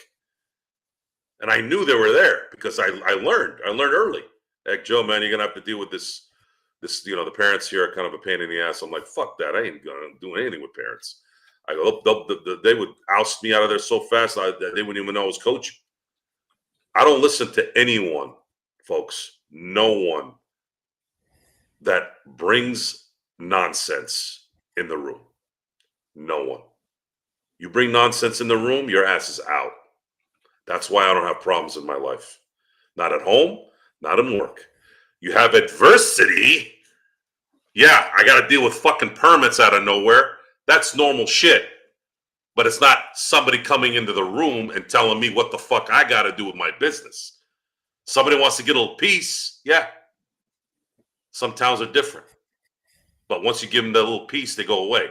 B: And I knew they were there because I learned early. Like, Joe, man, you're going to have to deal with this, the parents here are kind of a pain in the ass. I'm like, fuck that. I ain't going to do anything with parents. I go, they would oust me out of there so fast they wouldn't even know I was coaching. I don't listen to anyone, folks. No one that brings nonsense in the room. No one. You bring nonsense in the room, your ass is out. That's why I don't have problems in my life. Not at home, not in work. You have adversity. Yeah, I got to deal with fucking permits out of nowhere. That's normal shit. But it's not somebody coming into the room and telling me what the fuck I got to do with my business. Somebody wants to get a little piece. Yeah. Some towns are different. But once you give them that little piece, they go away.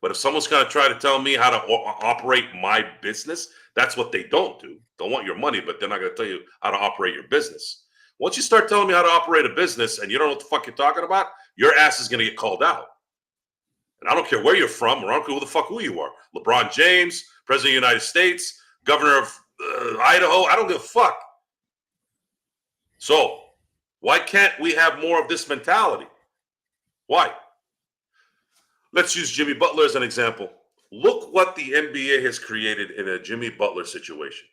B: But if someone's going to try to tell me how to operate my business, that's what they don't do. They'll want your money, but they're not going to tell you how to operate your business. Once you start telling me how to operate a business and you don't know what the fuck you're talking about, your ass is going to get called out. And I don't care where you're from, or I don't care who you are. LeBron James, President of the United States, Governor of Idaho, I don't give a fuck. So why can't we have more of this mentality? Why? Let's use Jimmy Butler as an example. Look what the NBA has created in a Jimmy Butler situation.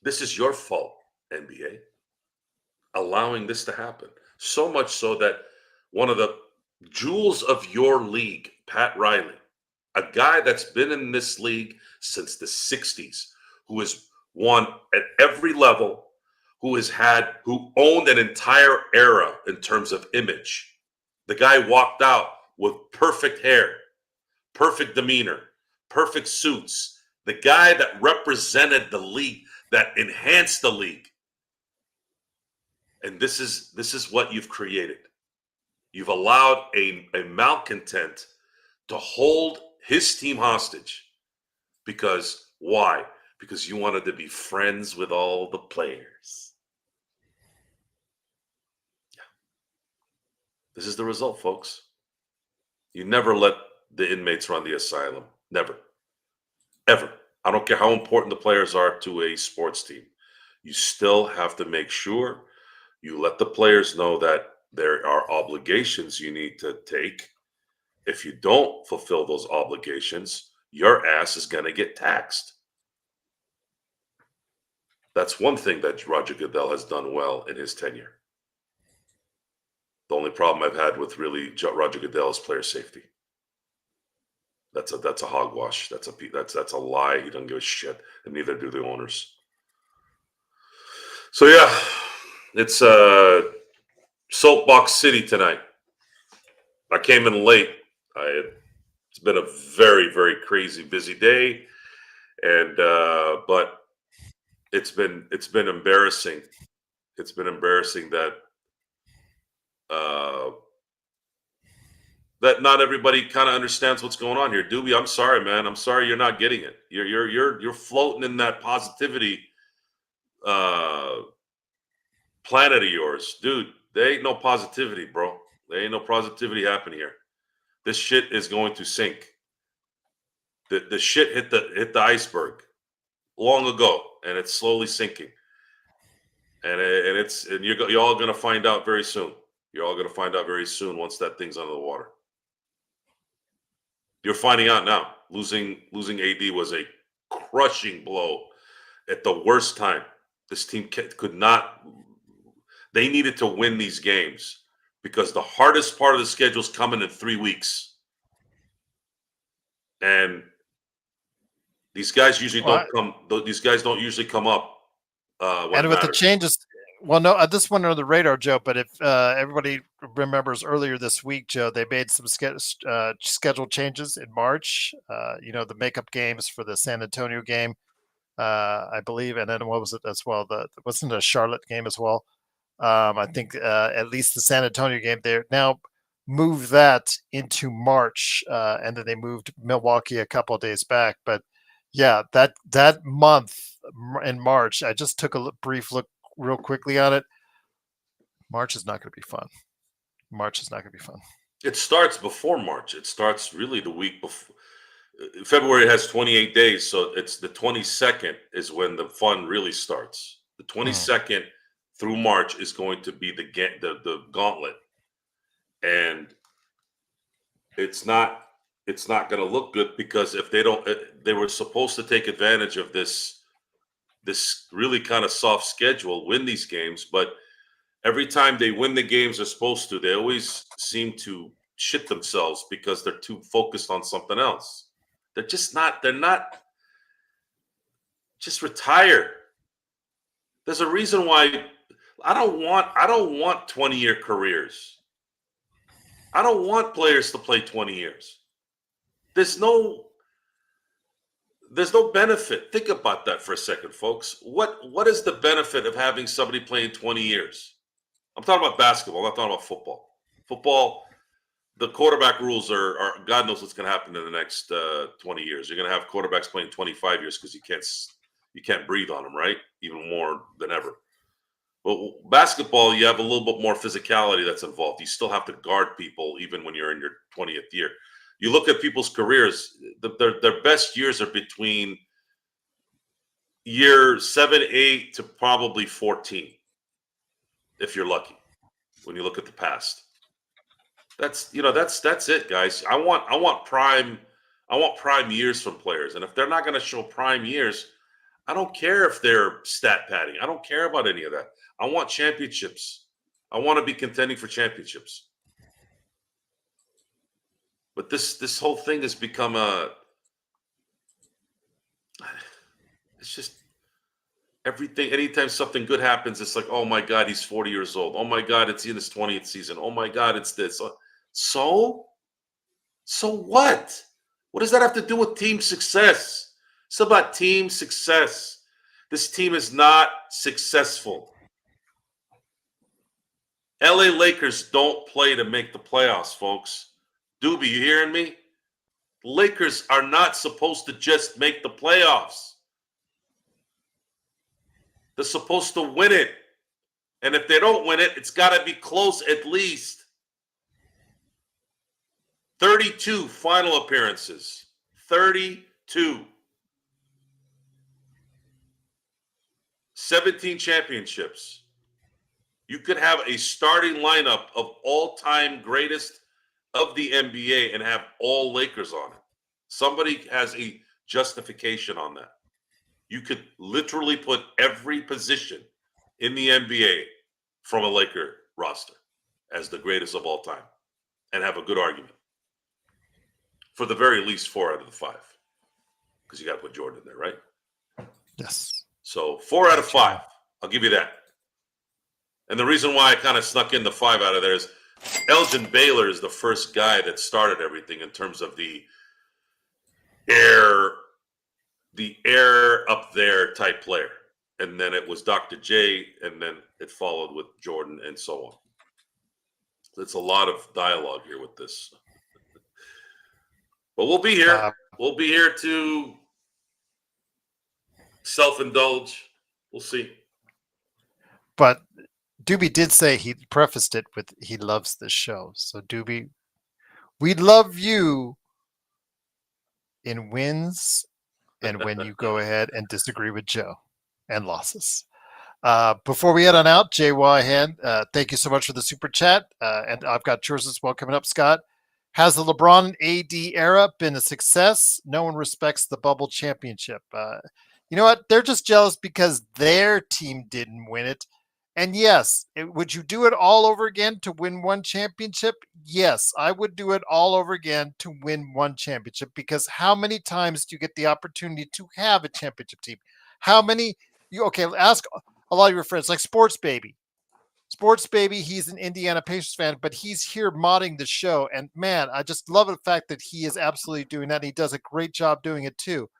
B: This is your fault, NBA, allowing this to happen. So much so that one of the jewels of your league, Pat Riley, a guy that's been in this league since the 60s, who has won at every level, who owned an entire era in terms of image. The guy walked out with perfect hair, perfect demeanor, perfect suits. The guy that represented the league, that enhanced the league. And this is what you've created. You've allowed a malcontent to hold his team hostage. Because why? Because you wanted to be friends with all the players. Yeah. This is the result, folks. You never let the inmates run the asylum. Never. Ever. I don't care how important the players are to a sports team. You still have to make sure you let the players know that there are obligations you need to take. If you don't fulfill those obligations, your ass is going to get taxed. That's one thing that Roger Goodell has done well in his tenure. The only problem I've had with really Roger Goodell is player safety. That's a hogwash. That's a lie. He doesn't give a shit, and neither do the owners. So yeah, it's Soapbox City tonight. I came in late. It's been a very, very crazy, busy day, and but it's been embarrassing. It's been embarrassing that that not everybody kind of understands what's going on here. Doobie, I'm sorry, man. I'm sorry you're not getting it. You're floating in that positivity planet of yours, dude. There ain't no positivity, bro. There ain't no positivity happening here. This shit is going to sink. The shit hit the iceberg long ago, and it's slowly sinking. And you're all gonna find out very soon. You're all gonna find out very soon once that thing's under the water. You're finding out now. Losing AD was a crushing blow at the worst time. This team could not. They needed to win these games because the hardest part of the schedule is coming in 3 weeks, and these guys usually don't come. These guys don't usually come up.
A: And with the changes, well, no, this one on the radar, Joe. But if everybody remembers earlier this week, Joe, they made some schedule changes in March. The makeup games for the San Antonio game, I believe, and then what was it as well? Wasn't it a Charlotte game as well? I think at least the San Antonio game, they're now moved that into March, and then they moved Milwaukee a couple of days back. But yeah, that month in March, I just took a brief look real quickly on it. March is not going to be fun. March is not going to be fun.
B: It starts before March. It starts really the week before. February has 28 days, so it's the 22nd is when the fun really starts. The 22nd through March is going to be the gauntlet, and it's not going to look good because if they don't, they were supposed to take advantage of this really kind of soft schedule, win these games, but every time they win the games they're supposed to, they always seem to shit themselves because they're too focused on something else. They're not. Just retire. There's a reason why I don't want 20-year careers. I don't want players to play 20 years. There's no benefit. Think about that for a second, folks. What is the benefit of having somebody playing 20 years? I'm talking about basketball. I'm not talking about football. Football, the quarterback rules are God knows what's going to happen in the next 20 years. You're going to have quarterbacks playing 25 years because you can't breathe on them, right? Even more than ever. But basketball, you have a little bit more physicality that's involved. You still have to guard people even when you're in your 20th year. You look at people's careers, their best years are between year 7, 8 to probably 14, if you're lucky, when you look at the past. That's it, guys. I want prime years from players. And if they're not going to show prime years, I don't care if they're stat padding. I don't care about any of that. I want championships. I want to be contending for championships. But this whole thing has become it's just everything. Anytime something good happens, it's like, oh my God, he's 40 years old. Oh my God, it's in his 20th season. Oh my God, it's this. So what? What does that have to do with team success? It's about team success. This team is not successful. LA Lakers don't play to make the playoffs, folks. Doobie, you hearing me? Lakers are not supposed to just make the playoffs. They're supposed to win it. And if they don't win it, it's got to be close at least. 32 final appearances. 32. 17 championships. You could have a starting lineup of all-time greatest of the NBA and have all Lakers on it. Somebody has a justification on that. You could literally put every position in the NBA from a Laker roster as the greatest of all time and have a good argument. For the very least 4 out of the 5. Because you got to put Jordan in there, right?
A: Yes.
B: So 4 out of 5. I'll give you that. And the reason why I kind of snuck in the 5 out of there is Elgin Baylor is the first guy that started everything in terms of the air up there type player. And then it was Dr. J, and then it followed with Jordan and so on. It's a lot of dialogue here with this. But we'll be here. We'll be here to self-indulge. We'll see.
A: But Doobie did say, he prefaced it with, he loves this show. So Doobie, we love you in wins and when you go ahead and disagree with Joe, and losses. Before we head on out, JY Hand, thank you so much for the super chat. And I've got yours as well coming up, Scott. Has the LeBron and AD era been a success? No one respects the bubble championship. You know what? They're just jealous because their team didn't win it. And yes, would you do it all over again to win one championship? Yes, I would do it all over again to win one championship, because how many times do you get the opportunity to have a championship team? How many? Ask a lot of your friends, like Sports Baby. Sports Baby, he's an Indiana Pacers fan, but he's here modding the show. And man, I just love the fact that he is absolutely doing that. And he does a great job doing it too.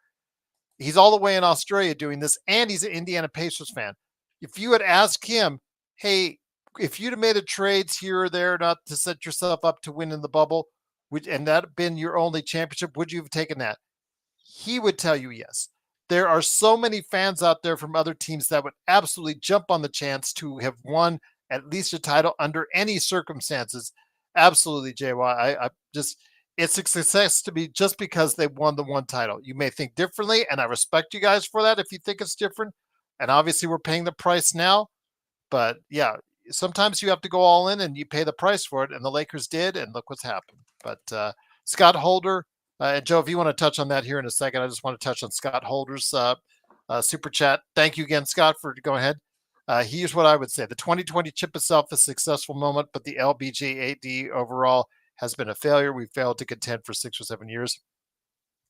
A: He's all the way in Australia doing this, and he's an Indiana Pacers fan. If you had asked him, hey, if you'd have made a trades here or there, not to set yourself up to win in the bubble, and that had been your only championship, would you have taken that? He would tell you yes. There are so many fans out there from other teams that would absolutely jump on the chance to have won at least a title under any circumstances. Absolutely, JY. I just, it's a success to me just because they won the one title. You may think differently, and I respect you guys for that if you think it's different. And obviously, we're paying the price now. But yeah, sometimes you have to go all in and you pay the price for it. And the Lakers did, and look what's happened. But Scott Holder, and Joe, if you want to touch on that here in a second, I just want to touch on Scott Holder's super chat. Thank you again, Scott, for going ahead. Here's what I would say. The 2020 chip itself is a successful moment, but the LBJ AD overall has been a failure. We failed to contend for 6 or 7 years.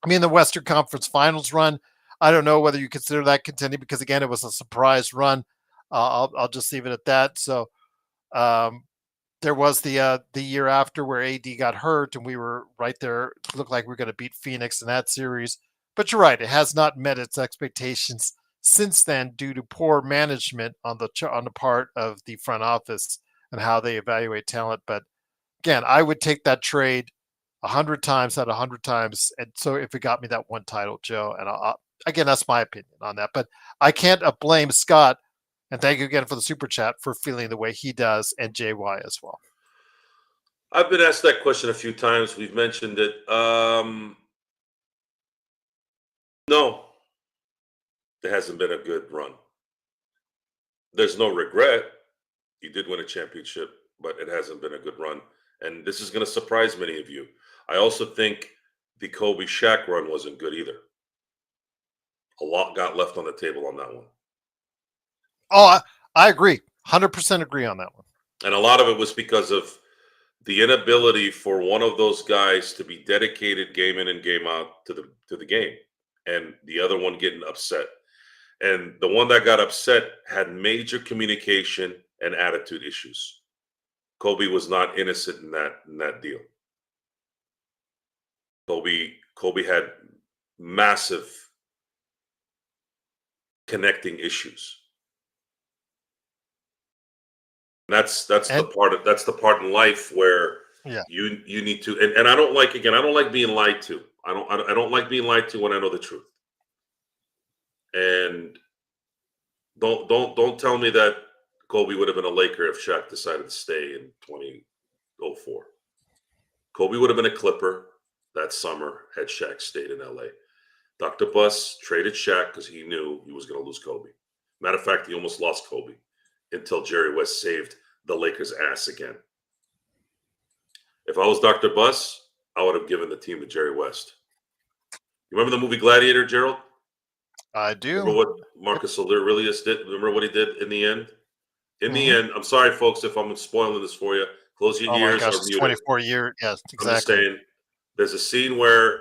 A: I mean, the Western Conference Finals run, I don't know whether you consider that contending, because, again, it was a surprise run. I'll just leave it at that. So there was the year after where AD got hurt, and we were right there. It looked like we were going to beat Phoenix in that series. But you're right. It has not met its expectations since then due to poor management on the part of the front office and how they evaluate talent. But again, I would take that trade 100 times out of 100 times. And so if it got me that one title, Joe, and again, that's my opinion on that. But I can't blame Scott. And thank you again for the super chat for feeling the way he does, and JY as well.
B: I've been asked that question a few times. We've mentioned it. No, there hasn't been a good run. There's no regret. You did win a championship, but it hasn't been a good run. And this is going to surprise many of you. I also think the Kobe Shaq run wasn't good either. A lot got left on the table on that one.
A: Oh, I agree. 100% agree on that one.
B: And a lot of it was because of the inability for one of those guys to be dedicated game in and game out to the game, and the other one getting upset. And the one that got upset had major communication and attitude issues. Kobe was not innocent in that deal. Kobe had massive connecting issues. That's the part in life where you need to, and I don't like being lied to. I don't like being lied to when I know the truth. And don't tell me that Kobe would have been a Laker if Shaq decided to stay in 2004. Kobe would have been a Clipper that summer had Shaq stayed in LA. Dr. Buss traded Shaq because he knew he was going to lose Kobe. Matter of fact, he almost lost Kobe until Jerry West saved the Lakers' ass again. If I was Dr. Buss, I would have given the team to Jerry West. You remember the movie Gladiator, Gerald?
A: I do.
B: Remember what Marcus Aurelius did? Remember what he did in the end? In the
A: Mhm.
B: end, I'm sorry, folks, if I'm spoiling this for you. Close your
A: Oh my
B: ears
A: gosh,
B: or
A: it's
B: mute it.
A: 24 years. Yes,
B: I'm just
A: exactly.
B: saying, there's a scene where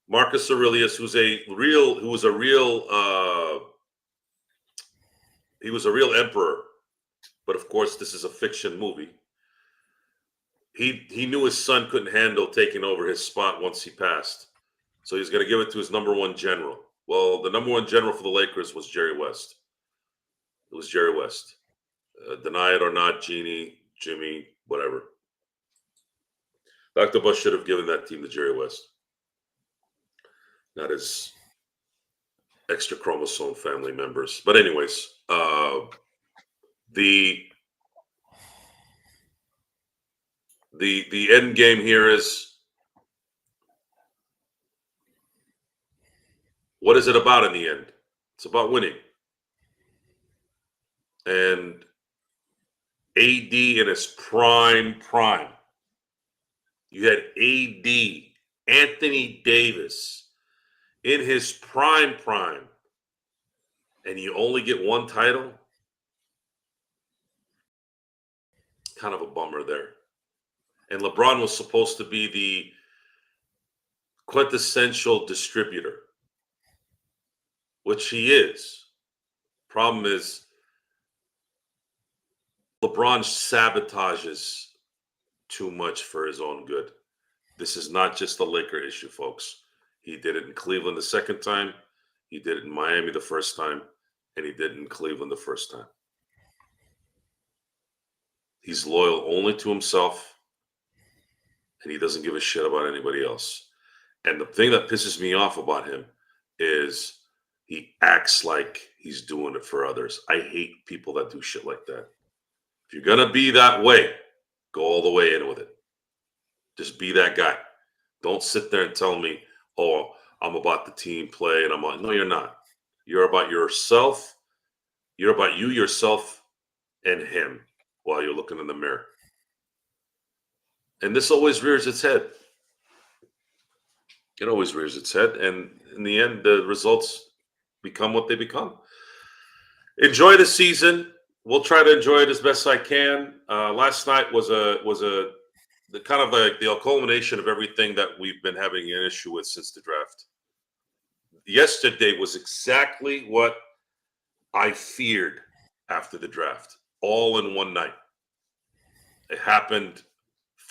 B: Marcus Aurelius, he was a real emperor, but of course, this is a fiction movie. He knew his son couldn't handle taking over his spot once he passed, so he's going to give it to his number one general. Well, the number one general for the Lakers was Jerry West. It was Jerry West. Deny it or not, Jeannie, Jimmy, whatever. Dr. Bush should have given that team to Jerry West, not his extra chromosome family members. But anyways, the end game here is, what is it about in the end? It's about winning. And AD in his prime. You had AD, Anthony Davis, in his prime, and you only get one title? Kind of a bummer there. And LeBron was supposed to be the quintessential distributor, which he is. Problem is, LeBron sabotages too much for his own good. This is not just a Laker issue, folks. He did it in Cleveland the second time. He did it in Miami the first time. And he did it in Cleveland the first time. He's loyal only to himself. And he doesn't give a shit about anybody else. And the thing that pisses me off about him is he acts like he's doing it for others. I hate people that do shit like that. If you're going to be that way, go all the way in with it. Just be that guy. Don't sit there and tell me, oh, I'm about the team play. And no, you're not. You're about yourself. You're about you, yourself, and him while you're looking in the mirror. And this always rears its head. It always rears its head. And in the end, the results become what they become. Enjoy the season. We'll try to enjoy it as best I can. Last night was the kind of like the culmination of everything that we've been having an issue with since the draft. Yesterday was exactly what I feared after the draft, all in one night. It happened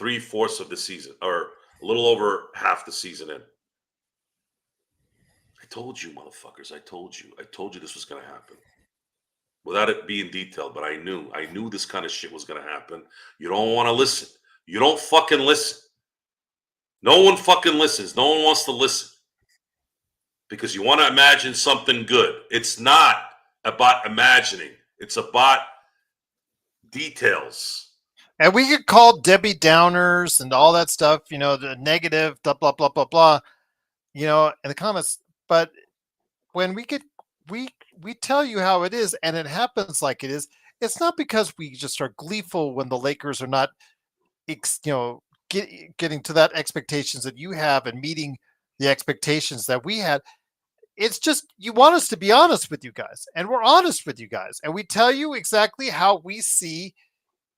B: 3/4 of the season, or a little over half the season in. I told you, motherfuckers. I told you this was going to happen. Without it being detailed, but I knew this kind of shit was going to happen. You don't want to listen. You don't fucking listen. No one fucking listens. No one wants to listen. Because you want to imagine something good. It's not about imagining. It's about details.
A: And we get called Debbie Downers and all that stuff, the negative, blah, blah, blah, blah, blah, in the comments. But when we tell you how it is and it happens like it is, it's not because we just are gleeful when the Lakers are not, getting to that expectations that you have and meeting the expectations that we had. It's just you want us to be honest with you guys, and we're honest with you guys, and we tell you exactly how we see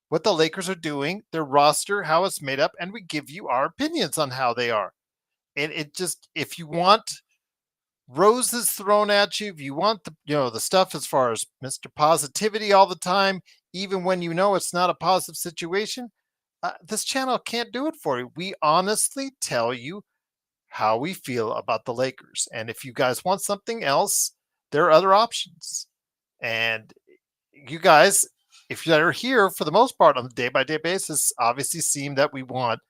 A: what the Lakers are doing, their roster, how it's made up, and we give you our opinions on how they are. And it just, if you want roses thrown at you, if you want the stuff as far as Mr. Positivity all the time, even when it's not a positive situation, this channel can't do it for you. We honestly tell you how we feel about the Lakers. And if you guys want something else, there are other options. And you guys, if you're here for the most part on a day-by-day basis, obviously seem that we want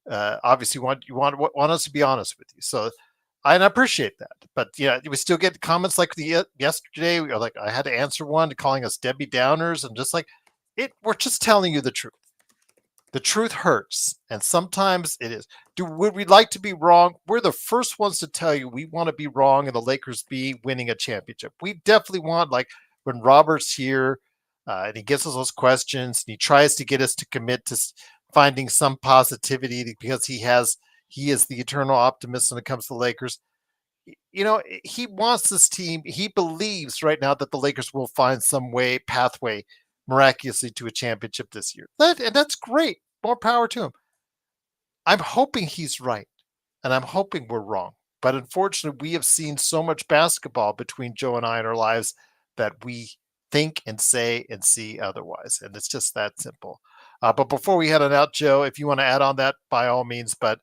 A: us to be honest with you. So I appreciate that. But yeah, we still get comments like yesterday. Like I had to answer one calling us Debbie Downers, and just like we're just telling you the truth. The truth hurts, and sometimes it is. Would we like to be wrong? We're the first ones to tell you we want to be wrong and the Lakers be winning a championship. We definitely want, like when Robert's here and he gives us those questions and he tries to get us to commit to finding some positivity because he is the eternal optimist when it comes to the Lakers. You know, he wants this team. He believes right now that the Lakers will find some pathway miraculously to a championship this year. And that's great. More power to him. I'm hoping he's right, and I'm hoping we're wrong. But unfortunately, we have seen so much basketball between Joe and I in our lives that we think and say and see otherwise. And it's just that simple. But before we head on out, Joe, if you want to add on that, by all means. But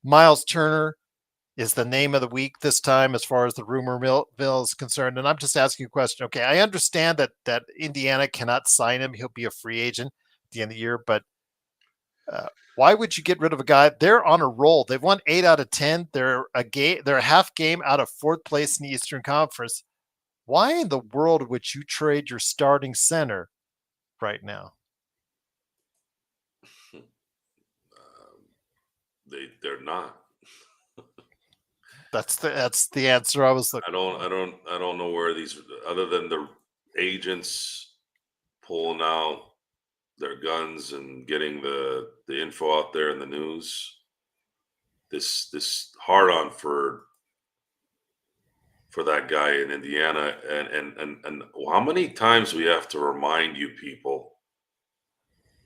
A: Miles Turner is the name of the week this time, as far as the rumor mill is concerned. And I'm just asking you a question. Okay, I understand that Indiana cannot sign him; he'll be a free agent at the end of the year. But why would you get rid of a guy? They're on a roll. They've won 8 out of 10. They're a half game out of fourth place in the Eastern Conference. Why in the world would you trade your starting center right now?
B: They're not.
A: That's the answer I was looking.
B: I don't know where these, other than the agents pulling out their guns and getting the info out there in the news. This hard on for that guy in Indiana, and how many times we have to remind you people,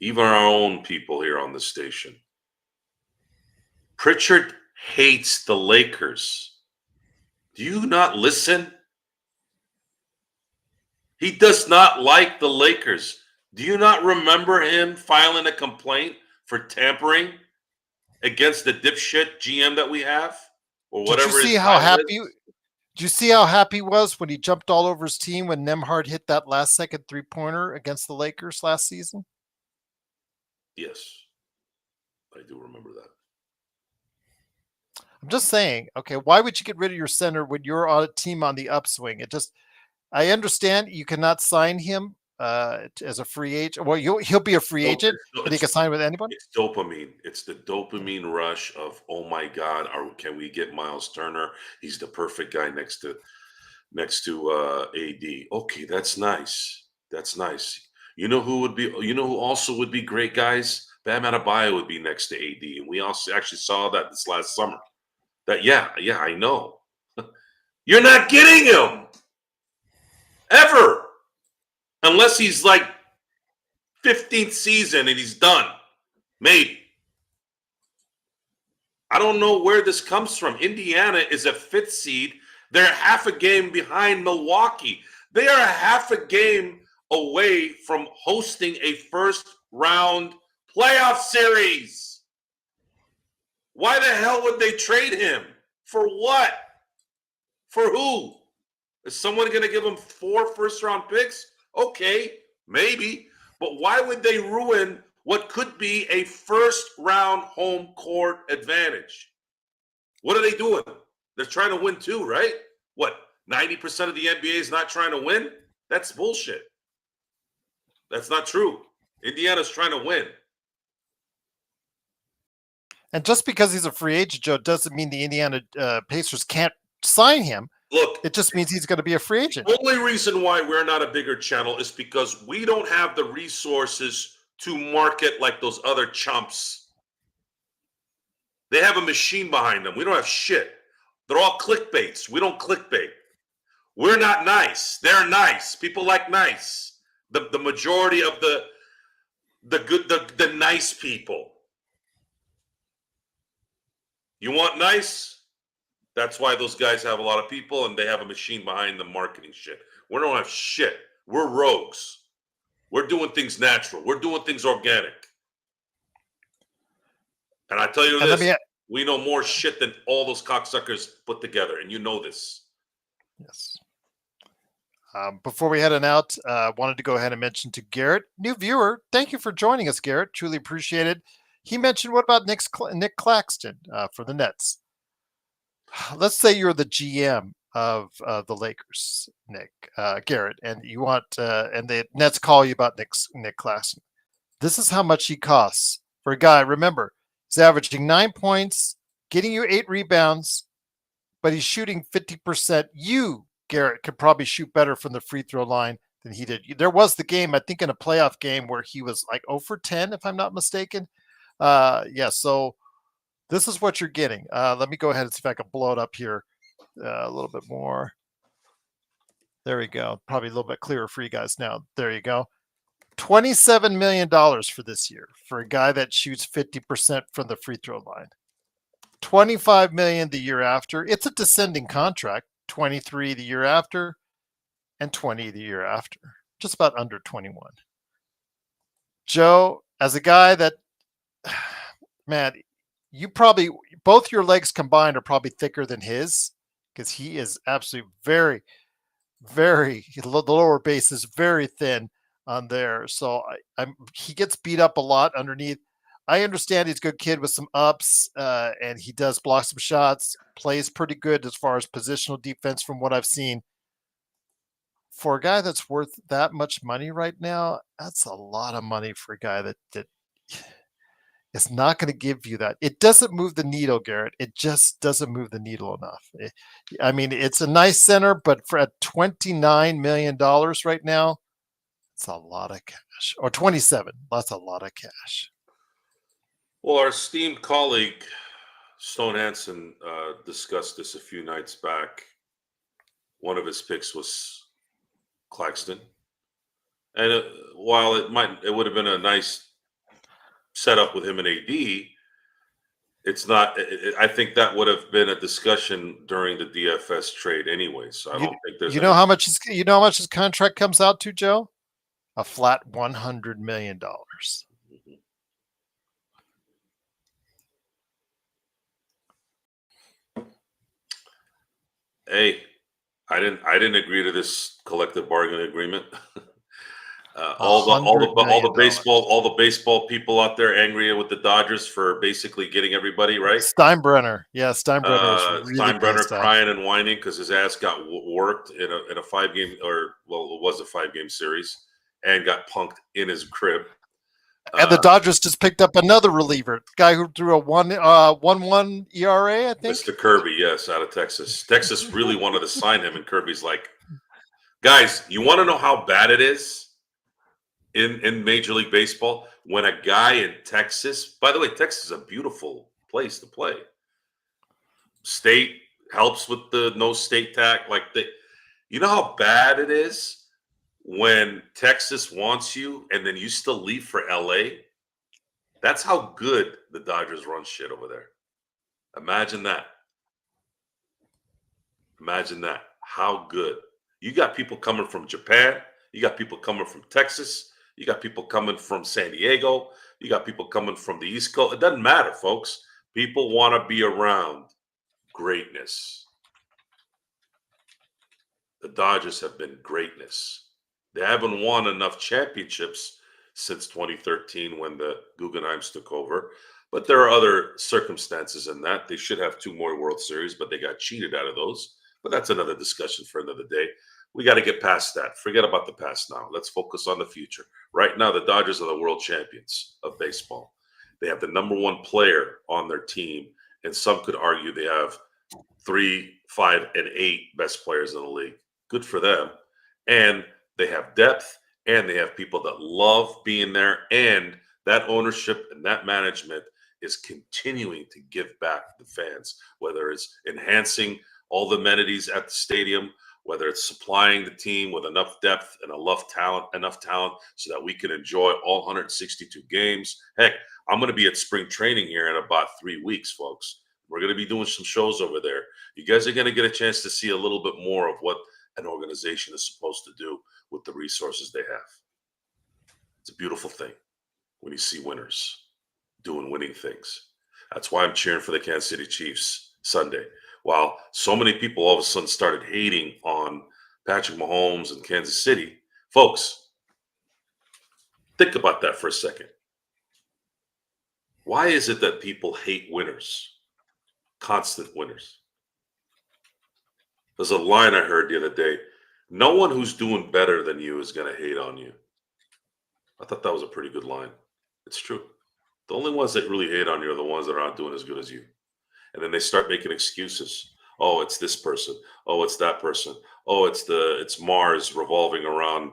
B: even our own people here on the station, Pritchard hates the Lakers. Do you not listen? He does not like the Lakers. Do you not remember him filing a complaint for tampering against the dipshit GM that we have, or
A: Did you
B: whatever his
A: see how
B: title
A: happy?
B: is?
A: Did you see how happy he was when he jumped all over his team when Nemhard hit that last second 3-pointer against the Lakers last season?
B: Yes, I do remember that.
A: I'm just saying, okay, why would you get rid of your center when you're on a team on the upswing? I understand you cannot sign him as a free agent. Well, he'll be a free agent, but he can sign with anyone.
B: It's dopamine. It's the dopamine rush of, oh my God, can we get Miles Turner? He's the perfect guy next to AD. Okay, that's nice. That's nice. You know who would be? You know who also would be great guys? Bam Adebayo would be next to AD, and we also actually saw that this last summer. That yeah, I know. You're not getting him ever, unless he's like 15th season and he's done. Maybe. I don't know where this comes from. Indiana is a 5th seed. They're half a game behind Milwaukee. They are a half a game away from hosting a first round playoff series. Why the hell would they trade him? For what? For who? Is someone going to give him 4 first-round picks? Okay, maybe. But why would they ruin what could be a first-round home court advantage? What are they doing? They're trying to win too, right? What, 90% of the NBA is not trying to win? That's bullshit. That's not true. Indiana's trying to win.
A: And just because he's a free agent, Joe, doesn't mean the Indiana Pacers can't sign him.
B: Look,
A: it just means he's going to be a free agent.
B: The only reason why we're not a bigger channel is because we don't have the resources to market like those other chumps. They have a machine behind them. We don't have shit. They're all clickbaits. We don't clickbait. We're not nice. They're nice. People like nice. The majority of the nice people. You want nice? That's why those guys have a lot of people and they have a machine behind them marketing shit. We don't have shit. We're rogues. We're doing things natural. We're doing things organic. And I tell you this, we know more shit than all those cocksuckers put together, and you know this.
A: Yes. Before we head on out, wanted to go ahead and mention to Garrett, new viewer, thank you for joining us, Garrett. Truly appreciate it. He mentioned, what about Nick Claxton for the Nets? Let's say you're the GM of the Lakers, Garrett, and you want and the Nets call you about Nick Claxton. This is how much he costs for a guy. Remember, he's averaging 9 points, getting you 8 rebounds, but he's shooting 50%. You, Garrett, could probably shoot better from the free throw line than he did. There was the game, I think, in a playoff game where he was like 0 for 10, if I'm not mistaken. Yeah, so this is what you're getting. Let me go ahead and see if I can blow it up here a little bit more. There we go. Probably a little bit clearer for you guys now. There you go. $27 million for this year for a guy that shoots 50% from the free throw line. $25 million the year after. It's a descending contract. 23 the year after, and 20 the year after. Just about under 21. Joe, as a guy that, man, you probably, both your legs combined are probably thicker than his, because he is absolutely very, the lower base is very thin on there. So he gets beat up a lot underneath. I understand he's a good kid with some ups, and he does block some shots, plays pretty good as far as positional defense from what I've seen. For a guy that's worth that much money right now, that's a lot of money for a guy that is not going to give you that. It doesn't move the needle, Garrett. It just doesn't move the needle enough. I mean, it's a nice center, but for at $29 million right now, it's a lot of cash. Or 27, that's a lot of cash.
B: Well, our esteemed colleague Stone Hansen discussed this a few nights back. One of his picks was Claxton, and while it would have been a nice setup with him and AD, it's not. I think that would have been a discussion during the DFS trade anyway. So I don't think there's.
A: You know how much his contract comes out to, Joe? A flat $100 million.
B: Hey, I didn't agree to this collective bargaining agreement. All the baseball people out there angry with the Dodgers for basically getting everybody right.
A: Steinbrenner, Steinbrenner is really
B: Steinbrenner
A: pissed off.
B: crying and whining because his ass got worked in a 5-game, or well, it was a 5-game series, and got punked in his crib.
A: And the Dodgers just picked up another reliever, guy who threw a 1.1 ERA, I think.
B: Mr. Kirby, yes, out of Texas. Texas really wanted to sign him, and Kirby's like, guys, you want to know how bad it is in Major League Baseball when a guy in Texas, by the way, Texas is a beautiful place to play. State helps with the no state tax. You know how bad it is when Texas wants you and then you still leave for LA? That's how good the Dodgers run shit over there. Imagine that. Imagine that. How good. You got people coming from Japan. You got people coming from Texas. You got people coming from San Diego. You got people coming from the East Coast. It doesn't matter, folks. People want to be around greatness. The Dodgers have been greatness. They haven't won enough championships since 2013 when the Guggenheims took over. But there are other circumstances in that. They should have 2 more World Series, but they got cheated out of those. But that's another discussion for another day. We got to get past that. Forget about the past now. Let's focus on the future. Right now, the Dodgers are the world champions of baseball. They have the number 1 player on their team, and some could argue they have 3, 5, and 8 best players in the league. Good for them. And they have depth, and they have people that love being there, and that ownership and that management is continuing to give back to the fans, whether it's enhancing all the amenities at the stadium, whether it's supplying the team with enough depth and enough talent so that we can enjoy all 162 games. Heck, I'm going to be at spring training here in about 3 weeks, folks. We're going to be doing some shows over there. You guys are going to get a chance to see a little bit more of what an organization is supposed to do with the resources they have. It's a beautiful thing when you see winners doing winning things. That's why I'm cheering for the Kansas City Chiefs Sunday. While so many people all of a sudden started hating on Patrick Mahomes and Kansas City, folks, think about that for a second. Why is it that people hate winners? Constant winners. There's a line I heard the other day. No one who's doing better than you is going to hate on you. I thought that was a pretty good line. It's true. The only ones that really hate on you are the ones that aren't doing as good as you. And then they start making excuses. Oh, it's this person. Oh, it's that person. Oh, it's Mars revolving around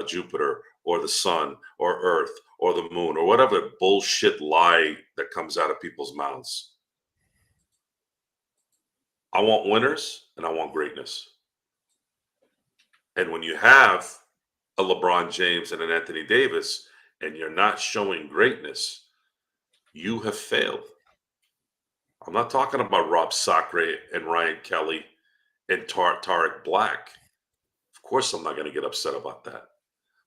B: Jupiter or the sun or Earth or the moon or whatever bullshit lie that comes out of people's mouths. I want winners and I want greatness. And when you have a LeBron James and an Anthony Davis and you're not showing greatness, you have failed. I'm not talking about Rob Sacre and Ryan Kelly and Tarek Black. Of course, I'm not going to get upset about that.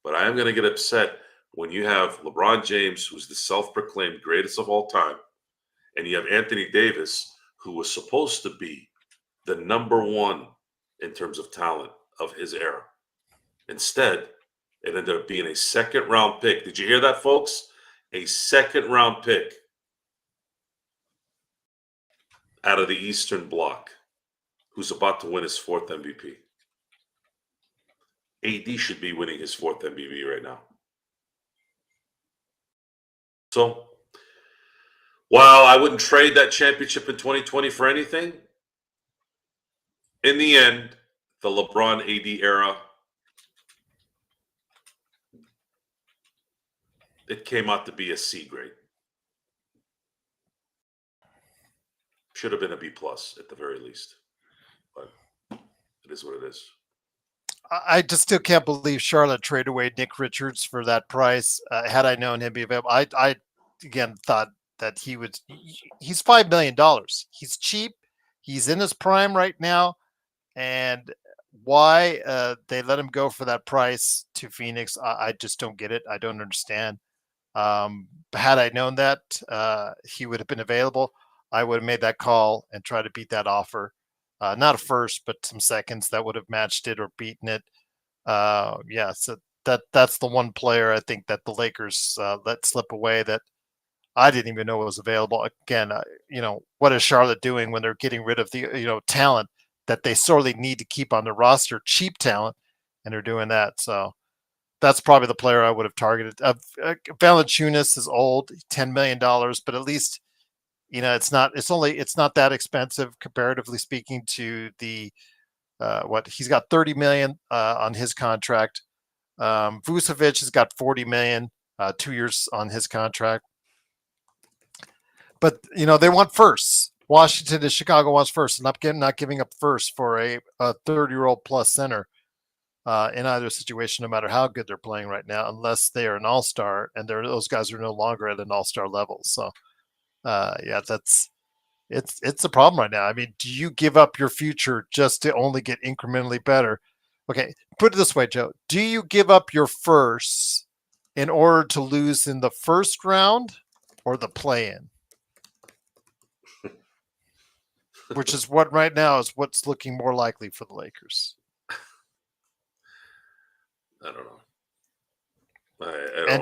B: But I am going to get upset when you have LeBron James, who's the self-proclaimed greatest of all time, and you have Anthony Davis, who was supposed to be the number one in terms of talent of his era. Instead, it ended up being a second-round pick. Did you hear that, folks? A second-round pick out of the Eastern Bloc, who's about to win his fourth MVP. AD should be winning his fourth MVP right now. So, while I wouldn't trade that championship in 2020 for anything, in the end, the LeBron AD era, it came out to be a C grade. Should have been a B plus at the very least. But it is what it is.
A: I just still can't believe Charlotte traded away Nick Richards for that price. Had I known him be available, I again thought that he's $5 million. He's cheap. He's in his prime right now. And why they let him go for that price to Phoenix, I just don't get it. I don't understand. Had I known that he would have been available, I would have made that call and tried to beat that offer. Not a first, but some seconds that would have matched it or beaten it. Yeah, so that's the one player I think that the Lakers let slip away that I didn't even know was available. Again, what is Charlotte doing when they're getting rid of the talent that they sorely need to keep on the roster, cheap talent, and they're doing that. So that's probably the player I would have targeted. Valanciunas is old, $10 million, but at least it's not that expensive comparatively speaking to the what he's got 30 million on his contract. Vucevic has got 40 million, 2 years on his contract. But they want firsts. Washington and Chicago wants first, and not giving up first for a 30-year-old plus center in either situation, no matter how good they're playing right now, unless they are an all-star, and those guys are no longer at an all-star level. So, yeah, it's a problem right now. I mean, do you give up your future just to only get incrementally better? Okay, put it this way, Joe. Do you give up your firsts in order to lose in the first round or the play-in? Which is what right now is what's looking more likely for the Lakers.
B: I don't know.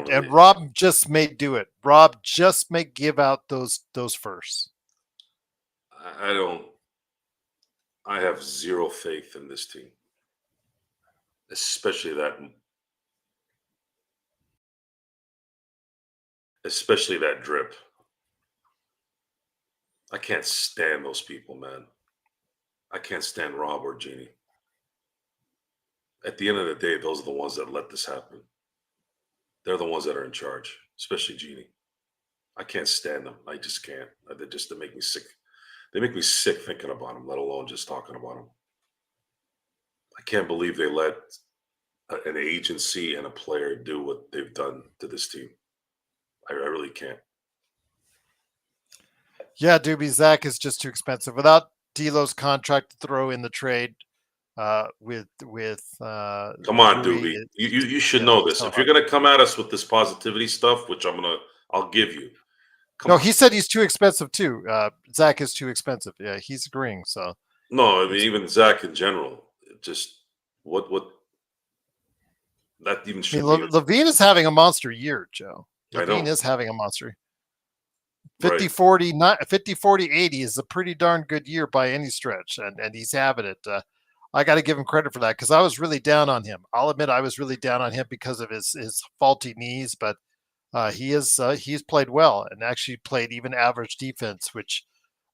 A: And Rob just may do it. Rob just may give out those firsts.
B: I have zero faith in this team, especially that drip. I can't stand those people, man. I can't stand Rob or Jeannie. At the end of the day, those are the ones that let this happen. They're the ones that are in charge, especially Jeannie. I can't stand them. I just can't. They make me sick. They make me sick thinking about them, let alone just talking about them. I can't believe they let an agency and a player do what they've done to this team. I really can't.
A: Yeah, Doobie, Zach is just too expensive. Without D'Lo's contract to throw in the trade, with
B: come on, Doobie, you should know this. If you're gonna come at us with this positivity stuff, which I'll give you.
A: He said he's too expensive too. Zach is too expensive. Yeah, he's agreeing. So
B: no, I mean even Zach in general. Just what that even should be.
A: Levine is having a monster year, Joe. Levine is having a monster. 50, 40, 80 is a pretty darn good year by any stretch, and he's having it. I got to give him credit for that because I was really down on him. I'll admit I was really down on him because of his faulty knees, but He's played well and actually played even average defense, which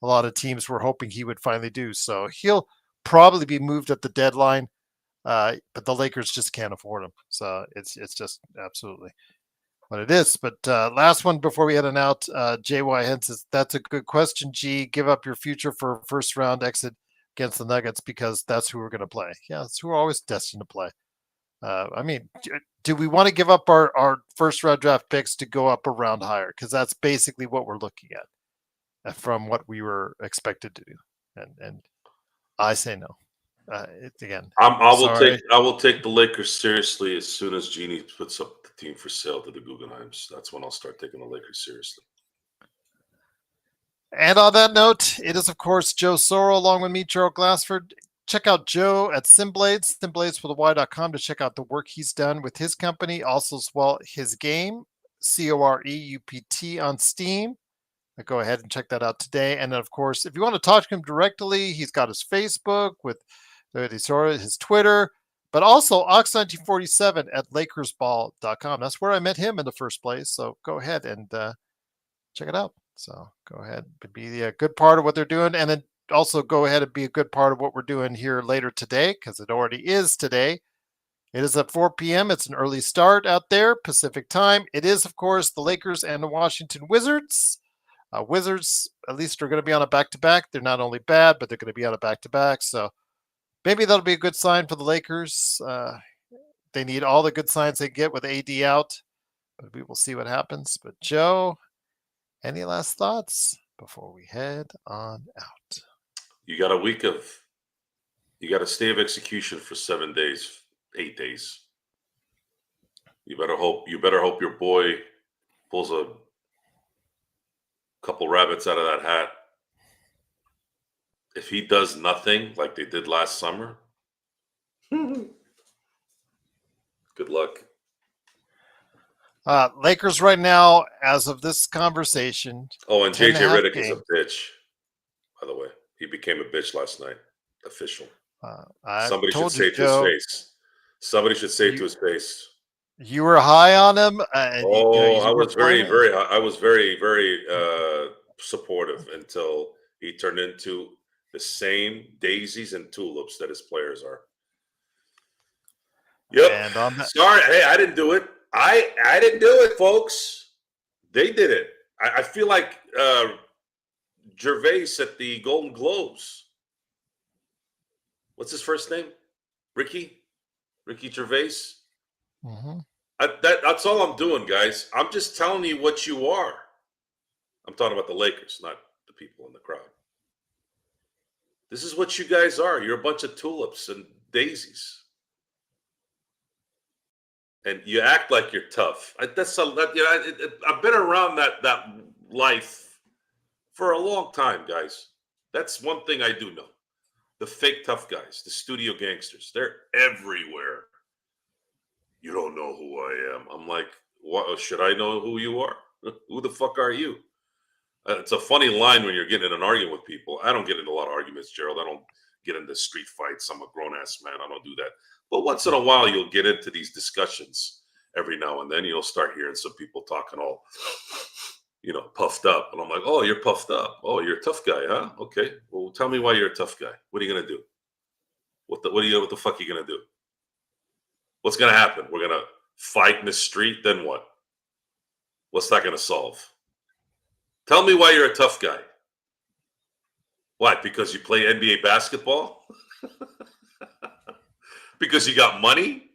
A: a lot of teams were hoping he would finally do. So he'll probably be moved at the deadline, but the Lakers just can't afford him. So it's just absolutely what it is. But last one before we head on out, JY Hens says, that's a good question, G. Give up your future for a first round exit against the Nuggets because that's who we're going to play. Yeah, that's who we're always destined to play. I mean, do we want to give up our first round draft picks to go up a round higher? Because that's basically what we're looking at from what we were expected to do. And I say no. Again,
B: I
A: sorry.
B: will take the Lakers seriously as soon as Genie puts up the team for sale to the Guggenheims. That's when I'll start taking the Lakers seriously.
A: And on that note, it is, of course, Joe Soro along with me, Gerald Glassford. Check out Joe at Simblades, simblades.com to check out the work he's done with his company. Also, as well, his game, COREUPT on Steam. Go ahead and check that out today. And then, of course, if you want to talk to him directly, he's got his Facebook with his Twitter, but also Ox1947 at LakersBall.com. That's where I met him in the first place. So go ahead and check it out. So go ahead and be a good part of what they're doing. And then also go ahead and be a good part of what we're doing here later today, because it already is today. It is at 4 p.m. It's an early start out there, Pacific time. It is, of course, the Lakers and the Washington Wizards. Wizards, at least, are going to be on a back-to-back. They're not only bad, but they're going to be on a back-to-back. So maybe that'll be a good sign for the Lakers. They need all the good signs they get with AD out. But we will see what happens. But Joe, any last thoughts before we head on out?
B: You got a stay of execution for 7 days, 8 days. You better hope your boy pulls a couple rabbits out of that hat. If he does nothing like they did last summer, good luck.
A: Lakers right now, as of this conversation.
B: Oh, and JJ
A: 10.5
B: Redick is a
A: games.
B: bitch, by the way. He became a bitch last night. Official.
A: I
B: Somebody should
A: told
B: say
A: you,
B: it to his
A: Joe,
B: face. Somebody should say it to his face.
A: you were high on him, and
B: Oh,
A: you were playing.
B: I was very, very supportive until he turned into the same daisies and tulips that his players are. Yep.
A: And on that,
B: Sorry, hey, I didn't do it. I didn't do it, folks. They did it. I feel like Gervais at the Golden Globes. What's his first name? Ricky Gervais.
A: mm-hmm.
B: That's all I'm doing, guys. I'm just telling you what you are. I'm talking about the Lakers, not the people in the crowd. This is what you guys are. You're a bunch of tulips and daisies. And you act like you're tough. I've been around that life for a long time, guys. That's one thing I do know. The fake tough guys, the studio gangsters, they're everywhere. You don't know who I am. I'm like, what? Should I know who you are? Who the fuck are you? It's a funny line when you're getting in an argument with people. I don't get into a lot of arguments, Gerald. I don't get into street fights. I'm a grown-ass man. I don't do that. But once in a while, you'll get into these discussions every now and then. You'll start hearing some people talking all, puffed up. And I'm like, oh, you're puffed up. Oh, you're a tough guy, huh? Okay. Well, tell me why you're a tough guy. What are you going to do? What the fuck are you going to do? What's going to happen? We're going to fight in the street? Then what? What's that going to solve? Tell me why you're a tough guy. What? Because you play NBA basketball? Because you got money?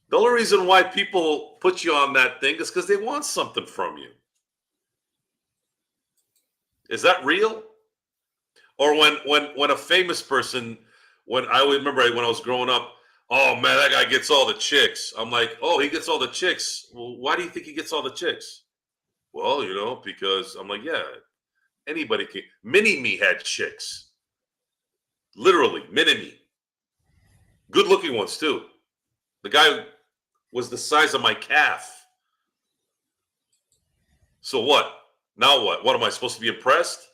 B: The only reason why people put you on that thing is because they want something from you. Is that real? Or when a famous person, when I remember when I was growing up, oh man, that guy gets all the chicks. I'm like, oh, he gets all the chicks. Well, why do you think he gets all the chicks? Well, because I'm like, yeah, anybody can. Mini-Me had chicks. Literally, Mini-Me. Good looking ones too. The guy was the size of my calf. So what? Now what? What am I supposed to be impressed?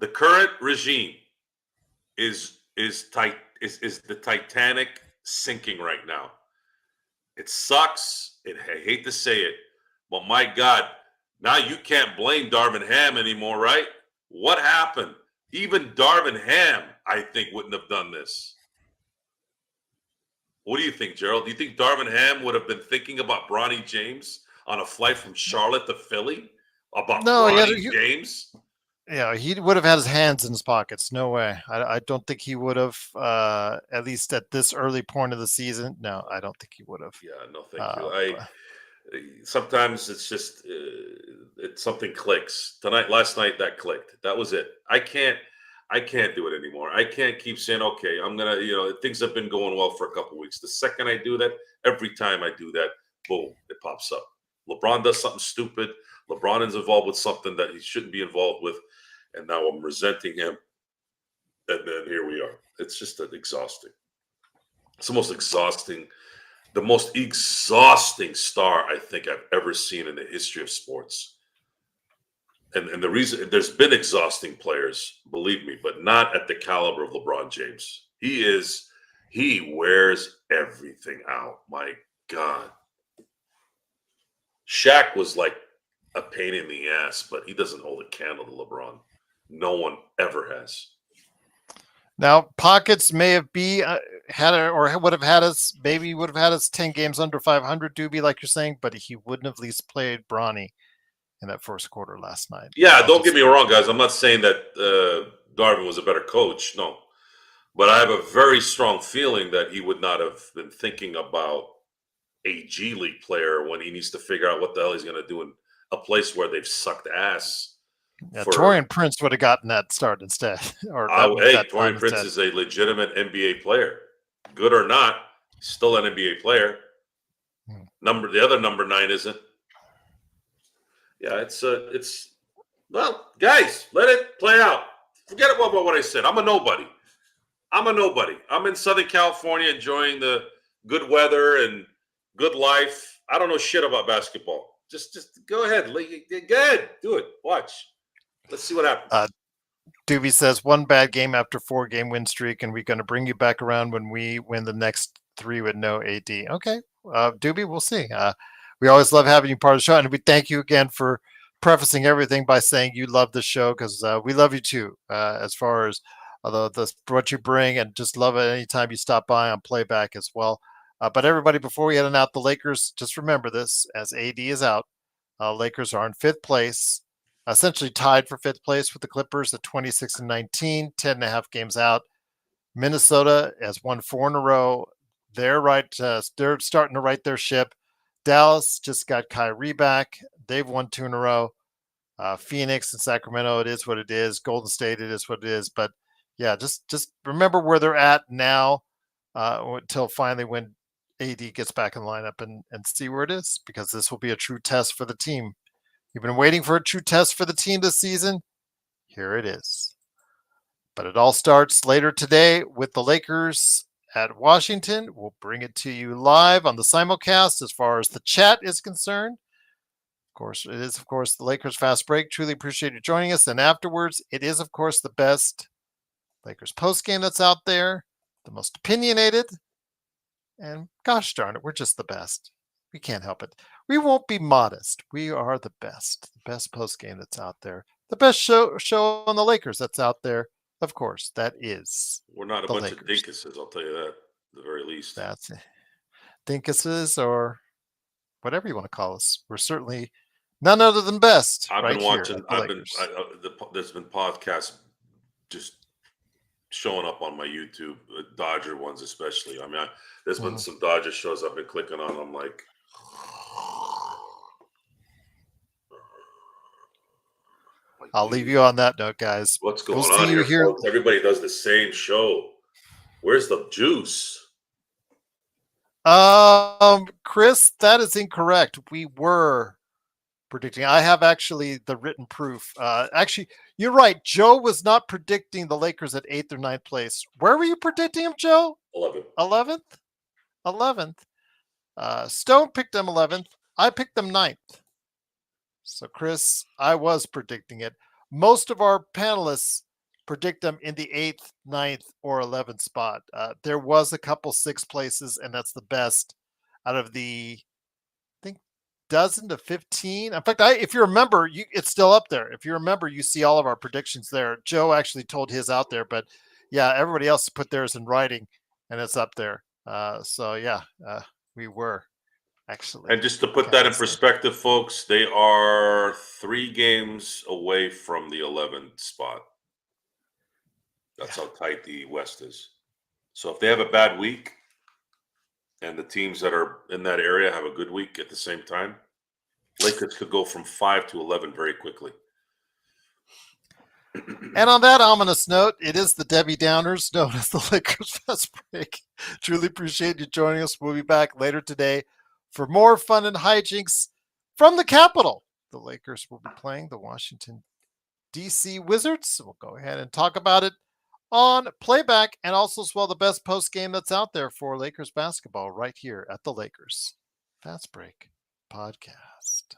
B: The current regime is the Titanic sinking right now. It sucks. and I hate to say it, but my God, now you can't blame Darvin Ham anymore, right? What happened? Even Darvin Ham, I think, wouldn't have done this. What do you think, Gerald? Do you think Darvin Ham would have been thinking about Bronny James on a flight from Charlotte to Philly? About
A: No,
B: Bronny James?
A: yeah, he would have had his hands in his pockets. No way. I don't think he would have, at least at this early point of the season. No, I don't think he would have.
B: Yeah, no, thank you.
A: But
B: Sometimes it's just it's something clicks. Last night, that clicked. That was it. I can't do it anymore. I can't keep saying, okay, I'm gonna, things have been going well for a couple weeks. The second I do that, every time I do that, boom, it pops up. LeBron does something stupid. LeBron is involved with something that he shouldn't be involved with, and now I'm resenting him. And then here we are. It's just exhausting. It's the most exhausting star I think I've ever seen in the history of sports. And the reason there's been exhausting players, believe me, but not at the caliber of LeBron James. He wears everything out. My God. Shaq was like a pain in the ass, but he doesn't hold a candle to LeBron. No one ever has.
A: now pockets may have had or would have had us. Maybe he would have had us 10 games under 500, Doobie, like you're saying, but he wouldn't have at least played Bronny in that first quarter last night.
B: Yeah, don't get me wrong, guys. I'm not saying that Darvin was a better coach. No. But I have a very strong feeling that he would not have been thinking about a G League player when he needs to figure out what the hell he's going to do in a place where they've sucked ass.
A: Yeah, Torian Prince would have gotten that start instead.
B: Torian Prince is a legitimate NBA player. Good or not, still an NBA player. The other number 9 isn't. Yeah, it's well, guys, let it play out. Forget about what I said. I'm a nobody. I'm in Southern California enjoying the good weather and good life. I don't know shit about basketball. Just go ahead. Go ahead. Do it. Watch. Let's see what happens.
A: Doobie says 1 bad game after 4-game win streak, and we're going to bring you back around when we win the next 3 with no AD. Okay, Doobie, we'll see. We always love having you part of the show, and we thank you again for prefacing everything by saying you love the show, because we love you too, as far as what you bring, and just love it anytime you stop by on playback as well. But everybody, before we head out, the Lakers, just remember this, as AD is out, Lakers are in 5th place, essentially tied for 5th place with the Clippers at 26-19, 10.5 games out. Minnesota has won 4 in a row. They're starting to right their ship. Dallas just got Kyrie back. They've won 2 in a row. Phoenix and Sacramento, it is what it is. Golden State, it is what it is. But yeah, just remember where they're at now until finally when AD gets back in the lineup and see where it is, because this will be a true test for the team. You've been waiting for a true test for the team this season. Here it is. But it all starts later today with the Lakers at Washington. We'll bring it to you live on the simulcast as far as the chat is concerned. Of course, it is, of course, the Lakers Fast Break. Truly appreciate you joining us. And afterwards, it is, of course, the best Lakers post game that's out there, the most opinionated. And gosh darn it, we're just the best. We can't help it. We won't be modest. We are the best post game that's out there, the best show on the Lakers that's out there. Of course, that is.
B: We're not a bunch of dinkuses, I'll tell you that, at the very least.
A: That's it. Dinkuses or whatever you want to call us. We're certainly none other than best.
B: I've been watching. There's been podcasts just showing up on my YouTube, Dodger ones especially. I mean, there's been some Dodger shows I've been clicking on. I'm like,
A: I'll leave you on that note, guys.
B: What's going on here, folks? Everybody does the same show. Where's the juice?
A: Chris, that is incorrect. We were predicting. I have actually the written proof. Actually, you're right. Joe was not predicting the Lakers at 8th or 9th place. Where were you predicting him, Joe? 11th. Stone picked them 11th. I picked them 9th. So, Chris, I was predicting it. Most of our panelists predict them in the 8th, 9th, or 11th spot. There was a couple 6th places, and that's the best out of the dozen to 15. In fact, if you remember, it's still up there. If you remember, you see all of our predictions there. Joe actually told his out there, but yeah, everybody else put theirs in writing, and it's up there. So yeah, we were actually.
B: And just to put that in perspective, folks, they are 3 games away from the 11th spot. That's how tight the West is. So if they have a bad week and the teams that are in that area have a good week at the same time, Lakers could go from 5 to 11 very quickly.
A: And on that ominous note, it is the Debbie Downers known as the Lakers Fast Break. Truly appreciate you joining us. We'll be back later today for more fun and hijinks from the Capitol. The Lakers will be playing the Washington, D.C. Wizards. We'll go ahead and talk about it on playback and also as well the best post game that's out there for Lakers basketball right here at the Lakers Fast Break Podcast.